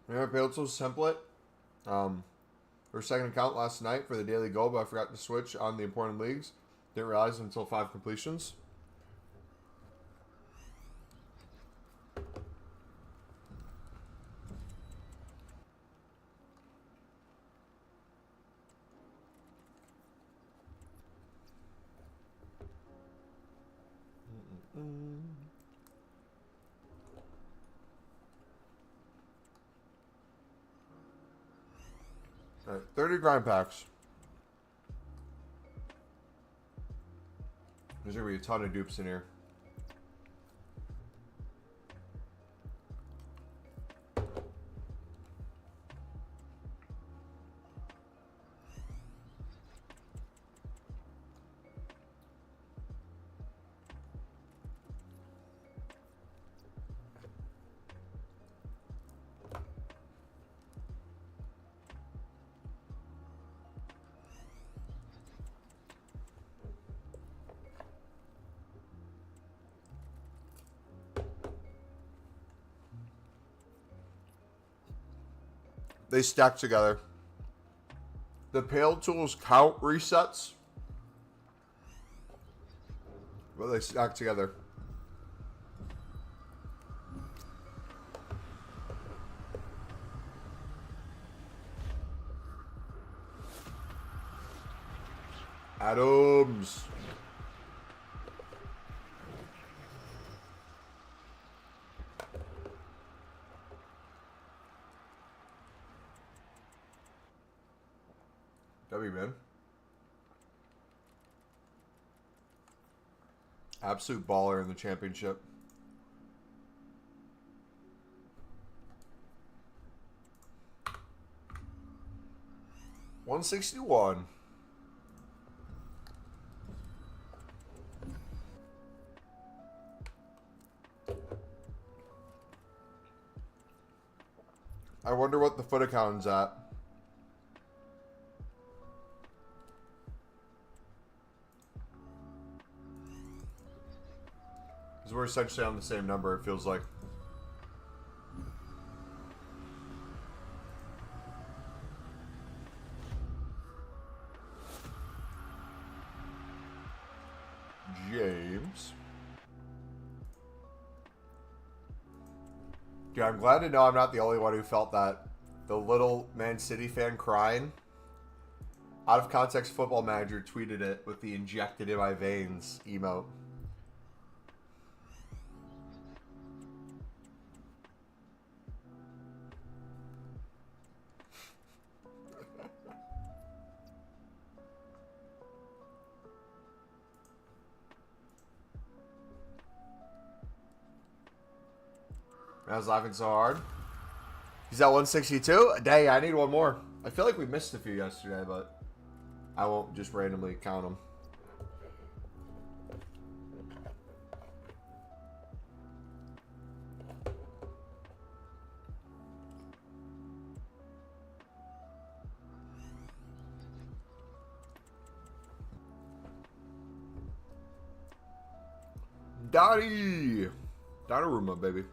I paid some template for a second account last night for the daily goal, but I forgot to switch on the important leagues. Didn't realize until 5 completions. All right, 30 grind packs. There's gonna be a ton of dupes in here. They stack together. The Pale Tools count resets, but they stack together. Adams. W, man. Absolute baller in the championship. $161. I wonder what the foot account's at. Because we're essentially on the same number, it feels like. James. Dude, I'm glad to know I'm not the only one who felt that. The little Man City fan crying. Out of context football manager tweeted it with the injected in my veins emote. I was laughing so hard. He's at 162? Dang, I need one more. I feel like we missed a few yesterday, but I won't just randomly count them. Dottie! Donnarumma, baby.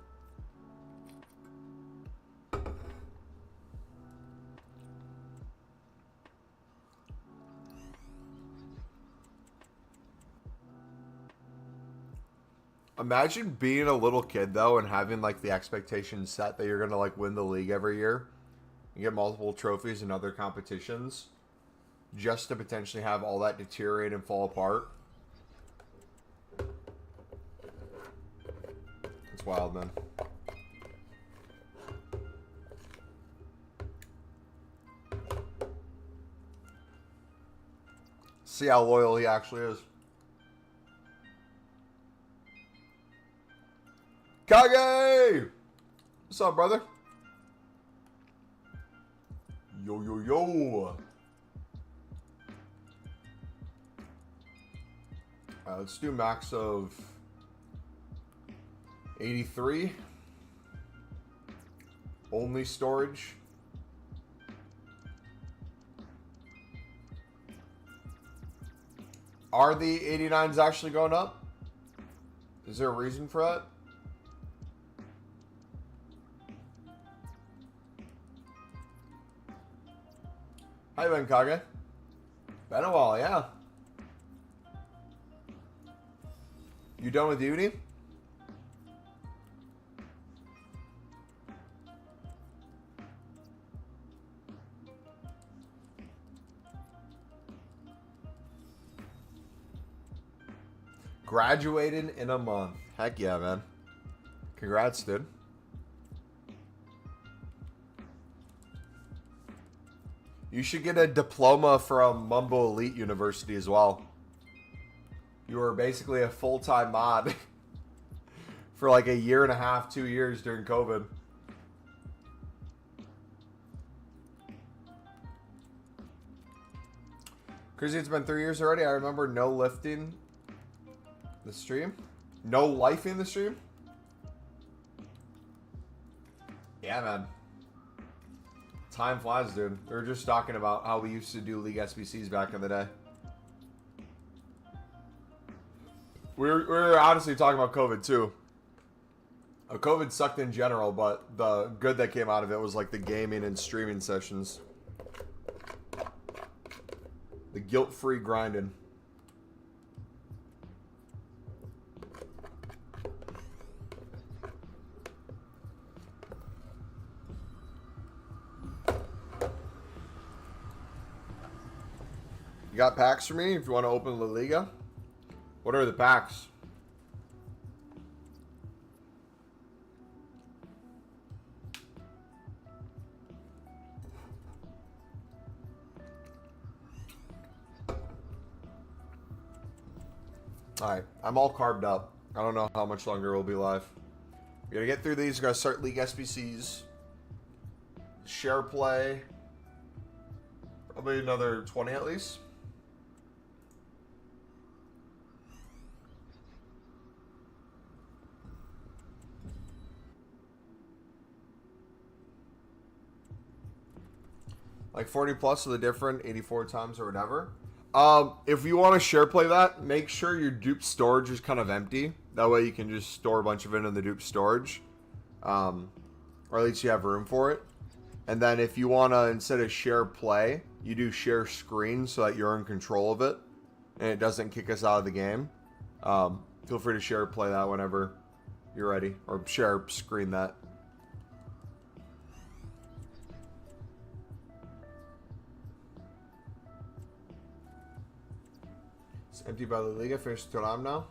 Imagine being a little kid, though, and having, like, the expectation set that you're going to, like, win the league every year. You get multiple trophies in other competitions. Just to potentially have all that deteriorate and fall apart. It's wild, man. See how loyal he actually is. Kage! What's up, brother? Yo, yo, yo. Alright, let's do max of 83. Only storage. Are the 89s actually going up? Is there a reason for that? How you been, Kage? Been a while, yeah. You done with uni? Graduated in a month. Heck yeah, man. Congrats, dude. You should get a diploma from MumboElite University as well. You were basically a full-time mod for like a year and a half, 2 years during COVID. Crazy, it's been 3 years already. I remember no lifting the stream. No life in the stream. Yeah, man. Time flies, dude. We were just talking about how we used to do League SBCs back in the day. We were honestly talking about COVID, too. COVID sucked in general, but the good that came out of it was like the gaming and streaming sessions. The guilt-free grinding. You got packs for me if you want to open La Liga? What are the packs? Alright, I'm all carved up. I don't know how much longer we'll be live. We gotta get through these. We gotta start League SBCs. Share play. Probably another 20 at least. Like 40 plus of the different 84 times or whatever. If you want to share play that, make sure your dupe storage is kind of empty. That way you can just store a bunch of it in the dupe storage. Or at least you have room for it. And then if you want to, instead of share play, you do share screen so that you're in control of it. And it doesn't kick us out of the game. Feel free to share play that whenever you're ready. Or share screen that. It's empty by the Liga. Finished Turam now.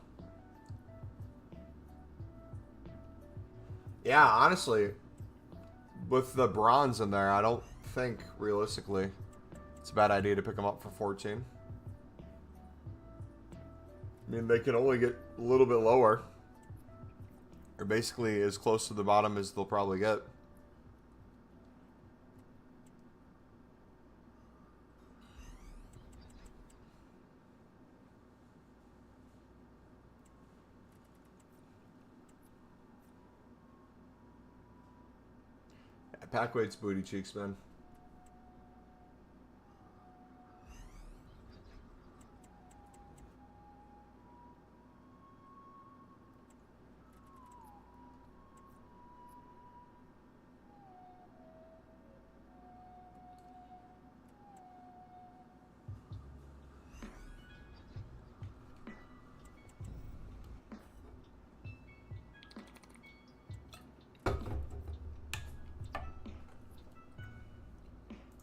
Yeah, honestly, with the bronze in there, I don't think, realistically, it's a bad idea to pick them up for 14. I mean, they can only get a little bit lower. Or basically as close to the bottom as they'll probably get. Yeah, pack weight's booty cheeks, man.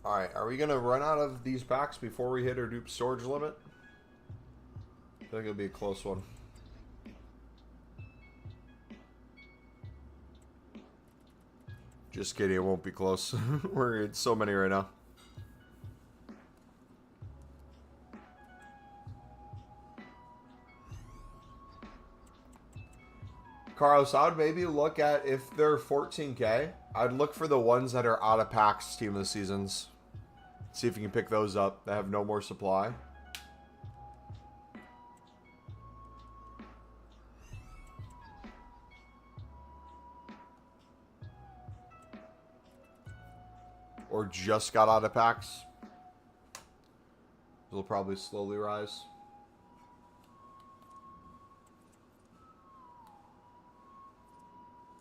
Alright, are we going to run out of these packs before we hit our dupe storage limit? I think it'll be a close one. Just kidding, it won't be close. We're at so many right now. Carlos, I would maybe look at, if they're 14K, I'd look for the ones that are out of packs team of the seasons. See if you can pick those up that have no more supply. Or just got out of packs. They'll probably slowly rise.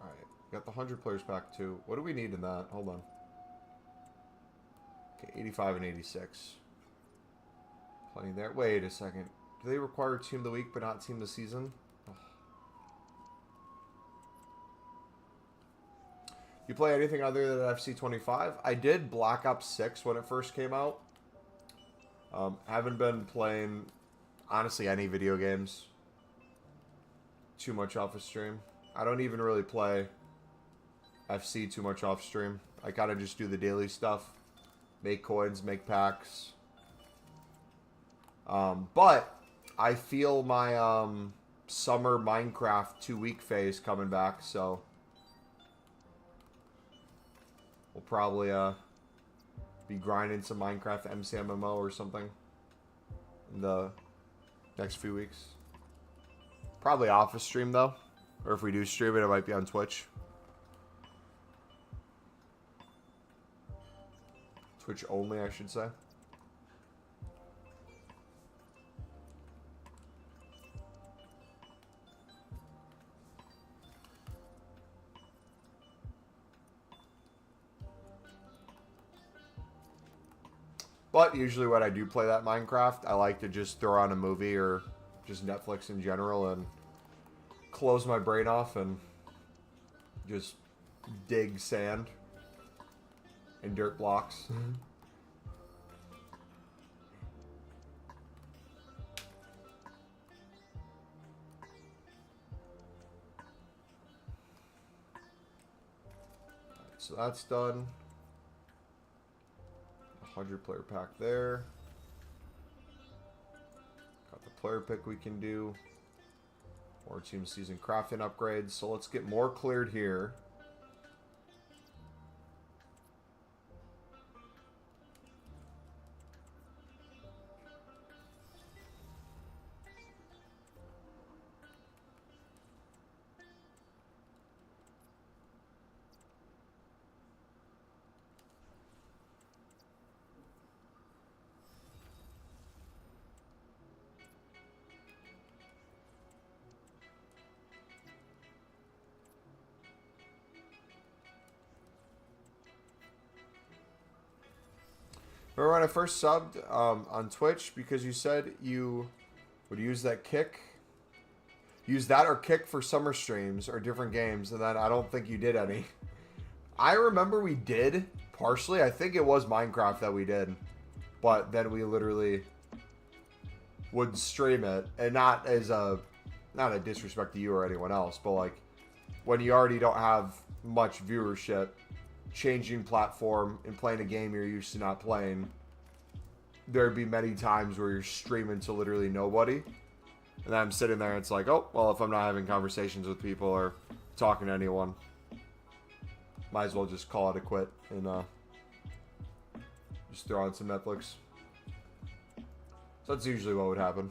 Alright, got the 100 players pack too. What do we need in that? Hold on. Okay, 85 and 86. Plenty there. Wait a second. Do they require team of the week but not team of the season? Oh. You play anything other than FC25? I did Black Ops 6 when it first came out. Haven't been playing, honestly, any video games too much off of stream. I don't even really play FC too much off stream. I kind of just do the daily stuff. Make coins, make packs. But I feel my summer Minecraft 2-week phase coming back, so we'll probably be grinding some Minecraft MCMMO or something in the next few weeks. Probably off a stream though, or if we do stream it, it might be on Twitch. Twitch only, I should say. But usually when I do play that Minecraft, I like to just throw on a movie or just Netflix in general and close my brain off and just dig sand and dirt blocks. So that's done. 100 player pack there. Got the player pick we can do. More team season crafting upgrades. So let's get more cleared here. Remember when I first subbed on Twitch because you said you would use that kick? Use that or kick for summer streams or different games, and then I don't think you did any. I remember we did, partially. I think it was Minecraft that we did. But then we literally would stream it, and not as a, not a disrespect to you or anyone else, but like when you already don't have much viewership, changing platform and playing a game you're used to not playing, there'd be many times where you're streaming to literally nobody, and I'm sitting there and it's like, oh well, if I'm not having conversations with people or talking to anyone. Might as well just call it a quit and just throw on some Netflix. So that's usually what would happen.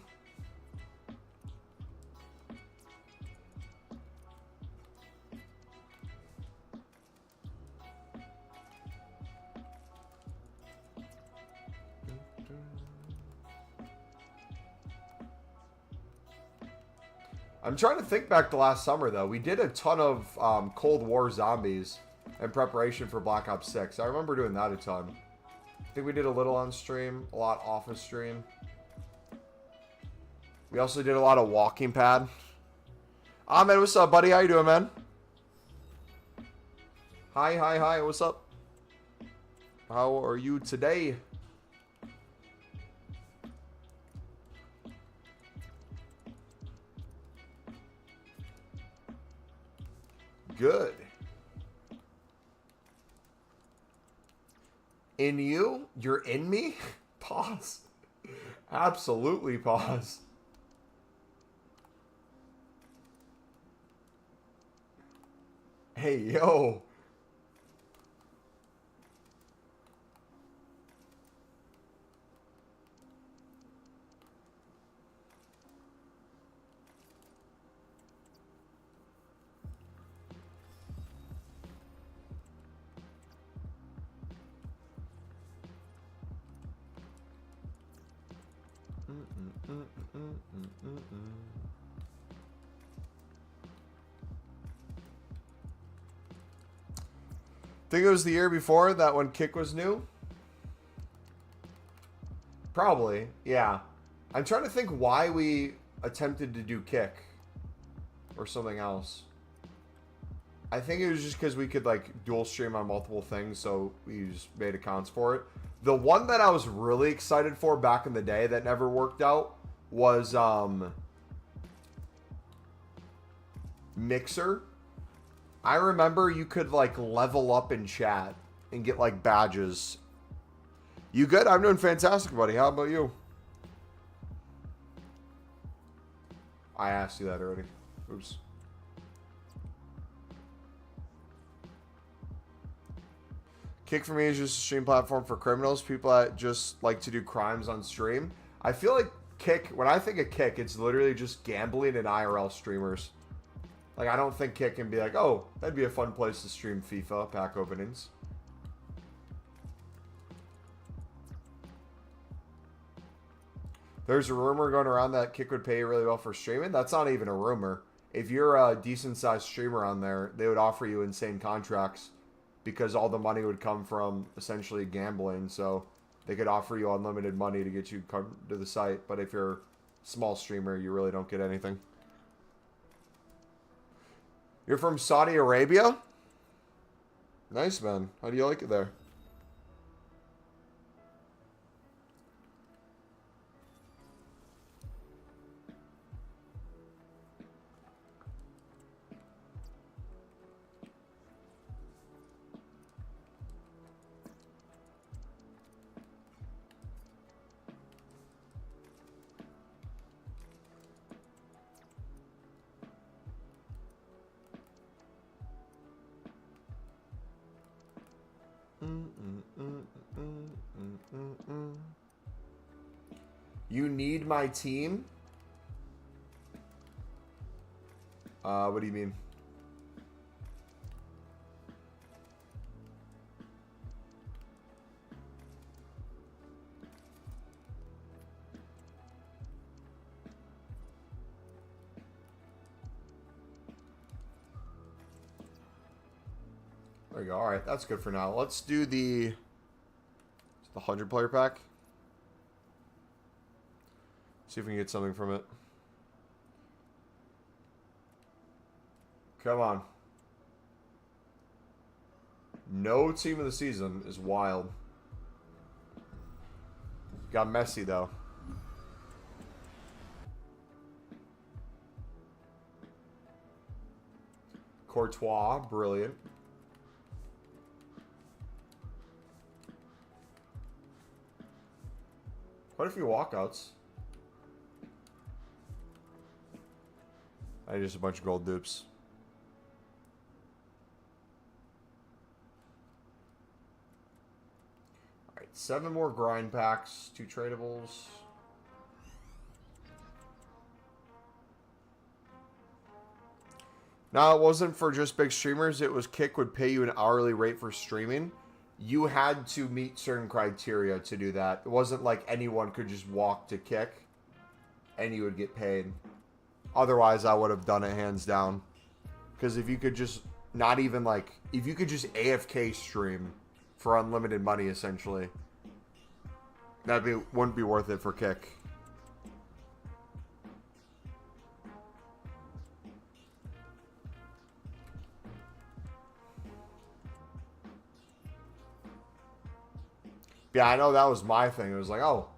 I'm trying to think back to last summer, though. We did a ton of Cold War zombies in preparation for Black Ops 6. I remember doing that a ton. I think we did a little on stream, a lot off of stream. We also did a lot of walking pad. Ahmed, what's up, buddy? How you doing, man? Hi. What's up? How are you today? Good. In you? You're in me? Pause. Absolutely pause. Hey, yo. Think it was the year before that when Kick was new? Probably, yeah. I'm trying to think why we attempted to do Kick or something else. I think it was just because we could like dual stream on multiple things, so we just made accounts for it. The one that I was really excited for back in the day that never worked out was Mixer. I remember you could like level up in chat and get like badges. You good? I'm doing fantastic, buddy. How about you? I asked you that already. Oops. Kick for me is just a stream platform for criminals, people that just like to do crimes on stream. I feel like Kick, when I think of Kick, it's literally just gambling and IRL streamers. Like, I don't think Kick can be like, oh, that'd be a fun place to stream FIFA pack openings. There's a rumor going around that Kick would pay you really well for streaming. That's not even a rumor. If you're a decent-sized streamer on there, they would offer you insane contracts because all the money would come from essentially gambling. So they could offer you unlimited money to get you come to the site. But if you're a small streamer, you really don't get anything. You're from Saudi Arabia? Nice, man. How do you like it there? You need my team? What do you mean? There you go. All right, that's good for now. Let's do the 100-player pack. See if we can get something from it. Come on. No team of the season is wild. Got Messi, though. Courtois, brilliant. Quite a few walkouts. I just a bunch of gold dupes. 7 more grind packs, 2 tradables. No, it wasn't for just big streamers. It was Kick would pay you an hourly rate for streaming. You had to meet certain criteria to do that. It wasn't like anyone could just walk to Kick and you would get paid. Otherwise, I would have done it hands down. Because if you could just, not even like, if you could just AFK stream for unlimited money, essentially, wouldn't be worth it for Kick. Yeah, I know that was my thing. It was like, oh,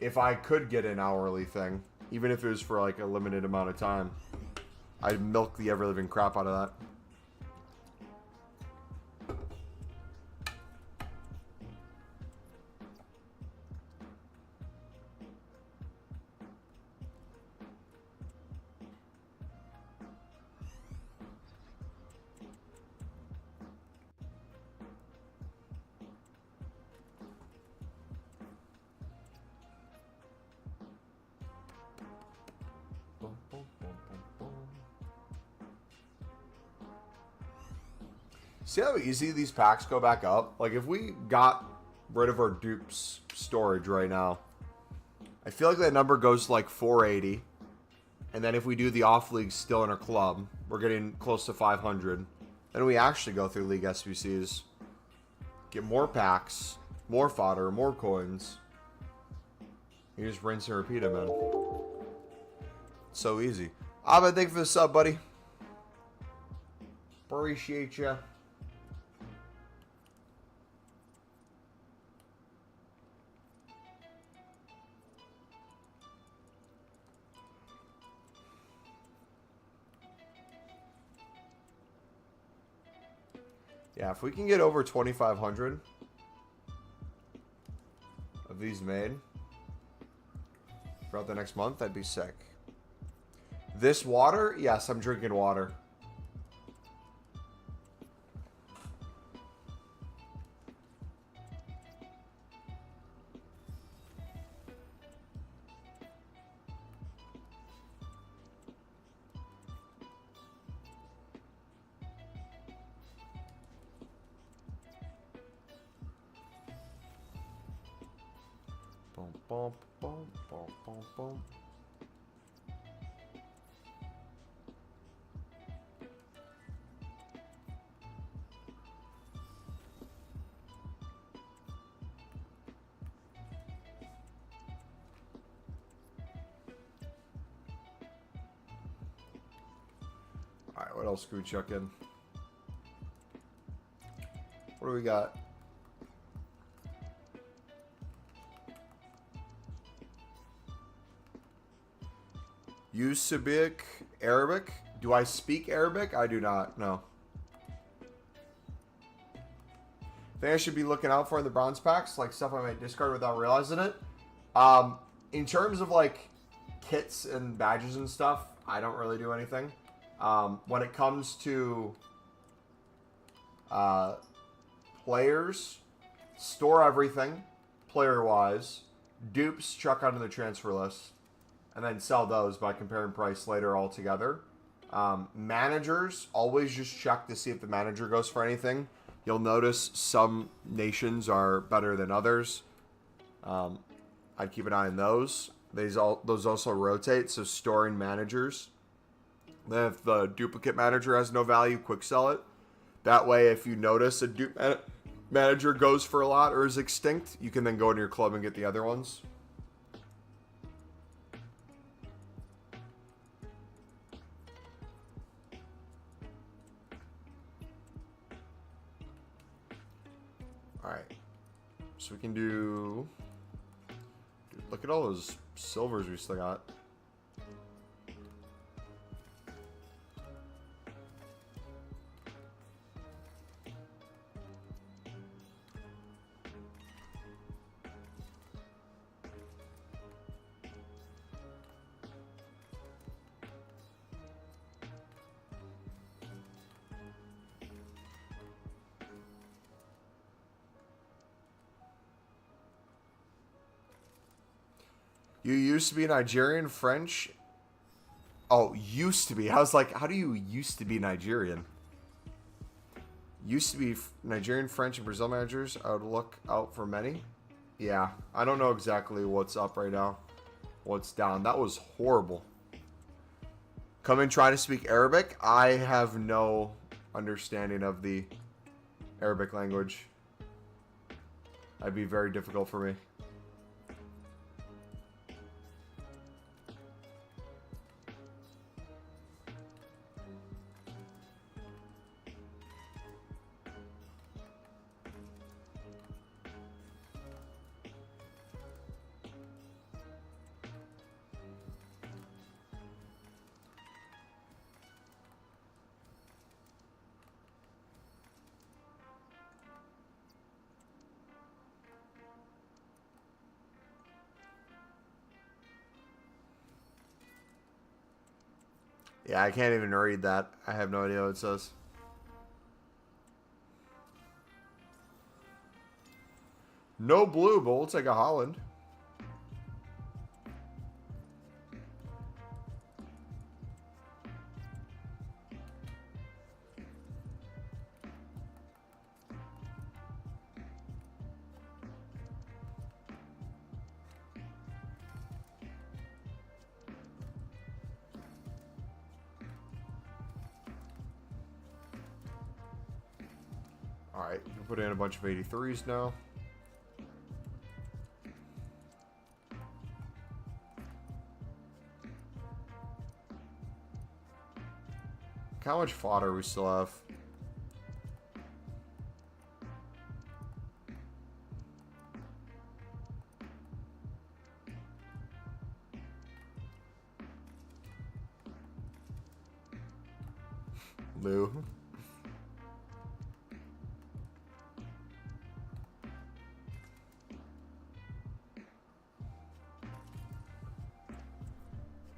if I could get an hourly thing, even if it was for like a limited amount of time, I'd milk the ever-living crap out of that. See how easy these packs go back up? Like, if we got rid of our dupes storage right now, I feel like that number goes to like 480. And then if we do the off league still in our club, we're getting close to 500. Then we actually go through league SBCs, get more packs, more fodder, more coins. You just rinse and repeat it, man. So easy. Abba, thank you for the sub, buddy. Appreciate ya. Yeah, if we can get over 2,500 of these made throughout the next month, that'd be sick. This water? Yes, I'm drinking water. Boom, boom, boom, boom, boom, boom. Alright, what else can we chuck in? What do we got? You speak Arabic? Do I speak Arabic? I do not, no. Think I should be looking out for in the bronze packs, like stuff I might discard without realizing it. In terms of like kits and badges and stuff, I don't really do anything. When it comes to players, store everything player-wise. Dupes, chuck onto the transfer list. And then sell those by comparing price later all together. Managers, always just check to see if the manager goes for anything. You'll notice some nations are better than others. I'd keep an eye on those. Those also rotate, so storing managers. Then if the duplicate manager has no value, quick sell it. That way, if you notice a dupe manager goes for a lot or is extinct, you can then go into your club and get the other ones. Alright. So we can do... Dude, look at all those silvers we still got. You used to be Nigerian, French. Oh, used to be. I was like, how do you used to be Nigerian? Used to be Nigerian, French, and Brazil managers. I would look out for many. Yeah, I don't know exactly what's up right now. What's down. That was horrible. Come in trying to speak Arabic. I have no understanding of the Arabic language. That'd be very difficult for me. Yeah, I can't even read that. I have no idea what it says. No blue, but we'll take a Holland. Alright, you can put in a bunch of 83s now. How much fodder we still have? Lou.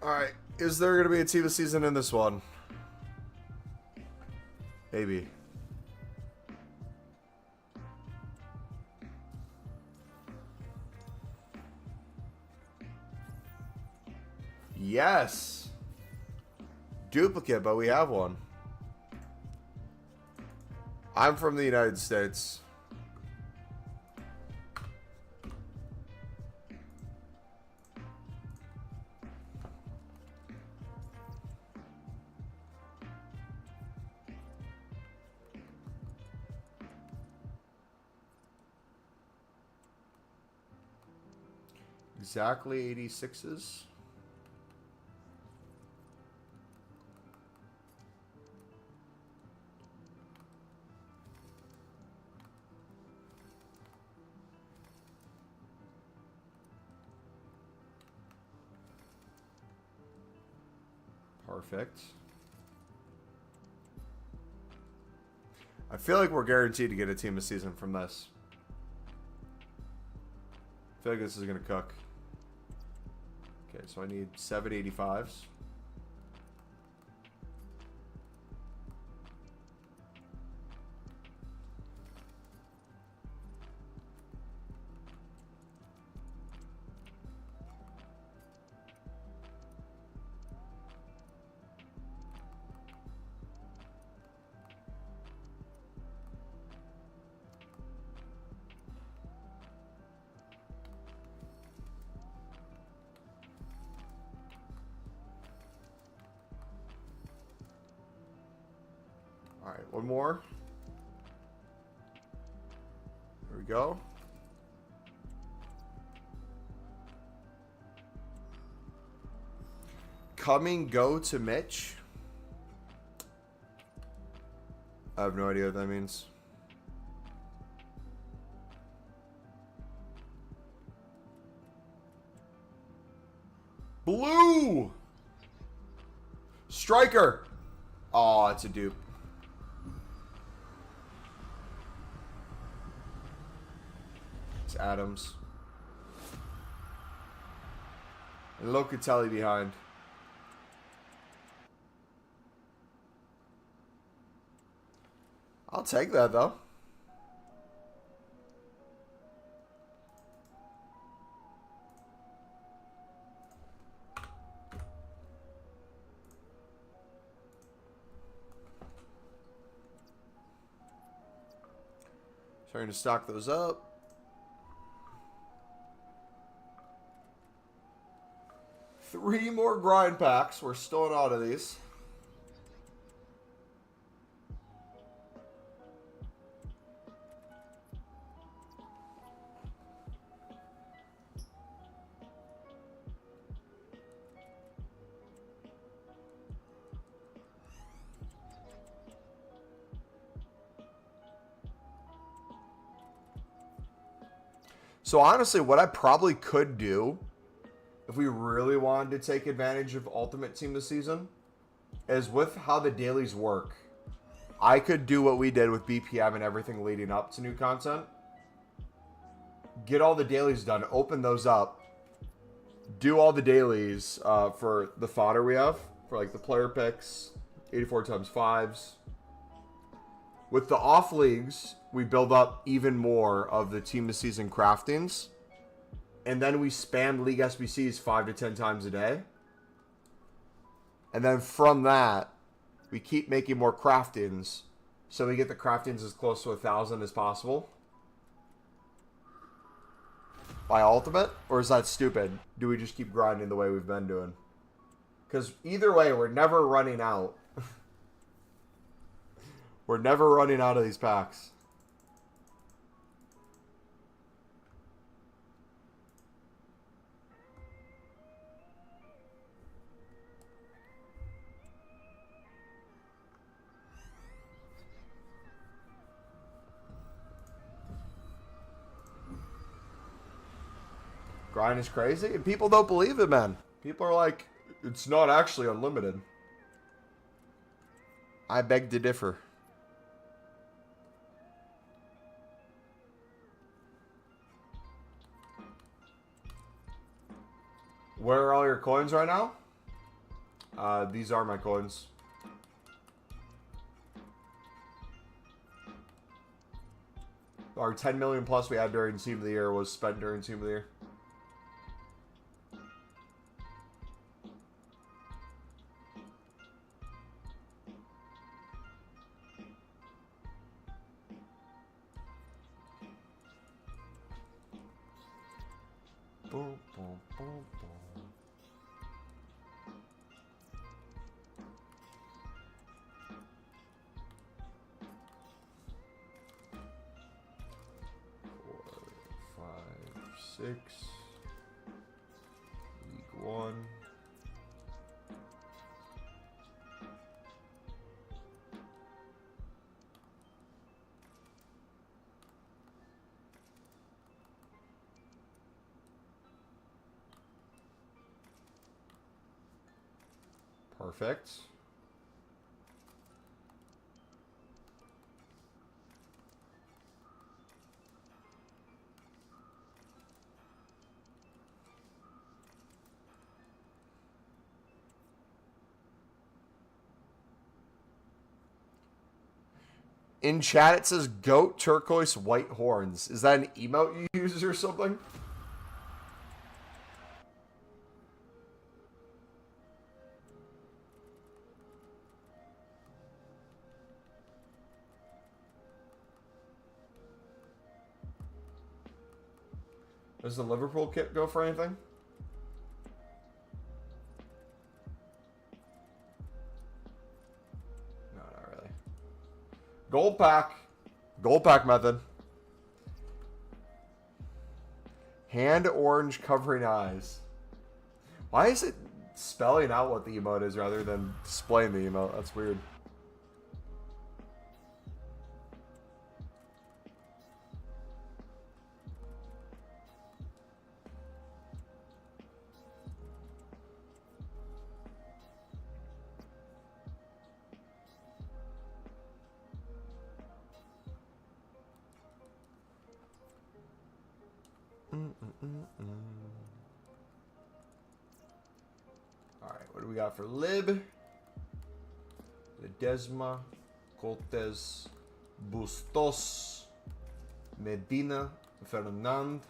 Alright, is there going to be a team of season in this one? Maybe. Yes. Duplicate, but we have one. I'm from the United States. Exactly 86s. Perfect. I feel like we're guaranteed to get a team of season from this. I feel like this is going to cook. Okay, so I need 785s. All right, one more. There we go. Coming go to Mitch. I have no idea what that means. Blue! Striker! Oh, it's a dupe. It's Adams. And Locatelli behind. I'll take that, though. Trying to stock those up. Three more grind packs. We're still out of these. So honestly, what I probably could do, if we really wanted to take advantage of Ultimate Team this season, is with how the dailies work, I could do what we did with BPM and everything leading up to new content. Get all the dailies done, open those up, do all the dailies for the fodder we have, for like the player picks, 84 times 5s. With the off leagues, we build up even more of the team of season craftings. And then we spam league SBCs 5 to 10 times a day. And then from that, we keep making more craftings. So we get the craftings as close to 1,000 as possible. By ultimate? Or is that stupid? Do we just keep grinding the way we've been doing? Because either way, we're never running out. We're never running out of these packs. Grind is crazy, and people don't believe it, man. People are like, it's not actually unlimited. I beg to differ. Where are all your coins right now? These are my coins. Our 10 million plus we had during Team of the Year was spent during Team of the Year. Boom, boom, boom, boom. Six. League 1. Perfect. In chat, it says goat turquoise white horns. Is that an emote you use or something? Does the Liverpool kit go for anything? No, not really. Gold pack. Gold pack method. Hand orange covering eyes. Why is it spelling out what the emote is rather than displaying the emote? That's weird. Alright, what do we got for Lib? Ledesma, Cortez, Bustos, Medina, Fernand.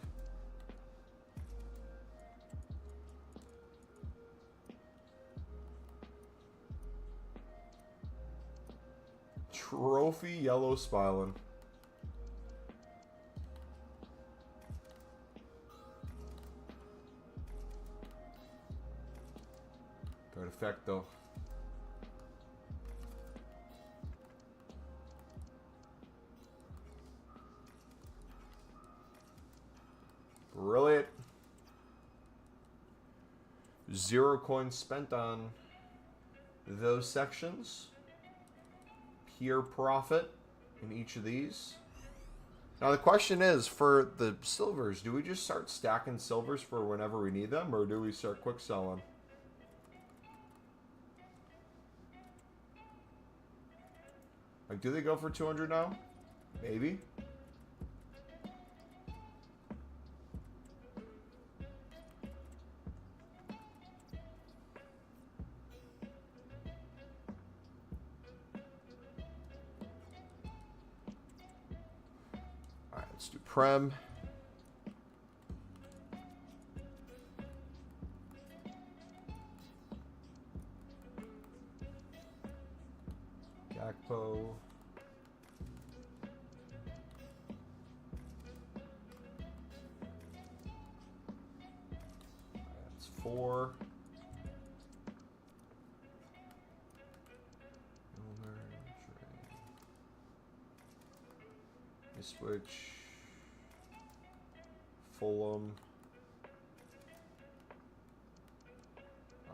Trophy Yellow Spilin. Perfecto. Brilliant. 0 coins spent on those sections. Pure profit in each of these. Now the question is, for the silvers, do we just start stacking silvers for whenever we need them, or do we start quick selling? Like, do they go for 200 now? Maybe. Alright, let's do Prem. Gakpo. That's 4. Switch. Fulham.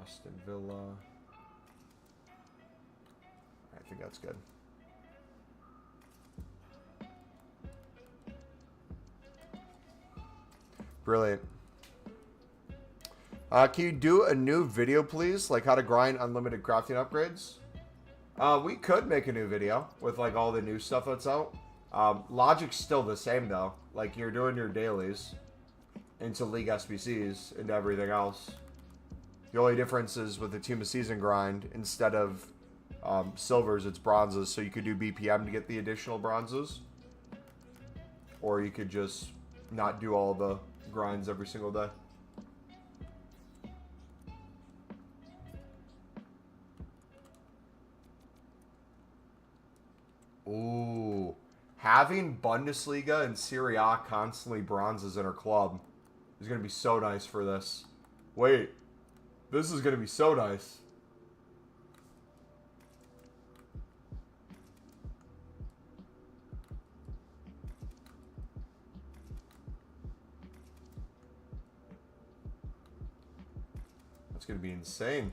Aston Villa. I think that's good. Brilliant. Can you do a new video, please? Like how to grind unlimited crafting upgrades? We could make a new video with like all the new stuff that's out. Logic's still the same though. Like you're doing your dailies into League SBCs and everything else. The only difference is with the Team of Season grind, instead of silvers, it's bronzes. So you could do BPM to get the additional bronzes. Or you could just not do all the grinds every single day. Ooh. Having Bundesliga and Serie A constantly bronzes in our club is going to be so nice for this. Wait. This is going to be so nice. That's going to be insane.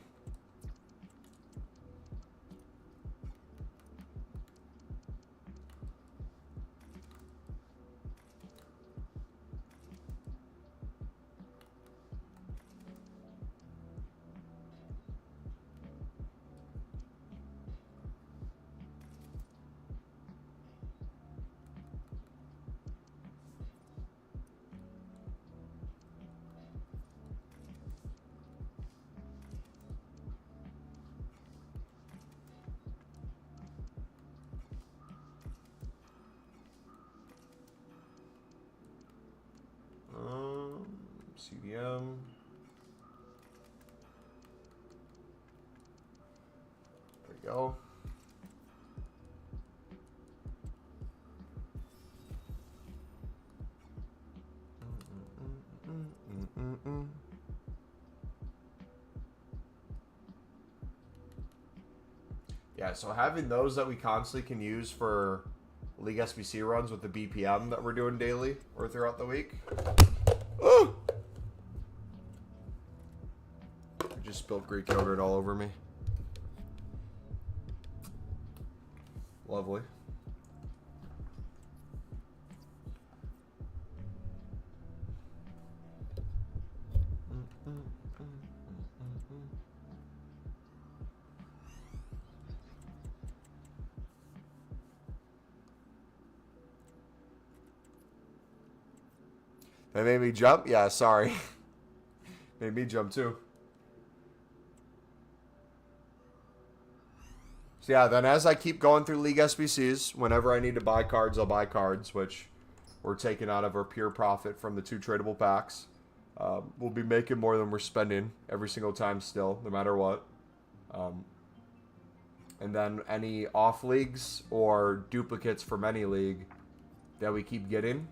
CDM. There we go. Yeah, so having those that we constantly can use for League SBC runs with the BPM that we're doing daily or throughout the week. Oh! I just spilled Greek yogurt all over me. Lovely. That made me jump? Yeah, sorry. Made me jump too. So yeah, then as I keep going through League SBCs, whenever I need to buy cards, I'll buy cards, which we're taking out of our pure profit from the 2 tradable packs. We'll be making more than we're spending every single time still, no matter what. And then any off leagues or duplicates from any league that we keep getting,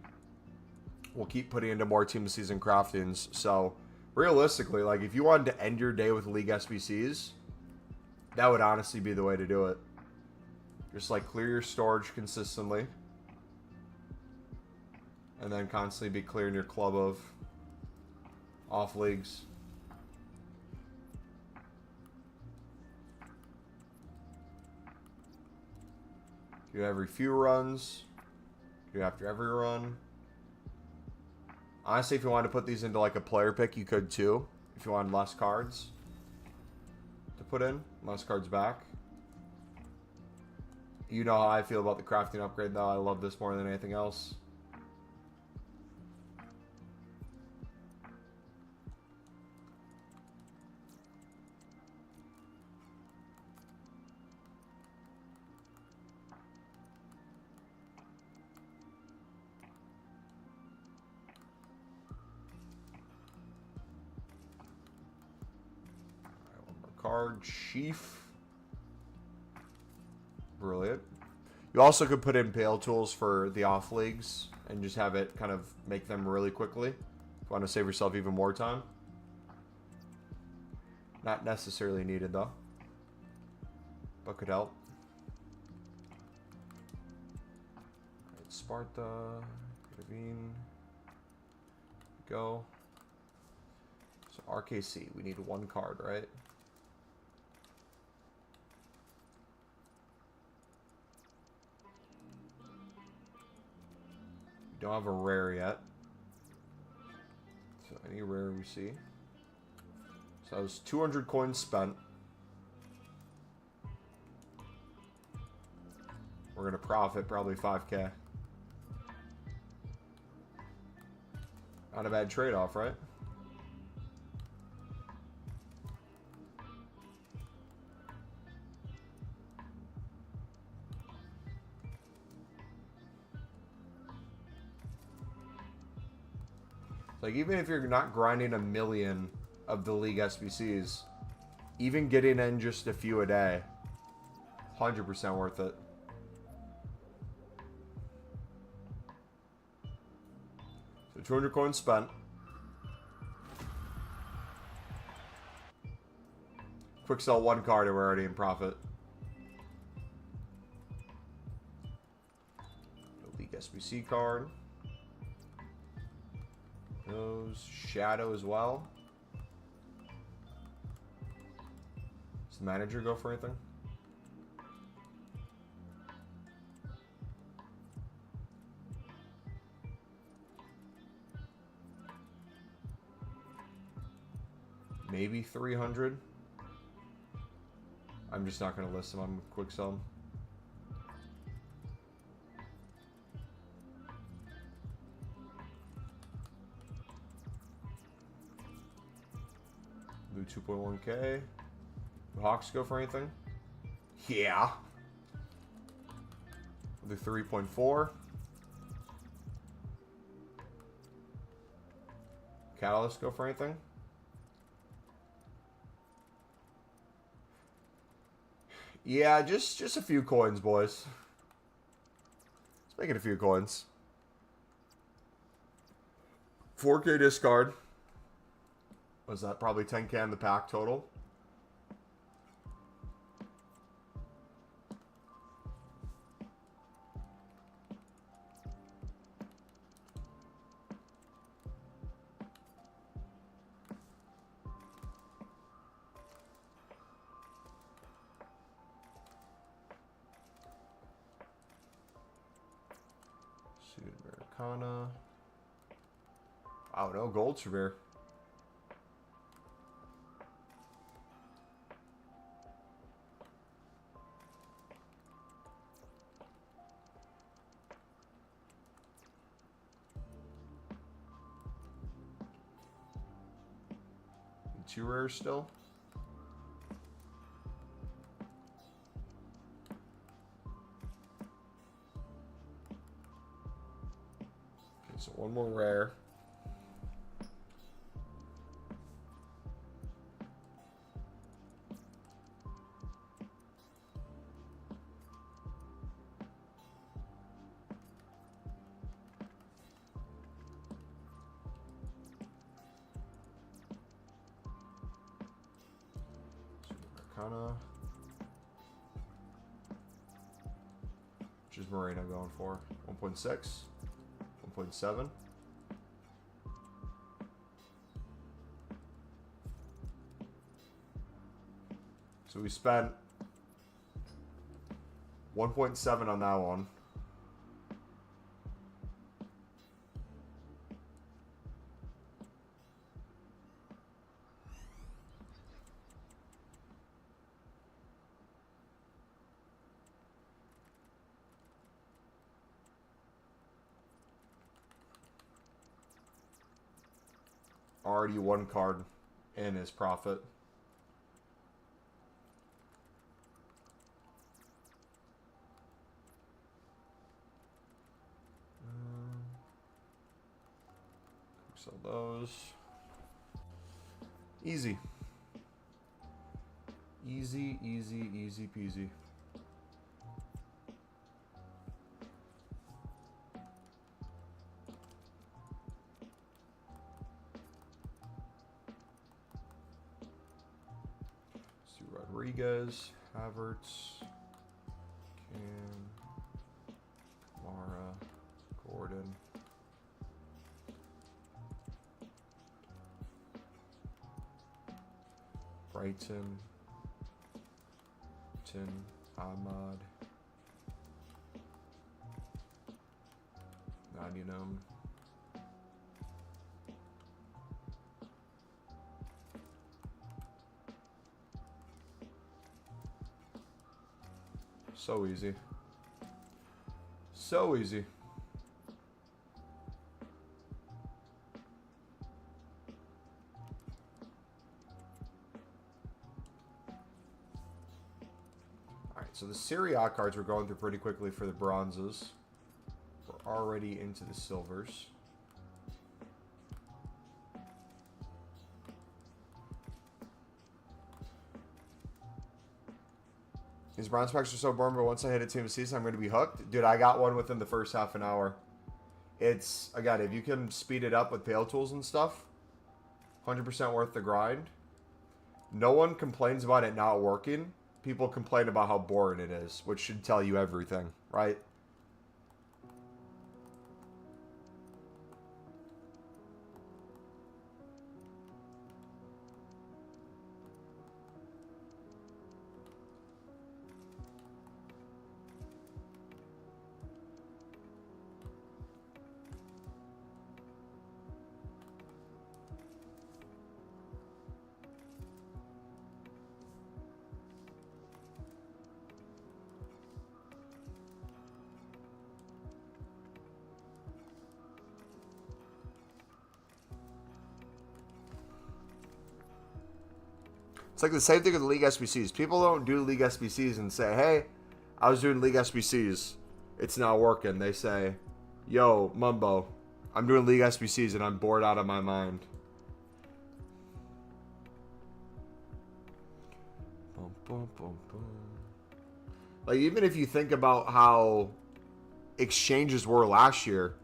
we'll keep putting into more team of season craftings. So realistically, like if you wanted to end your day with League SBCs, That would honestly be the way to do it. Just like clear your storage consistently. And then constantly be clearing your club of off leagues. Do every few runs. Do after every run. Honestly, if you wanted to put these into like a player pick, you could too. If you wanted less cards to put in. Less cards back. You know how I feel about the crafting upgrade though. I love this more than anything else. Card sheaf. Brilliant. You also could put in Pale Tools for the off leagues and just have it kind of make them really quickly. If you want to save yourself even more time. Not necessarily needed though, but could help. Right, Sparta, Gravine, go. So RKC, we need one card, right? Don't have a rare yet. So any rare we see. So that was 200 coins spent. We're going to profit probably 5K. Not a bad trade-off, right? Like, even if you're not grinding a million of the league SBCs, even getting in just a few a day, 100% worth it. So 200 coins spent. Quick sell one card and we're already in profit. The league SBC card. Those Shadow as well. Does the manager go for anything? Maybe 300. I'm just not going to list them on quick sell. Blue 2.1K. Do Hawks go for anything? Yeah. We'll do 3.4. Catalyst go for anything? Yeah, just a few coins, boys. Let's make it a few coins. 4K discard. Was that probably 10K in the pack total? Suited Americana. Oh no, gold Trevere. Two rares still. Okay, so one more rare. Arcana. Which is Marina going for? 1.6? 1.7? So we spent 1.7 on that one. Already one card in his profit. Sell those. Easy. Easy, easy, easy peasy. Let's do Rodriguez, Havertz, Cam, Mara, Gordon. Brighton, Tin, Ahmad, Nadinum, so easy, so easy. So the Serie A cards we're going through pretty quickly for the bronzes. We're already into the silvers. These bronze packs are so boring, but once I hit a team of season, I'm going to be hooked. Dude, I got one within the first half an hour. It's, again, if you can speed it up with Pale Tools and stuff, 100% worth the grind. No one complains about it not working. People complain about how boring it is, which should tell you everything, right? It's like the same thing with the League SBCs. People don't do League SBCs and say, hey, I was doing League SBCs. It's not working. They say, yo, Mumbo, I'm doing League SBCs and I'm bored out of my mind. Boom, boom, boom, boom. Like, even if you think about how exchanges were last year,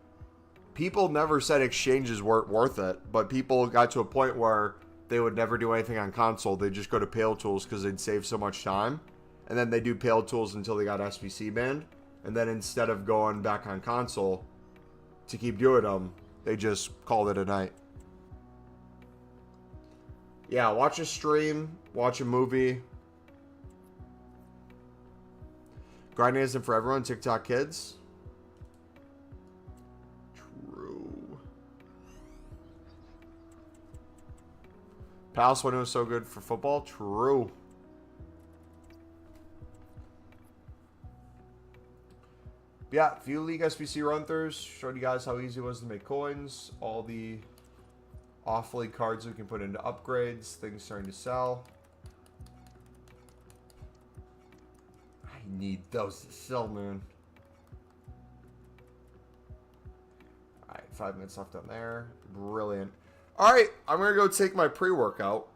people never said exchanges weren't worth it, but people got to a point where they would never do anything on console. They'd just go to Pale Tools because they'd save so much time. And then they do Pale Tools until they got SBC banned. And then instead of going back on console to keep doing them, they just called it a night. Yeah, watch a stream, watch a movie. Grinding isn't for everyone, TikTok kids. Palace window was so good for football. True. Yeah, a few League SBC run-throughs. Showed you guys how easy it was to make coins. All the off-league cards we can put into upgrades. Things starting to sell. I need those to sell, man. Alright, 5 minutes left on there. Brilliant. Alright, I'm going to go take my pre-workout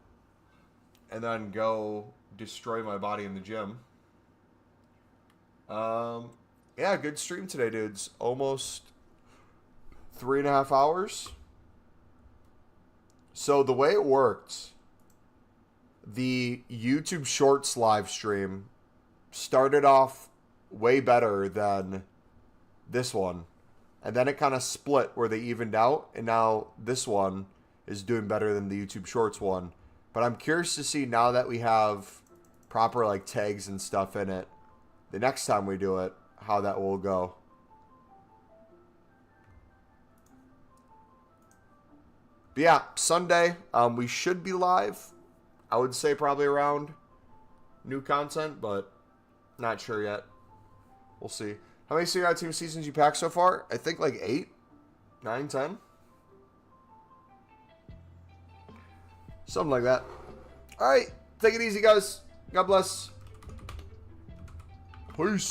and then go destroy my body in the gym. Yeah, good stream today, dudes. Almost 3.5 hours. So the way it worked, the YouTube Shorts live stream started off way better than this one. And then it kind of split where they evened out. And now this one is doing better than the YouTube Shorts one. But I'm curious to see now that we have proper like tags and stuff in it, the next time we do it, how that will go. But yeah, Sunday, we should be live. I would say probably around new content, but not sure yet. We'll see. How many Senior Team seasons you packed so far? I think like 8, 9, 10. Something like that. All right. Take it easy, guys. God bless. Peace.